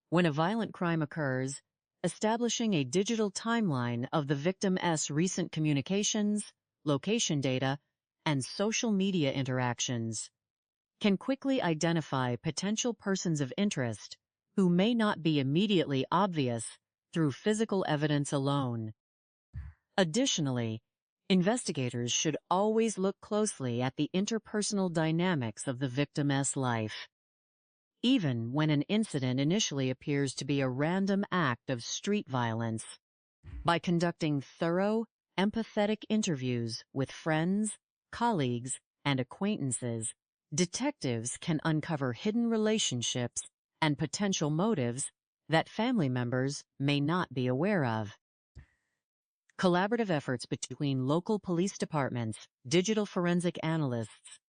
When a violent crime occurs, establishing a digital timeline of the victim's recent communications, location data, and social media interactions can quickly identify potential persons of interest who may not be immediately obvious through physical evidence alone. Additionally, investigators should always look closely at the interpersonal dynamics of the victim's life. Even when an incident initially appears to be a random act of street violence, by conducting thorough, empathetic interviews with friends, colleagues, and acquaintances, detectives can uncover hidden relationships and potential motives that family members may not be aware of. Collaborative efforts between local police departments, digital forensic analysts,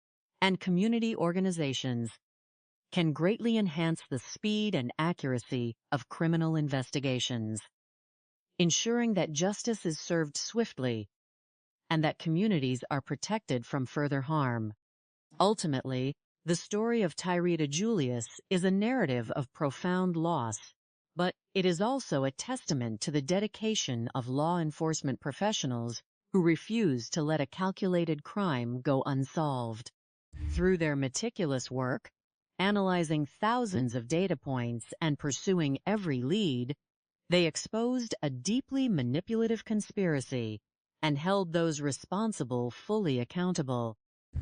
and community organizations can greatly enhance the speed and accuracy of criminal investigations, ensuring that justice is served swiftly and that communities are protected from further harm. Ultimately, the story of Tyrita Julius is a narrative of profound loss, but it is also a testament to the dedication of law enforcement professionals who refuse to let a calculated crime go unsolved. Through their meticulous work, analyzing thousands of data points and pursuing every lead, they exposed a deeply manipulative conspiracy and held those responsible fully accountable.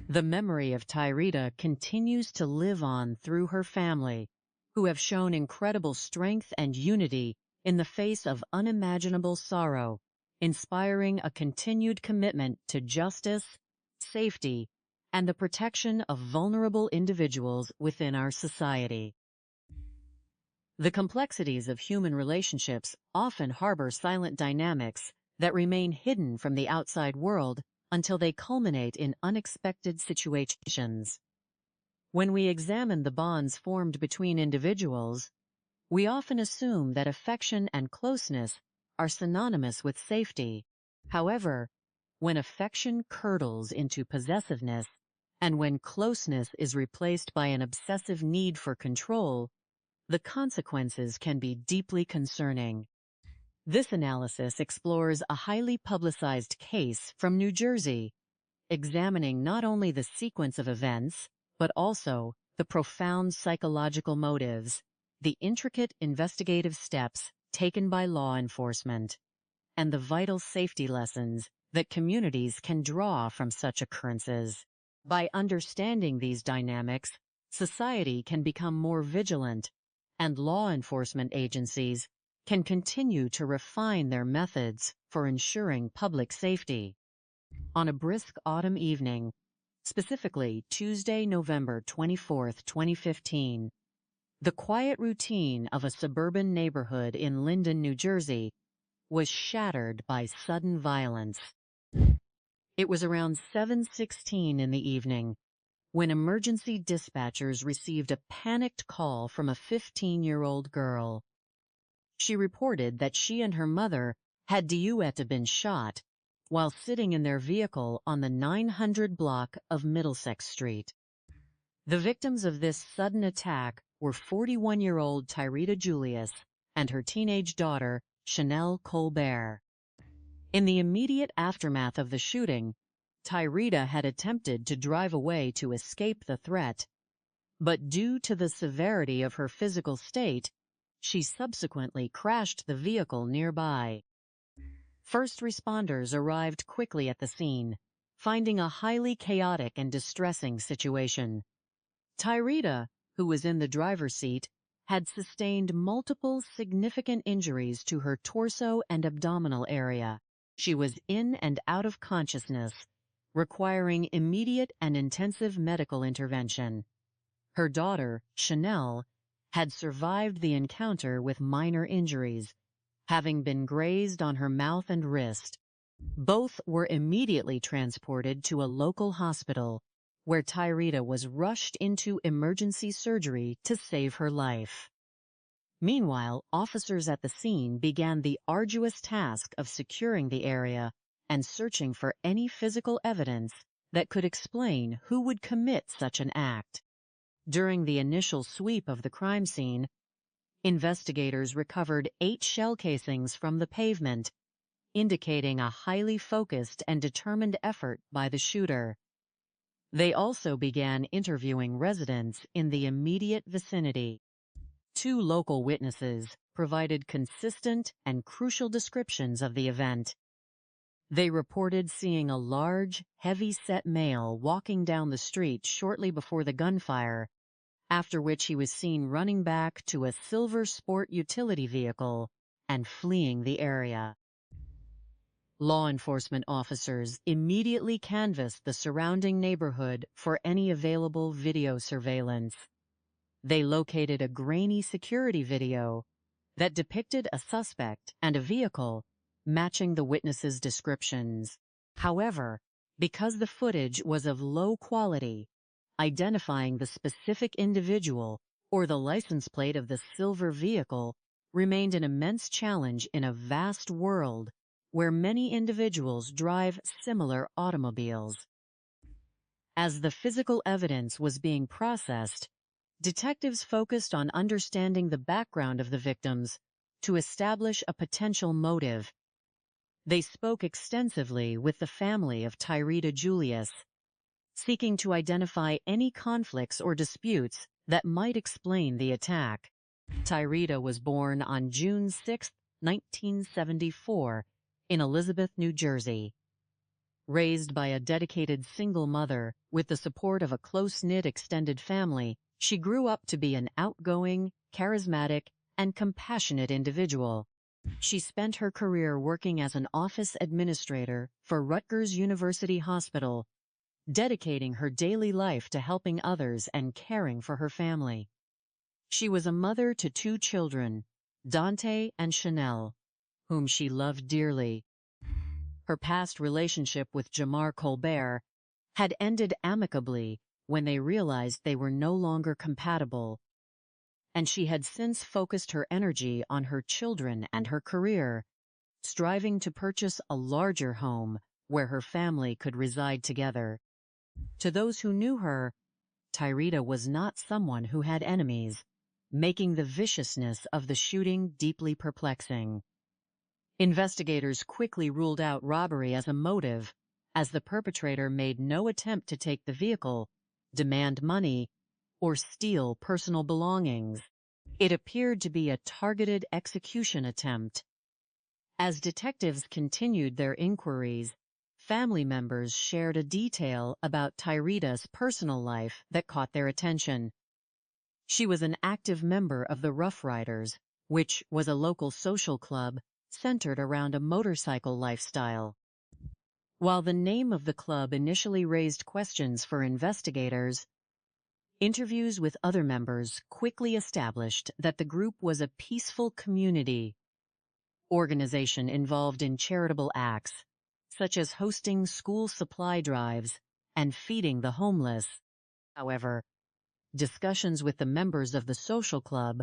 The memory of Tyrita continues to live on through her family, who have shown incredible strength and unity in the face of unimaginable sorrow, inspiring a continued commitment to justice, safety, and the protection of vulnerable individuals within our society. The complexities of human relationships often harbor silent dynamics that remain hidden from the outside world until they culminate in unexpected situations. When we examine the bonds formed between individuals, we often assume that affection and closeness are synonymous with safety. However, when affection curdles into possessiveness, and when closeness is replaced by an obsessive need for control, the consequences can be deeply concerning. This analysis explores a highly publicized case from New Jersey, examining not only the sequence of events, but also the profound psychological motives, the intricate investigative steps taken by law enforcement, and the vital safety lessons that communities can draw from such occurrences. By understanding these dynamics, society can become more vigilant, and law enforcement agencies can continue to refine their methods for ensuring public safety. On a brisk autumn evening, specifically Tuesday, November 24, 2015, the quiet routine of a suburban neighborhood in Linden, New Jersey, was shattered by sudden violence. It was around 7:16 in the evening when emergency dispatchers received a panicked call from a 15-year-old girl. She reported that she and her mother had been shot while sitting in their vehicle on the 900 block of Middlesex Street. The victims of this sudden attack were 41-year-old Tyrita Julius and her teenage daughter, Chanel Colbert. In the immediate aftermath of the shooting, Tyrita had attempted to drive away to escape the threat, But due to the severity of her physical state, she subsequently crashed the vehicle nearby. First responders arrived quickly at the scene, finding a highly chaotic and distressing situation. Tyrita, who was in the driver's seat, had sustained multiple significant injuries to her torso and abdominal area. She was in and out of consciousness, requiring immediate and intensive medical intervention. Her daughter, Chanel, had survived the encounter with minor injuries, having been grazed on her mouth and wrist. Both were immediately transported to a local hospital, where Tyrita was rushed into emergency surgery to save her life. Meanwhile, officers at the scene began the arduous task of securing the area and searching for any physical evidence that could explain who would commit such an act. During the initial sweep of the crime scene, investigators recovered 8 shell casings from the pavement, indicating a highly focused and determined effort by the shooter. They also began interviewing residents in the immediate vicinity. 2 local witnesses provided consistent and crucial descriptions of the event. They reported seeing a large, heavy-set male walking down the street shortly before the gunfire, after which he was seen running back to a silver sport utility vehicle and fleeing the area. Law enforcement officers immediately canvassed the surrounding neighborhood for any available video surveillance. They located a grainy security video that depicted a suspect and a vehicle matching the witnesses' descriptions. However, because the footage was of low quality, identifying the specific individual or the license plate of the silver vehicle remained an immense challenge in a vast world where many individuals drive similar automobiles. As the physical evidence was being processed, detectives focused on understanding the background of the victims to establish a potential motive. They spoke extensively with the family of Tyrita Julius, seeking to identify any conflicts or disputes that might explain the attack. Tyrita was born on June 6, 1974, in Elizabeth, New Jersey. Raised by a dedicated single mother with the support of a close-knit extended family, she grew up to be an outgoing, charismatic, and compassionate individual. She spent her career working as an office administrator for Rutgers University Hospital, dedicating her daily life to helping others and caring for her family. She was a mother to 2 children, Dante and Chanel, whom she loved dearly. Her past relationship with Jamar Colbert had ended amicably when they realized they were no longer compatible, and she had since focused her energy on her children and her career, striving to purchase a larger home where her family could reside together. To those who knew her, Tyrita was not someone who had enemies, making the viciousness of the shooting deeply perplexing. Investigators quickly ruled out robbery as a motive, as the perpetrator made no attempt to take the vehicle, demand money, or steal personal belongings. It appeared to be a targeted execution attempt. As detectives continued their inquiries, family members shared a detail about Tyrita's personal life that caught their attention. She was an active member of the Rough Riders, which was a local social club centered around a motorcycle lifestyle. While the name of the club initially raised questions for investigators, interviews with other members quickly established that the group was a peaceful community organization involved in charitable acts, such as hosting school supply drives and feeding the homeless. However, discussions with the members of the social club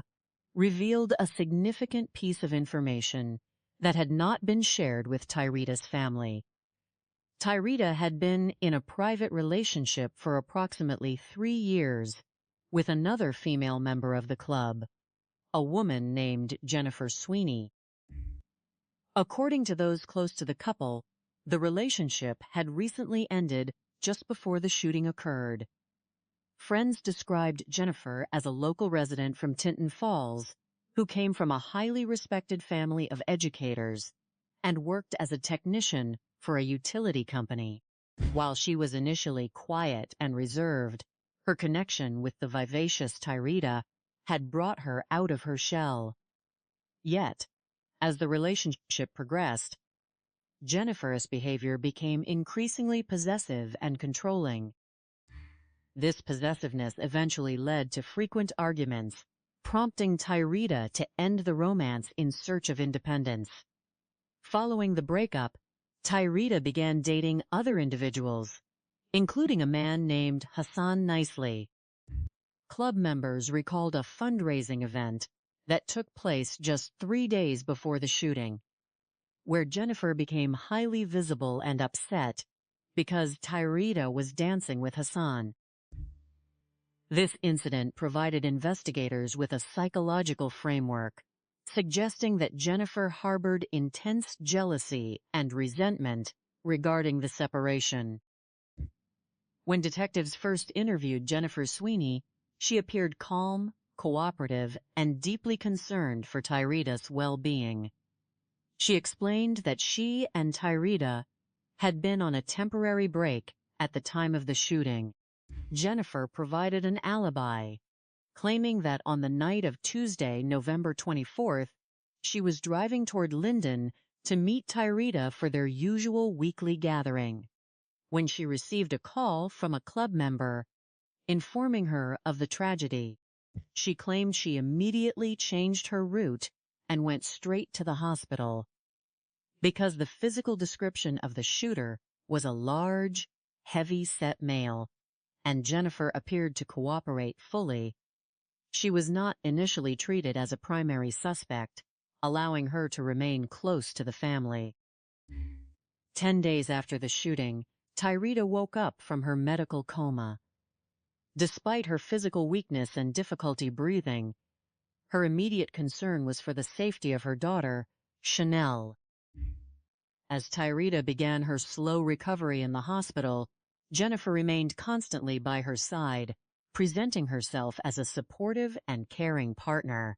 revealed a significant piece of information that had not been shared with Tyrita's family. Tyrita had been in a private relationship for approximately 3 years with another female member of the club, a woman named Jennifer Sweeney. According to those close to the couple, the relationship had recently ended just before the shooting occurred. friends described Jennifer as a local resident from Tinton Falls who came from a highly respected family of educators and worked as a technician for a utility company. While she was initially quiet and reserved, her connection with the vivacious Tyrita had brought her out of her shell. Yet, as the relationship progressed, Jennifer's behavior became increasingly possessive and controlling. This possessiveness eventually led to frequent arguments, prompting Tyrita to end the romance in search of independence. Following the breakup, Tyrita began dating other individuals, including a man named Hassan Nicely. Club members recalled a fundraising event that took place just 3 days before the shooting, where Jennifer became highly visible and upset because Tyrita was dancing with Hassan. This incident provided investigators with a psychological framework, suggesting that Jennifer harbored intense jealousy and resentment regarding the separation. When detectives first interviewed Jennifer Sweeney, she appeared calm, cooperative, and deeply concerned for Tyrita's well-being. She explained that she and Tyrita had been on a temporary break at the time of the shooting. Jennifer provided an alibi, claiming that on the night of Tuesday, November 24th, she was driving toward Linden to meet Tyrita for their usual weekly gathering, when she received a call from a club member informing her of the tragedy. She claimed she immediately changed her route and went straight to the hospital. Because the physical description of the shooter was a large, heavy-set male, and Jennifer appeared to cooperate fully, she was not initially treated as a primary suspect, allowing her to remain close to the family. 10 days after the shooting, Tyrita woke up from her medical coma. Despite her physical weakness and difficulty breathing, her immediate concern was for the safety of her daughter, Chanel. As Tyrita began her slow recovery in the hospital, Jennifer remained constantly by her side, presenting herself as a supportive and caring partner.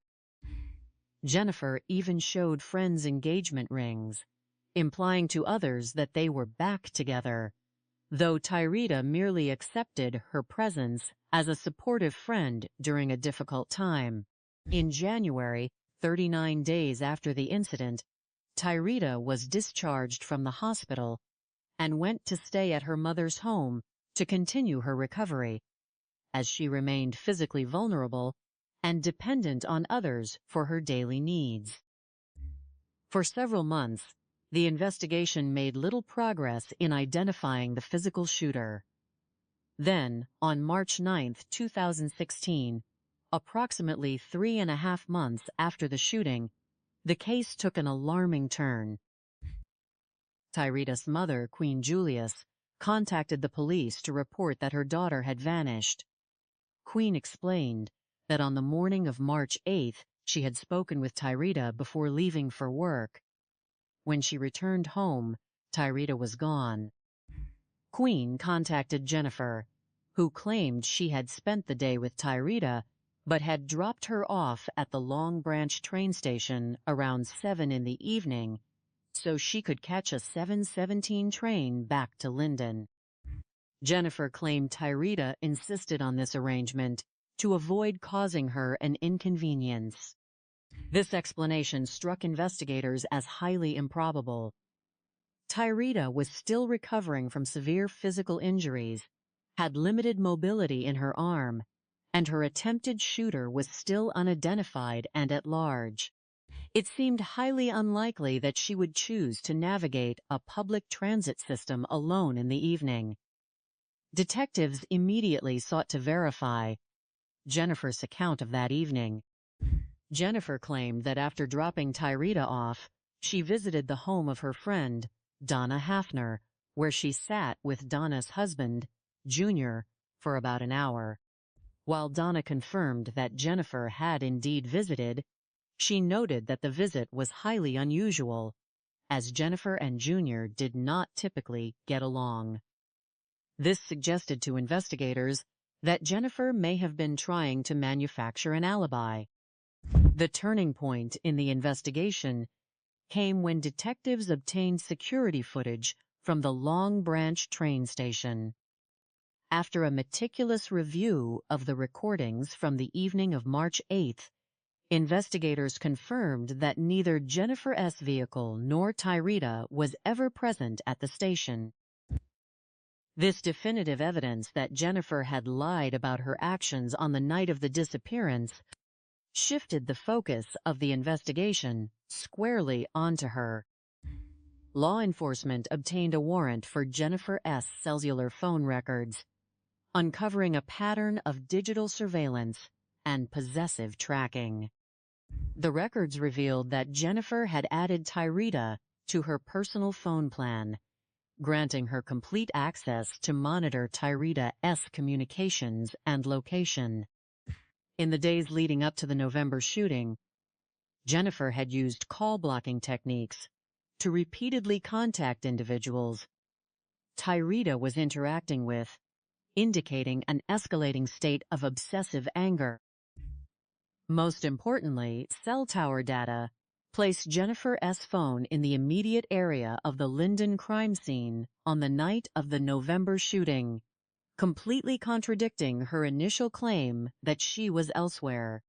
Jennifer even showed friends engagement rings, implying to others that they were back together, though Tyrita merely accepted her presence as a supportive friend during a difficult time. In January, 39 days after the incident, Tyrita was discharged from the hospital and went to stay at her mother's home to continue her recovery, as she remained physically vulnerable and dependent on others for her daily needs. For several months, the investigation made little progress in identifying the physical shooter. Then, on March 9, 2016, approximately 3.5 months after the shooting, the case took an alarming turn. Tyrita's mother, Queen Julius, contacted the police to report that her daughter had vanished. Queen explained that on the morning of March 8th, she had spoken with Tyrita before leaving for work. When she returned home, Tyrita was gone. Queen contacted Jennifer, who claimed she had spent the day with Tyrita, but had dropped her off at the Long Branch train station around 7 in the evening so she could catch a 7:17 train back to Linden. Jennifer claimed Tyrita insisted on this arrangement to avoid causing her an inconvenience. This explanation struck investigators as highly improbable. Tyrita was still recovering from severe physical injuries, had limited mobility in her arm, and her attempted shooter was still unidentified and at large. It seemed highly unlikely that she would choose to navigate a public transit system alone in the evening. Detectives immediately sought to verify Jennifer's account of that evening. Jennifer claimed that after dropping Tyrita off, she visited the home of her friend, Donna Hafner, where she sat with Donna's husband, Junior, for about an hour. While Donna confirmed that Jennifer had indeed visited, she noted that the visit was highly unusual, as Jennifer and Junior did not typically get along. This suggested to investigators that Jennifer may have been trying to manufacture an alibi. The turning point in the investigation came when detectives obtained security footage from the Long Branch train station. After a meticulous review of the recordings from the evening of March 8th, investigators confirmed that neither Jennifer S. vehicle nor Tyrita was ever present at the station. This definitive evidence that Jennifer had lied about her actions on the night of the disappearance shifted the focus of the investigation squarely onto her. Law enforcement obtained a warrant for Jennifer S. cellular phone records, uncovering a pattern of digital surveillance and possessive tracking. The records revealed that Jennifer had added Tyrita to her personal phone plan, granting her complete access to monitor Tyrita's communications and location. In the days leading up to the November shooting, Jennifer had used call blocking techniques to repeatedly contact individuals Tyrita was interacting with, indicating an escalating state of obsessive anger. Most importantly, cell tower data placed Jennifer S. phone in the immediate area of the Linden crime scene on the night of the November shooting, completely contradicting her initial claim that she was elsewhere.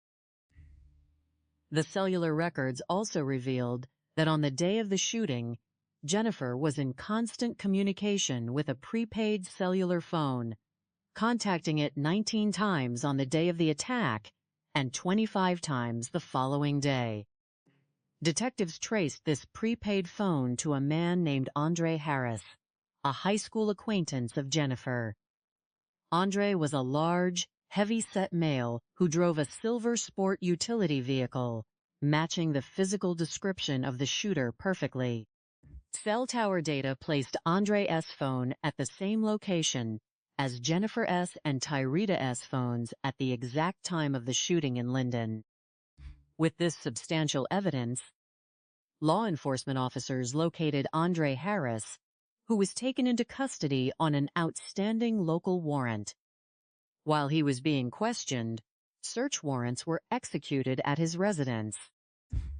The cellular records also revealed that on the day of the shooting, Jennifer was in constant communication with a prepaid cellular phone, contacting it 19 times on the day of the attack and 25 times the following day. Detectives traced this prepaid phone to a man named Andre Harris, a high school acquaintance of Jennifer. Andre was a large, heavy-set male who drove a silver sport utility vehicle, matching the physical description of the shooter perfectly. Cell tower data placed Andre S. phone at the same location as Jennifer S. and Tyrita S. phones at the exact time of the shooting in Linden. With this substantial evidence, law enforcement officers located Andre Harris, who was taken into custody on an outstanding local warrant. While he was being questioned, search warrants were executed at his residence.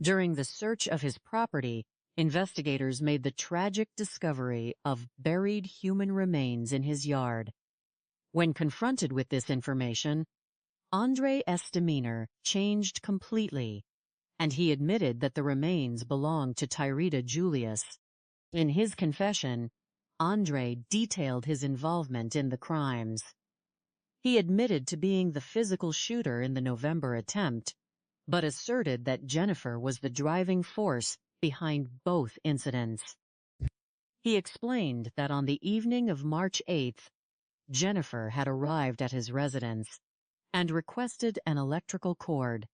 During the search of his property, investigators made the tragic discovery of buried human remains in his yard. When confronted with this information, Andre's demeanor changed completely, and he admitted that the remains belonged to Tyrita Julius. In his confession, Andre detailed his involvement in the crimes. He admitted to being the physical shooter in the November attempt, but asserted that Jennifer was the driving force behind both incidents. He explained that on the evening of March 8th, Jennifer had arrived at his residence and requested an electrical cord,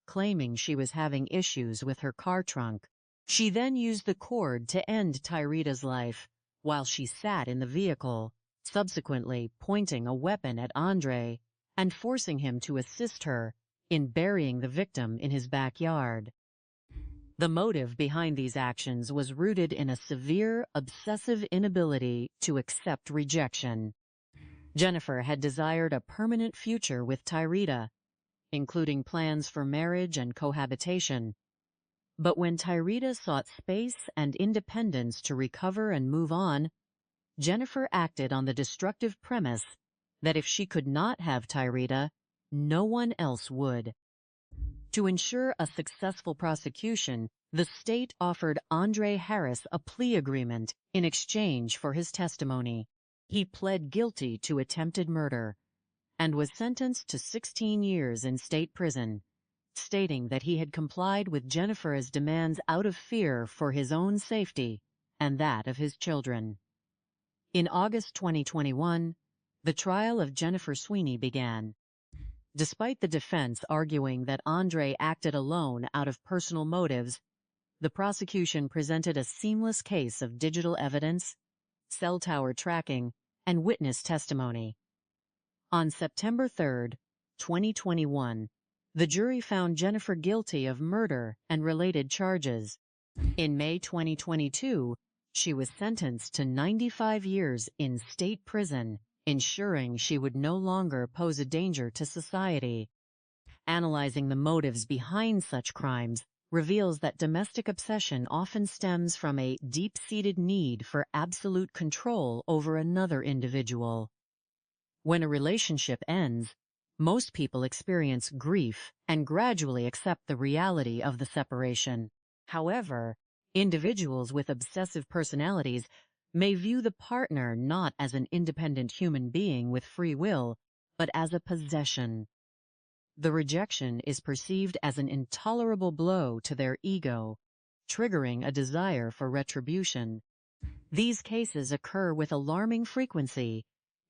claiming she was having issues with her car trunk. She then used the cord to end Tyrita's life while she sat in the vehicle, subsequently pointing a weapon at Andre and forcing him to assist her in burying the victim in his backyard. The motive behind these actions was rooted in a severe, obsessive inability to accept rejection. Jennifer had desired a permanent future with Tyrita, including plans for marriage and cohabitation. But when Tyrita sought space and independence to recover and move on, Jennifer acted on the destructive premise that if she could not have Tyrita, no one else would. To ensure a successful prosecution, the state offered Andre Harris a plea agreement in exchange for his testimony. He pled guilty to attempted murder and was sentenced to 16 years in state prison, stating that he had complied with Jennifer's demands out of fear for his own safety and that of his children. In August 2021, the trial of Jennifer Sweeney began. Despite the defense arguing that Andre acted alone out of personal motives, the prosecution presented a seamless case of digital evidence, cell tower tracking, and witness testimony. On September 3, 2021, the jury found Jennifer guilty of murder and related charges. In May 2022, she was sentenced to 95 years in state prison ensuring she would no longer pose a danger to society. Analyzing the motives behind such crimes reveals that domestic obsession often stems from a deep-seated need for absolute control over another individual. When a relationship ends, most people experience grief and gradually accept the reality of the separation. However, individuals with obsessive personalities may view the partner not as an independent human being with free will, but as a possession. The rejection is perceived as an intolerable blow to their ego, triggering a desire for retribution. These cases occur with alarming frequency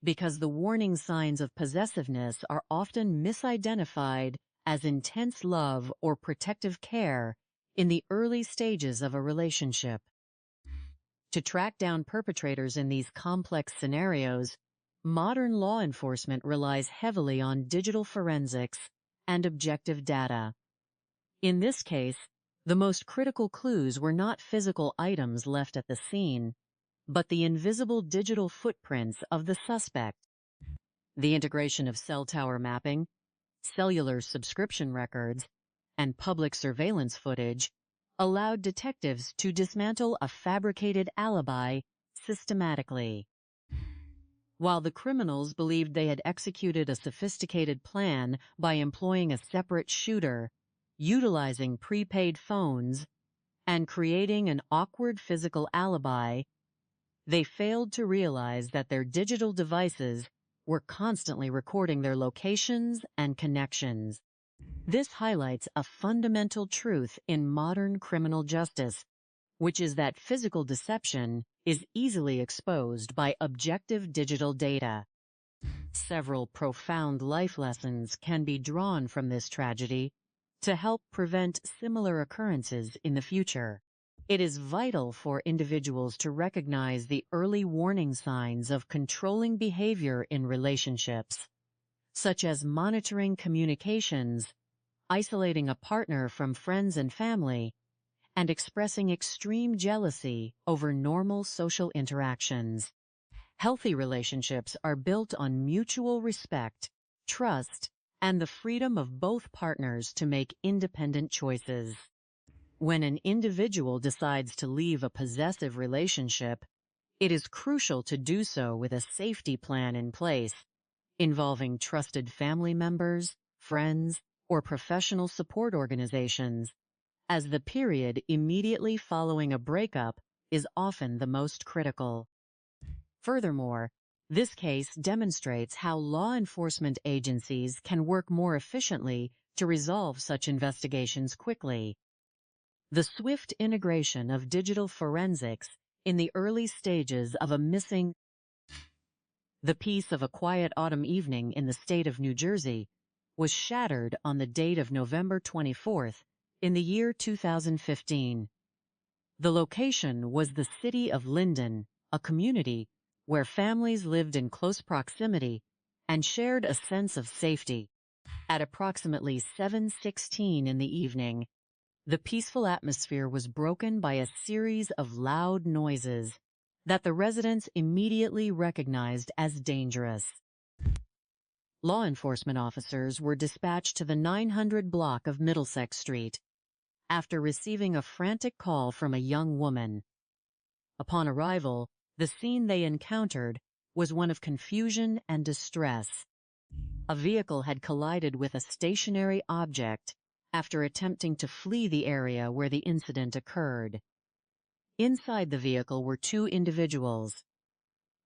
because the warning signs of possessiveness are often misidentified as intense love or protective care in the early stages of a relationship. To track down perpetrators in these complex scenarios, modern law enforcement relies heavily on digital forensics and objective data. In this case, the most critical clues were not physical items left at the scene, but the invisible digital footprints of the suspect. The integration of cell tower mapping, cellular subscription records, and public surveillance footage allowed detectives to dismantle a fabricated alibi systematically. While the criminals believed they had executed a sophisticated plan by employing a separate shooter, utilizing prepaid phones, and creating an awkward physical alibi, they failed to realize that their digital devices were constantly recording their locations and connections. This highlights a fundamental truth in modern criminal justice, which is that physical deception is easily exposed by objective digital data. Several profound life lessons can be drawn from this tragedy to help prevent similar occurrences in the future. It is vital for individuals to recognize the early warning signs of controlling behavior in relationships, such as monitoring communications, isolating a partner from friends and family, and expressing extreme jealousy over normal social interactions. Healthy relationships are built on mutual respect, trust, and the freedom of both partners to make independent choices. When an individual decides to leave a possessive relationship, it is crucial to do so with a safety plan in place, involving trusted family members, friends, or professional support organizations, as the period immediately following a breakup is often the most critical. Furthermore, this case demonstrates how law enforcement agencies can work more efficiently to resolve such investigations quickly. The swift integration of digital forensics in the early stages of a missing. The peace of a quiet autumn evening in the state of New Jersey was shattered on the date of November 24th in the year 2015. The location was the city of Linden, a community where families lived in close proximity and shared a sense of safety. At approximately 7:16 in the evening, the peaceful atmosphere was broken by a series of loud noises that the residents immediately recognized as dangerous. Law enforcement officers were dispatched to the 900 block of Middlesex Street after receiving a frantic call from a young woman. Upon arrival, the scene they encountered was one of confusion and distress. A vehicle had collided with a stationary object after attempting to flee the area where the incident occurred. Inside the vehicle were two individuals,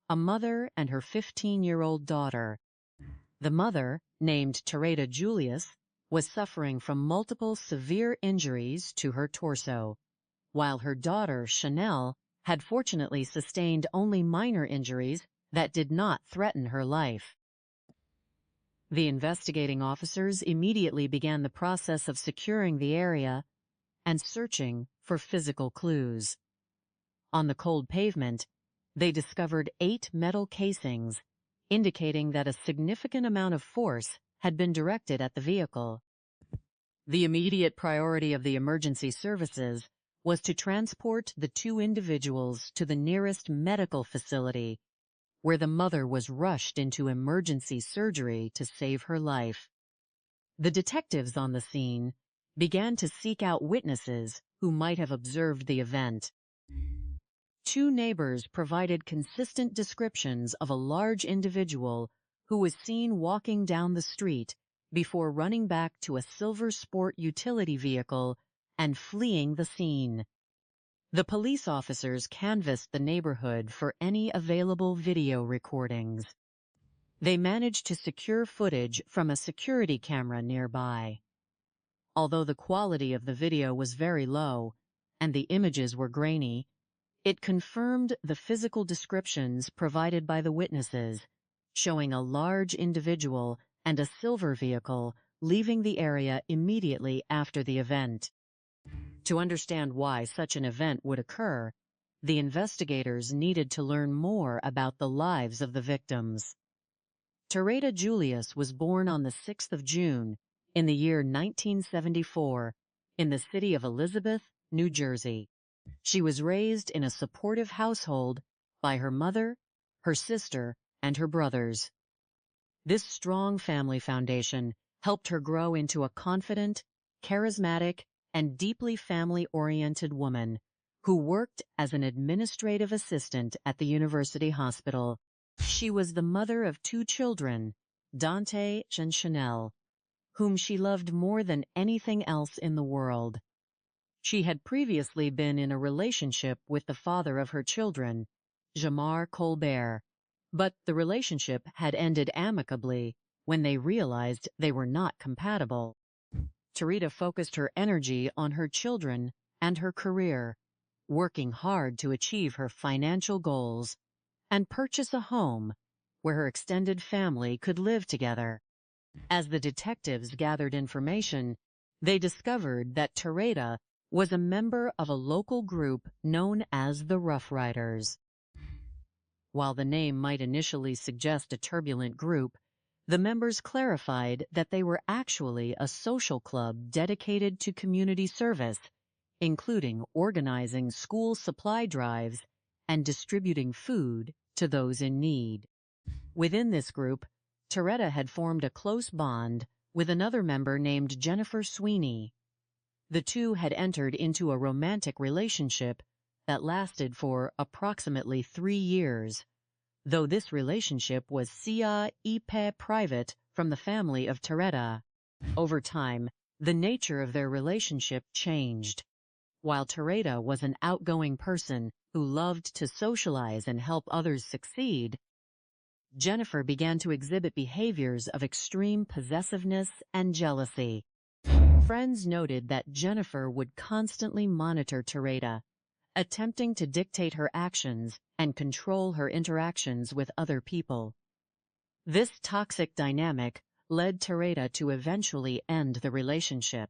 a mother and her 15-year-old daughter. The mother, named Teresa Julius, was suffering from multiple severe injuries to her torso, while her daughter, Chanel, had fortunately sustained only minor injuries that did not threaten her life. The investigating officers immediately began the process of securing the area and searching for physical clues. On the cold pavement, they discovered 8 metal casings, indicating that a significant amount of force had been directed at the vehicle. The immediate priority of the emergency services was to transport the two individuals to the nearest medical facility, where the mother was rushed into emergency surgery to save her life. The detectives on the scene began to seek out witnesses who might have observed the event. 2 neighbors provided consistent descriptions of a large individual who was seen walking down the street before running back to a silver sport utility vehicle and fleeing the scene. The police officers canvassed the neighborhood for any available video recordings. They managed to secure footage from a security camera nearby. Although the quality of the video was very low and the images were grainy, it confirmed the physical descriptions provided by the witnesses, showing a large individual and a silver vehicle leaving the area immediately after the event. To understand why such an event would occur, the investigators needed to learn more about the lives of the victims. Teresa Julius was born on the 6th of June in the year 1974 in the city of Elizabeth, New Jersey. She was raised in a supportive household by her mother, her sister, and her brothers. This strong family foundation helped her grow into a confident, charismatic, and deeply family-oriented woman who worked as an administrative assistant at the university hospital. She was the mother of 2 children, Dante and Chanel, whom she loved more than anything else in the world. She had previously been in a relationship with the father of her children, Jamar Colbert, but the relationship had ended amicably when they realized they were not compatible. Teresa focused her energy on her children and her career, working hard to achieve her financial goals and purchase a home where her extended family could live together. As the detectives gathered information, they discovered that Teresa was a member of a local group known as the Rough Riders. While the name might initially suggest a turbulent group, the members clarified that they were actually a social club dedicated to community service, including organizing school supply drives and distributing food to those in need. Within this group, Teresa had formed a close bond with another member named Jennifer Sweeney. The two had entered into a romantic relationship that lasted for approximately 3 years, though this relationship was private from the family of Teresa. Over time, the nature of their relationship changed. While Teresa was an outgoing person who loved to socialize and help others succeed, Jennifer began to exhibit behaviors of extreme possessiveness and jealousy. Friends noted that Jennifer would constantly monitor Teresa, attempting to dictate her actions and control her interactions with other people. This toxic dynamic led Teresa to eventually end the relationship.